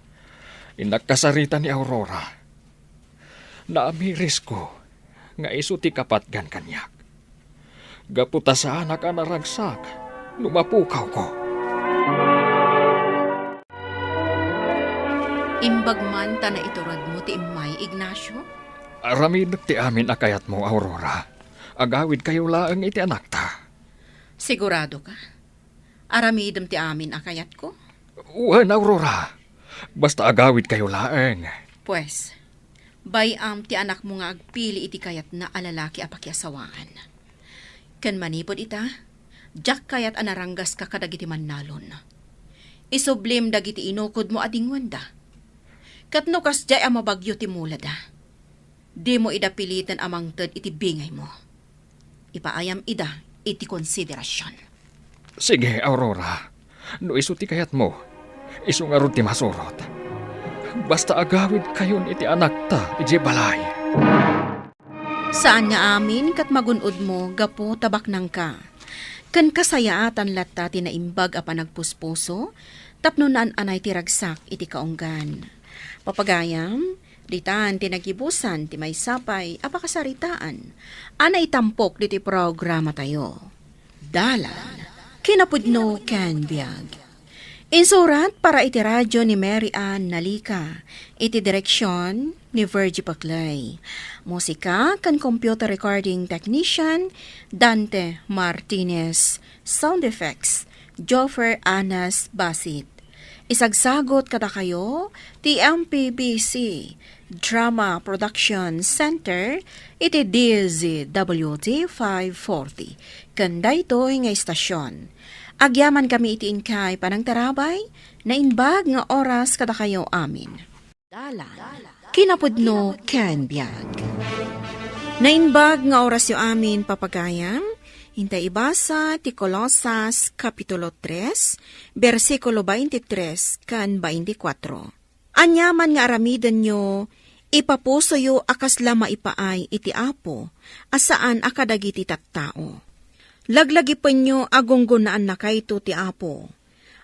Inagkasarita ni Aurora. Naamiris ko nga iso ti kapatgan kanyak. Gaputa sa anak anaragsak, lumapukaw ko. Imbag man ta na iturad mo ti imay, Ignacio? Aramid ti amin akayat mo, Aurora. Agawid kayo laang iti anak ta. Sigurado ka? Aramidem ti amin akayat ko? Uwan, Aurora. Basta agawid kayo laang. Pues, bayam ti anak mo nga agpili iti kayat na alalaki apakiasawaan. Ken manipod ita, jak kayat anaranggas ka kadagiti mannalon. Isublim dagiti inukod mo ading wanda. Katno kas jay ang mabagyo ti mulada. Di mo ida pilitan amang ted iti bingay mo. Ipaayam ida iti konsiderasyon. Sige, Aurora. No iso ti kayat mo. Iso nga ron ti masurot. Basta agawid kayon iti anak ta, iti balay. Saan nga amin kat magunod mo, gapo tabak nang ka. Kan kasayaatan latta tinaimbag a panagpuspuso, tapno naan anay tiragsak iti kaunggan. Papagayam, ditan tinagibusan ti may sapay apakasaritaan. Anay tampok diti programa tayo. Dalan, kinapudno ken biag. Insurat para iti radyo ni Mary Ann Nalika, iti direksyon ni Virgie Paclay. Musika kan computer recording technician Dante Martinez. Sound effects Joffer Anas Basit. Isagsagot kada kayo ti MPBC Drama Production Center iti DZWT 540. Kanda ito nga istasyon. Agyaman kami iti inkay panang tarabay, na inbag nga oras kada kayo amin. Dalan, kinapudno ken biag. Na inbag nga oras yo amin papagayam, hintay ibasa ti Colosas Kapitulo 3, versikulo 23 kan 24. Anyaman nga aramidan nyo, Ipapusoyo akasla maipaay iti Apo, asaan akadagiti tattao. Laglagi penyo agunggunaan na kayto ti Apo.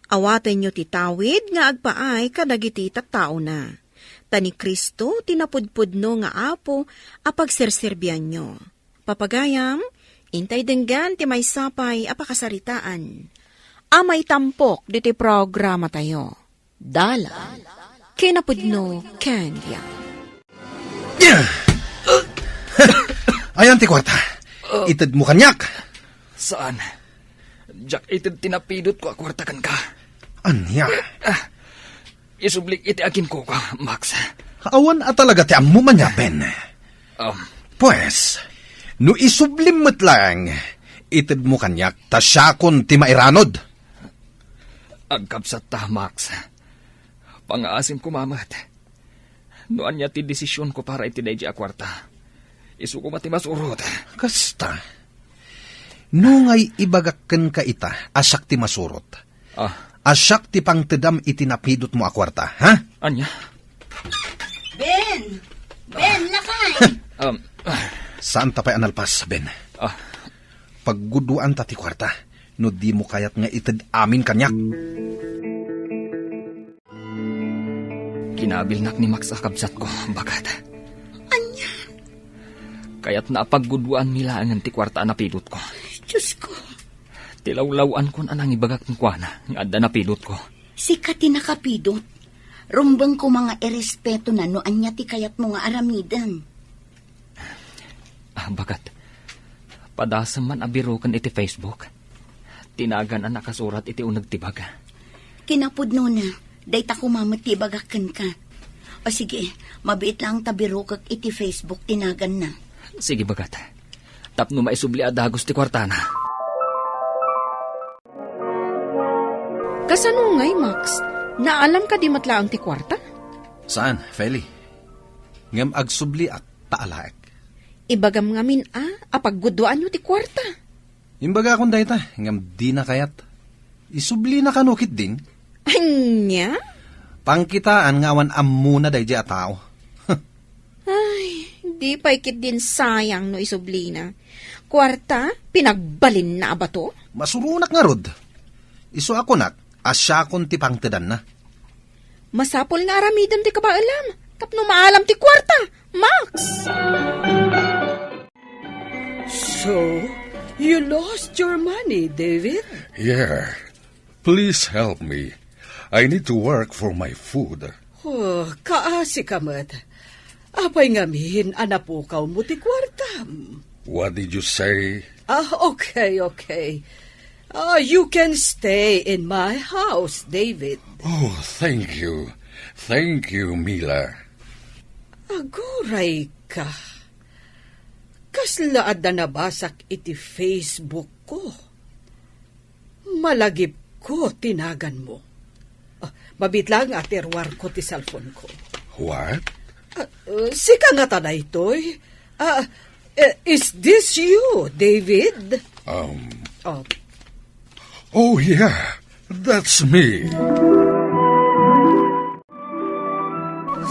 Awaten nyo ti tawid nga agpaay kadagiti tattao na. Tani Kristo tinapudpudno nga Apo apagserserbian nyo. Papagayam, intay denggan ti may sapay apakasaritaan. Amay tampok diti programa tayo. Dala, kinapudno Kenya. Ayan ti kwarta. Ited mo kanyak. Saan? Jack, itid tinapidot ko akwartakan ka. Anya? Isublik iti akin ko ka, Max. Awan at talaga ti ammo man ya, Ben. Pues, no isublimot lang, ited mo kanyak, tasyakon ti mairanod. Agkapsat ta, Max. Pangaasim ko, mamat. Noan niya ti desisyon ko para iti dahi akwarta. Isu ko mati masurot. Kasta. Nungay ibagakken ka ita, asyak ti masurot. Asyak ti pangtedam iti napidot mo akwarta, ha? Anya? Ben! Ben, lakay! Saan tapay analpas, Ben? Pagguduan ta ti kwarta, no di mo kayat nga ited amin kanyak. Kinabilnak ni Max akabsat ko, bakat. Anya? Kaya't naapagguduan milaangan ti kwarta napidot ko. Diyos ko. Tilawlawan ko anang ibagak ng kwana, nga adda napidot ko. Si Kati nakapidot. Rumbang ko mga erespeto na no anya ti kayat mo nga aramidan. Bakat. Padasam man abirukan iti Facebook. Tinagan ang nakasurat iti unag tibaga. Kinapudno na. Dayta ko mamatibagakan ka. O sige, mabiit lang tabiro kag iti Facebook tinagan na. Sige bagat. Tapno maisubli adagos ti kwartana. Kasanungay, Max? Naalam ka di matlaang ti kwarta? Saan, Feli? Ngam agsubli at taalaek. Ibagam ngamin apagguduan nyo ti kwarta. Imbaga akong dayta, ngam di na kayat. Isubli na kanukit din. Anya? Pangkitaan nga awan amuna day di a tao. Ay, di pa ikit din sayang no isubli na. Kwarta, pinagbalin na ba to? Masurunak nga rod. Iso ako nak, asyakon ti pangtedan na. Masapol nga aramidan ti kabaalam. Tapno maalam ti kwarta, Max! So, you lost your money, David? Yeah. Please help me. I need to work for my food. Oh, kaasi ka mat. Apay ngamin, anapukaw mo ti kwartam. What did you say? Okay. You can stay in my house, David. Oh, thank you. Thank you, Mila. Aguray ka. Kaslaad na nabasak iti Facebook ko. Malagip ko, tinagan mo. Mabitlang aterwar ko ti cellphone ko. What? Sika nga tanay to'y. Is this you, David? Oh, yeah. That's me.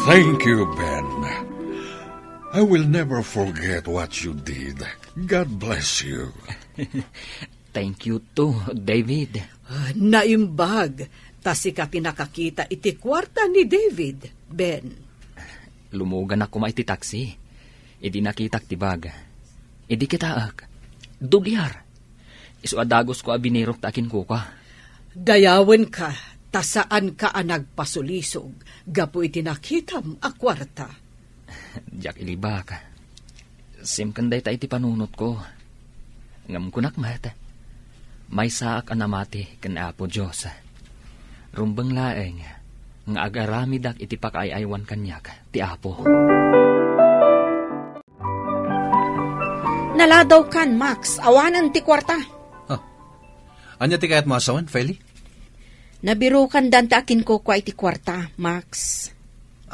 Thank you, Ben. I will never forget what you did. God bless you. Thank you too, David. Naimbag. Tasika tinakakita iti kwarta ni David, Ben. Lumugan ako maiti taxi. Idi nakitak tibag. Idi kitaak. Dulyar. Isu adagos ko abinirok takin ko ka. Dayawen ka, tasaan ka nagpasulisog. Gapo iti nakitam a kwarta. Jack ilibak. Simkanday ta iti panunot ko. Ngam kunak mata. May saak anamati kan Apo Diyos. Rumbang laeng, nga agaramidak iti pakaayaywan kanyak, ti Apo. Naladaw kan, Max. Awanan ti kwarta. Anya ti kayat mo asawan, Feli? Nabirukan dan ta akin ko kwa iti kwarta, Max.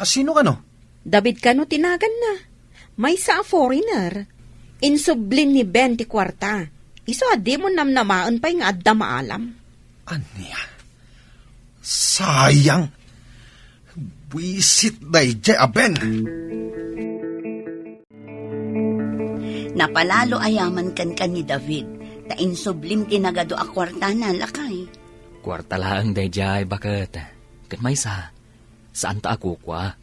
Sino ka no? David ka no tinagan na. May sa foreigner. Insublin ni Ben ti kwarta. Iso adi mo namnamaan pa yung adda maalam. Anya? Sayang. Buisit day, Ben. Napalalo ayaman kan ni David. Tain sublim tinagado a kwarta na lakay. Kwarta lang dayjay bakit. Kan may saan ta ako kwa?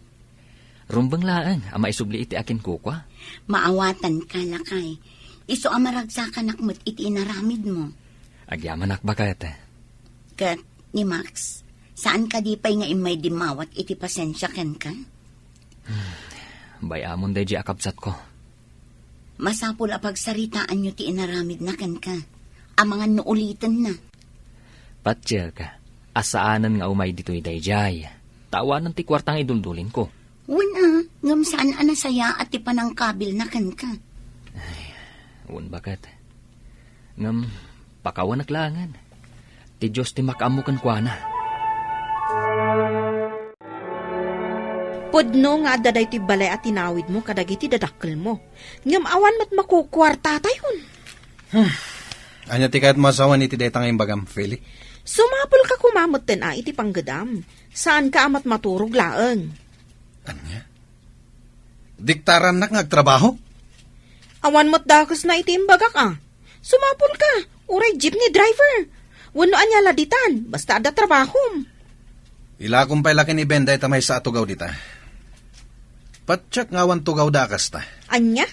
Rumbang laang, ama isubli iti akin ko kwa? Maawatan ka lakay. Iso amaragsakan akmat iti inaramid mo. Agyaman ak bakit. Kat ni Max, saan ka di pa'y nga imay dimawat iti pasensya ken ka? Bayamon dayjay akabsat ko. Masapul a pagsaritaan nyo ti inaramid na ken ka. Amangan no ulitan na. Patsyak, asaanan nga umay dito'y dayjay. Tawanan ti kwartang iduldulin ko. Wala, ngam saan anasaya at ti panangkabil na ken ka. Un bakit? Ngam, pakawan naklangan. Ti Diyos ti makamukan kwa na. Podno nga adda ti balay at tinawid mo kadagiti dadakkel mo. Ngam awan mat makukwarta tayon. Anya ti kahit masawan iti detang yung bagam, Feli? Sumapol ka kumamot ten iti panggadam. Saan ka amat maturog laeng? Anya? Diktaran nak ngagtrabaho? Awan mo't dakos na iti imbagak Sumapol ka, uray jeepney driver. Wano anya laditan, basta ada trabahom. Ila kumpay laki ni Benda ita may sa atugaw dita. Patsak ngawan tugaw dakas ta. Anya?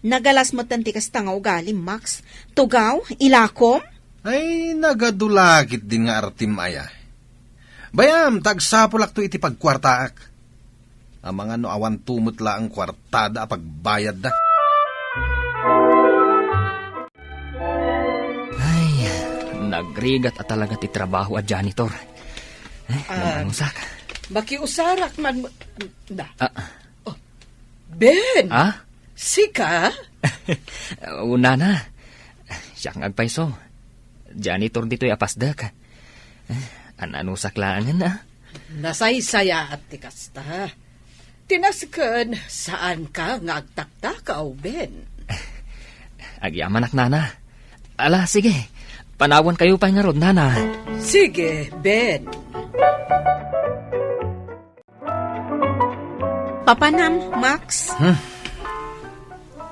Nagalas mo't tantikas nga ugali, Max. Tugaw, ilakom? Ay, nagadulagit din nga artim aya. Bayam, tagsapulak to iti pagkwartaak. Ang mga no awan tumutla ang kwartada pagbayad da. Nagrigat at talaga ti trabaho at janitor. Namangusak. Baki usarak man... Da. Oh. Ben! Ah? Sika? Una na. Siya kang agpaiso. Janitor dito'y apasdak. Ananusak laangan na. Nasaysaya at tikasta. Tinasken, saan ka ngagtaktakaw, Ben? Agyaman ak nana. Ala, sige. Panawan kayo pa nga rod, nana. Sige, Ben. Papanam, Max.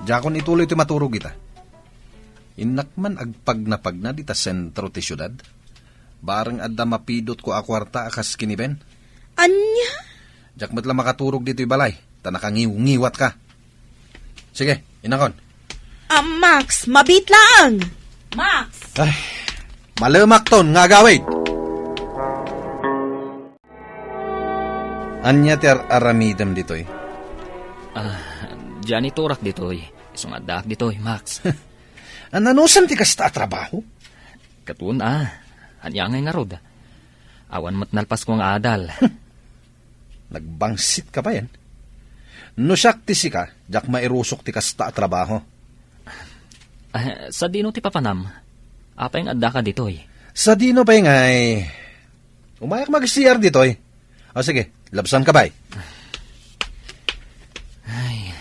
Jakon ituloy ti maturog ita. Inakman agpagnapag na dita sentro ti syudad. Bareng adda mapidot ko akwarta akas kini Ben. Anya? Jakmat lang makaturog dito'y balay. Tanakangiwat ka. Sige, inakon. Max, mabit lang. Max! Ay, malemak ton nga gawid. Anya ti aramidam dito'y? Janitorak dito'y. Isang adak dito'y, Max. Ananusan ti kasta trabaho? Katun anyangay nga rod. Awan mat nalpas ko nga adal. Nagbangsit ka pa yan? No siyak ti sika, jak mairusok ti kasta trabaho. Sa dino ti papanam, apay nga adda ka dito'y. Sa dino pa ngay, umayak mag-CR dito'y. O sige, labsan ka ba'y? Ay,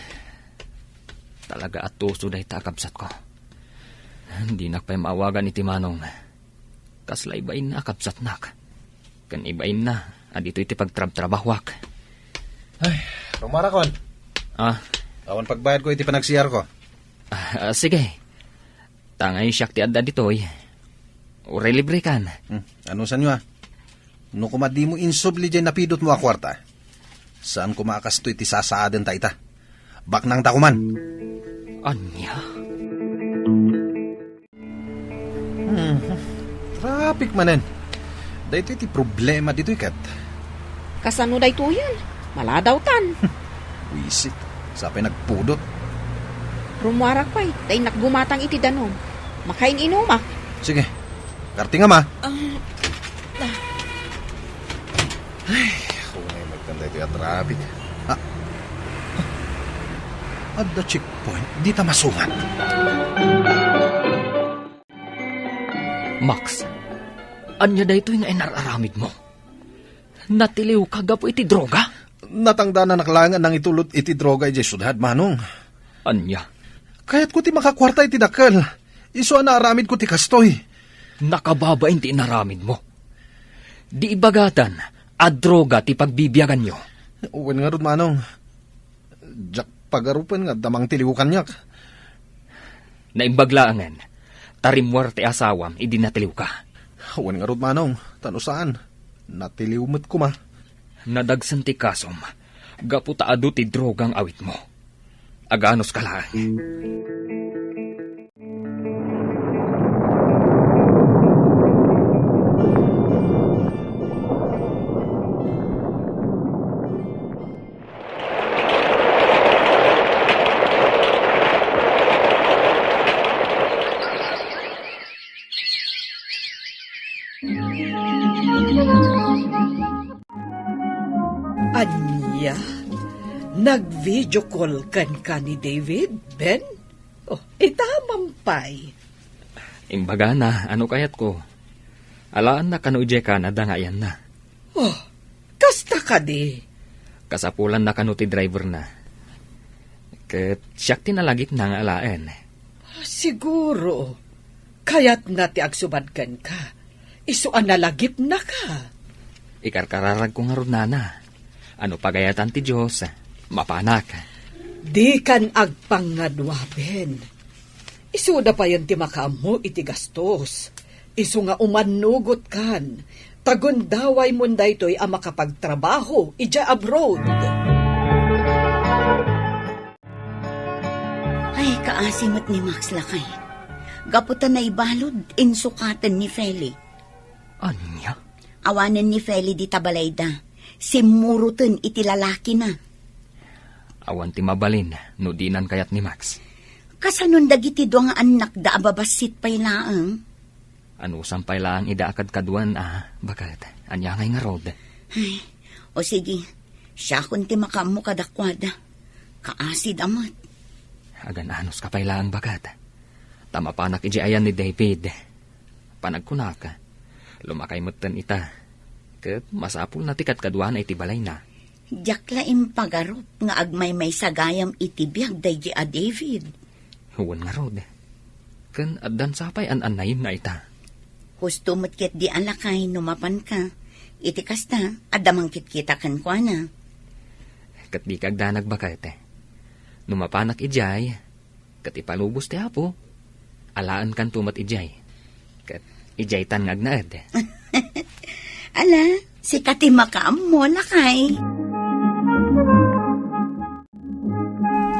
talaga at tuso dahi takabsat ko. Hindi nak pa'y maawagan iti manong. Kasla ibain na akabsat nak. Kan ibain na, adito iti pagtrab-trabahwak. Ay, rumarakon. Awan pagbayad ko iti panag-CR ko. Sige. Tangay siyak ti adda dito'y. Uray libre kan. Ano sa nyo No kumadi mo insubli dyan napidot mo akwarta. Saan kumakas to iti sasaadan ta ita? Baknang takuman. Anya? Traffic manen. Dahito iti problema dito ikat. Kasano day to yan? Maladawtan. Wisit. Sapay nagpudot. Rumuarak pa'y, tay nakgumatang iti danom. Makain inumak. Sige. Karti nga ma. Ay, kung may magtanda ito yung traffic. At the checkpoint, di ta masungat. Max, anya da ito yung inararamid mo? Natiliw kagapo iti droga? Natangda na naklangan ng itulot iti droga iti syudad, manong. Anya? Kaya't ko ti makakwarta iti dakal. Iso na aramid ko ti kastoy. Nakababain ti inaramid mo. Di ibagatan, at droga ti pagbibiyagan nyo. Uwan nga ron, manong. Jak pagarupan nga damang tiliw kanyak. Naimbaglaangan, tarimwar ti asawam, idi natiliw ka. Awan nga rod manong, tano saan? Natiliwmet ko ma. Nadagsan ti kasom, gapu taado ti drogang awit mo. Aganos ka la. Anya, nag-video call kan ka ni David, Ben? Oh, itamampay. Imbaga na, ano kayat ko? Alaan na kanuje ka na dangayan na. Oh, kasta ka di. Kasapulan na kanu ti driver na. Ket siyak tinalagit na nga alaan. Siguro, kayat na ti agsubadkan ka. Isuan nalagip na ka. Ikarkararag ko nga ron nana. Ano pagayatan ti Diyos, mapanak. Di kan agpangadwa, Ben. Isuda pa yan ti makaamo iti gastos. Isu nga umanugot kan. Tagundaway mo daytoy ang makapagtrabaho ija abroad. Ay, kaasimat ni Max Lakay. Gaputan na ibalod, insukatan ni Feli. Anya? Awanan ni Feli di tabalayda. Simurutan iti lalaki na. Awan ti mabalin, no dinan kayat ni Max. Kasanon dagiti do nga anak da ababasit pay laang. Ano sampay lang idaakad kaduan bakat anyangay nga rod. Ay, o sige, siya kun ti makamu kadakwada. Kaasid amat. Agan anos kapay lang bakat. Tama panak iji ayan ni David. Panagkunaka, lumakay mutan ita. Ket masapul na tikat kaduan ay tibalay na. Diyak laing pagarop nga agmay may sagayam itibiyag day a David. Huwan nga rod. Ken addan sapay an-anayin na ita. Husto ket di alakay numapan ka. Iti kasta, adamang kitkita kan kwa na. Ket di kagdanag bakate. Numapanak ijay, ket ipalubos ti apo. Alaan kan tumat ijay. Ket ijay tan ngagnaed. Ala, si Katimakaam mo lakay.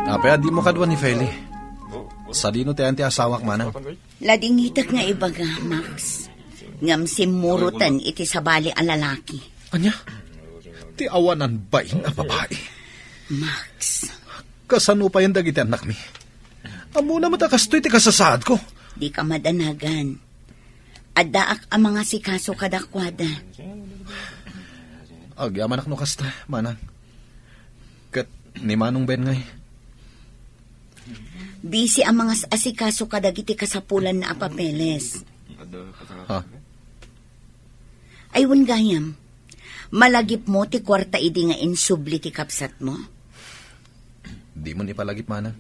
Apaya di mo kadwa ni Feli. Sa dino ti anti asawak manang. Lading hitak nga ibaga, Max. Ngam simurutan iti sabali a lalaki. Anya? Ti awanan ba a babae? Max. Kasano pa yan dagiti anak mi? Amo na matakastoy ti kasasaad ko. Di ka madanagan. Adaak ang mga sikaso kadakwada. Agyaman no kasta, manang. Kat ni Manong Ben ngay. Busy ang mga asikaso kadagiti kasapulan na apapeles. Ha? Aywan gayam, malagip mo ti kwarta idi nga insubli ti kapsat mo? Di mo ni palagip manang.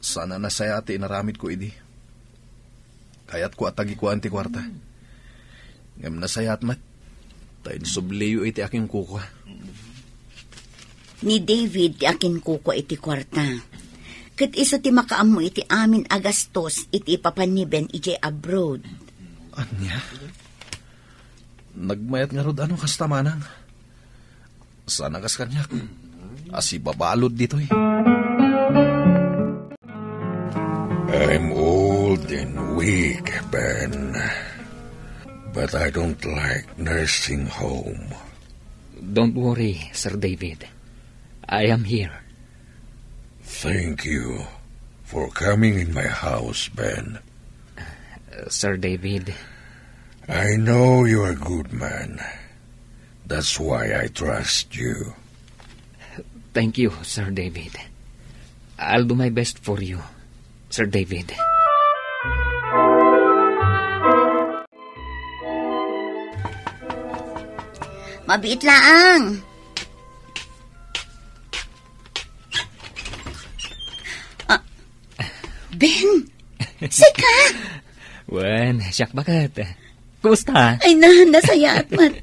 Sana nasaya ati inaramid ko idi. Kayat ko atagi ko anti kwarta. Ngam nasayat mat. Tayo subliyo iti aking kukwa. Ni David ti akin kukwa iti kwarta. Kat iso ti makaamo iti amin agastos iti ipapaniben iti abroad. Anya? Nagmayat nga rod ano kasta manang. Sana kas kanyak. Asi babalod dito eh. I'm old and weak, Ben. But I don't like nursing home. Don't worry, Sir David. I am here. Thank you for coming in my house, Ben. Sir David. I know you're a good man. That's why I trust you. Thank you, Sir David. I'll do my best for you, Sir David. Mabiit laang. Ben, sika. Wen, siyak bakat. Kumusta? Ay nasaya at mat.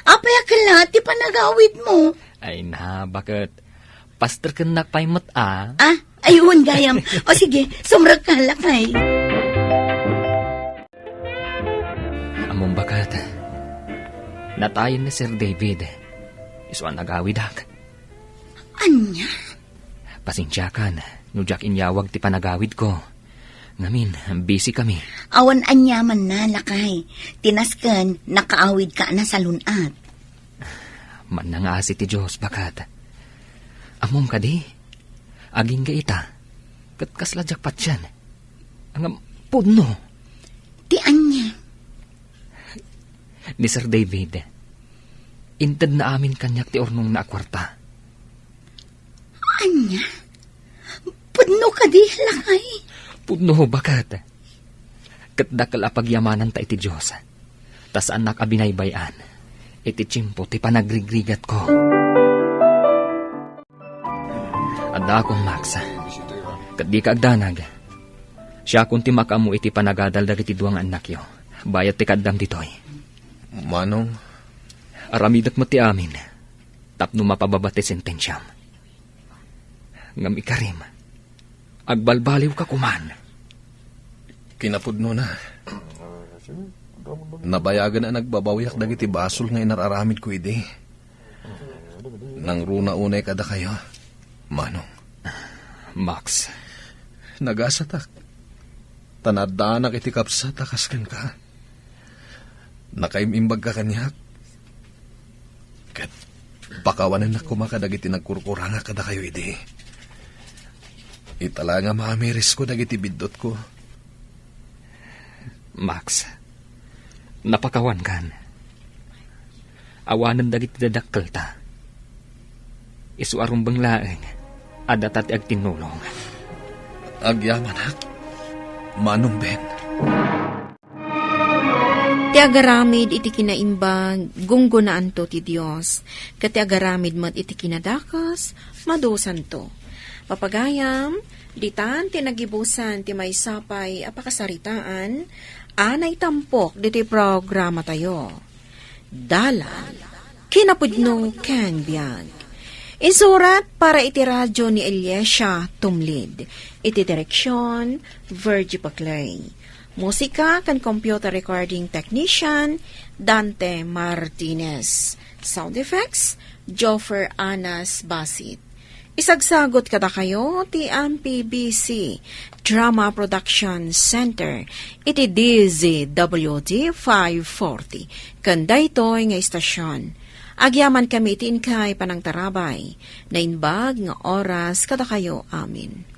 Apay akalati pa nagawid mo. Ay na, bakit? Pastor kenak paimet Ah, Ayun, gayam. O sige, sumrag ka lakay. Among bakat. Natayin ni Sir David. Isuan nagawidak. Anya? Pasensyakan, nujak inyawag ti panagawid ko. Ngamin, busy kami. Awan anyaman na lakay. Tinasken, nakaawid ka na sa lunat. Man na nga si ti Diyos, bakat. Amom ka di. Aging ga ita. Kat kasladyak pat yan. Ang puno. Ti anya? Ni Sir David. Inted na amin kanyak ti ornong na akwarta. Anya? Pudno ka di lakay. Puno, bakat. Katdakal apagyamanan ta iti Diyos. Tas anak abinaybayan. Iti tsimpo ti panagrigrigat ko. Adda akong Max. Kat di ka agdanag. Siya kung ti makamu iti panagadal dagiti duwang anak yo. Bayat ti kaddam ditoy. Manong, Aramidak mo ti amin. Tapno mapababati sentensyam. Ngam ikarim. Agbalbaliw ka kuman. kinapudno na. Nabayagan na nagbabawiyak dagiti basol nga inararamid ko idi. Nang runa unay kada kayo, Manong. Max. Nagasatak. Tanadanak iti kapsa takaskan ka. Nakaimimbag ka kanyak. Kat pakawanan na kumakadagiti nagkurkuranga kada kayo idi. Itala nga maamiris ko dagiti bidot ko. Max. Napakawan kan. Awanan dagiti dadakkel ta. Isu arumbang laeng. Adatat ag tinulong. Agyamanak. Manong Ben. Ti agaramid iti kinaimbag, gunggunaan to ti Diyos. Kati agaramid mat iti kinadakas, madusan to. Papagayam, ditan ti nagibusan ti may sapay apakasaritaan, anay tampok diti programa tayo. Dalan, kinapudno ken biyag. Insurat para iti radyo ni Eliesha Tumlid. Iti direksyon, Virgie Paclay. Musika kan computer recording technician, Dante Martinez. Sound effects, Joffer Anas Basit. Isagsagot kada kayo ti MPBC Drama Production Center. Iti DZWD 540. Kanda ito'y nga istasyon. Agyaman kami ti inkay panang tarabay, na inbag nga oras kada kayo amin.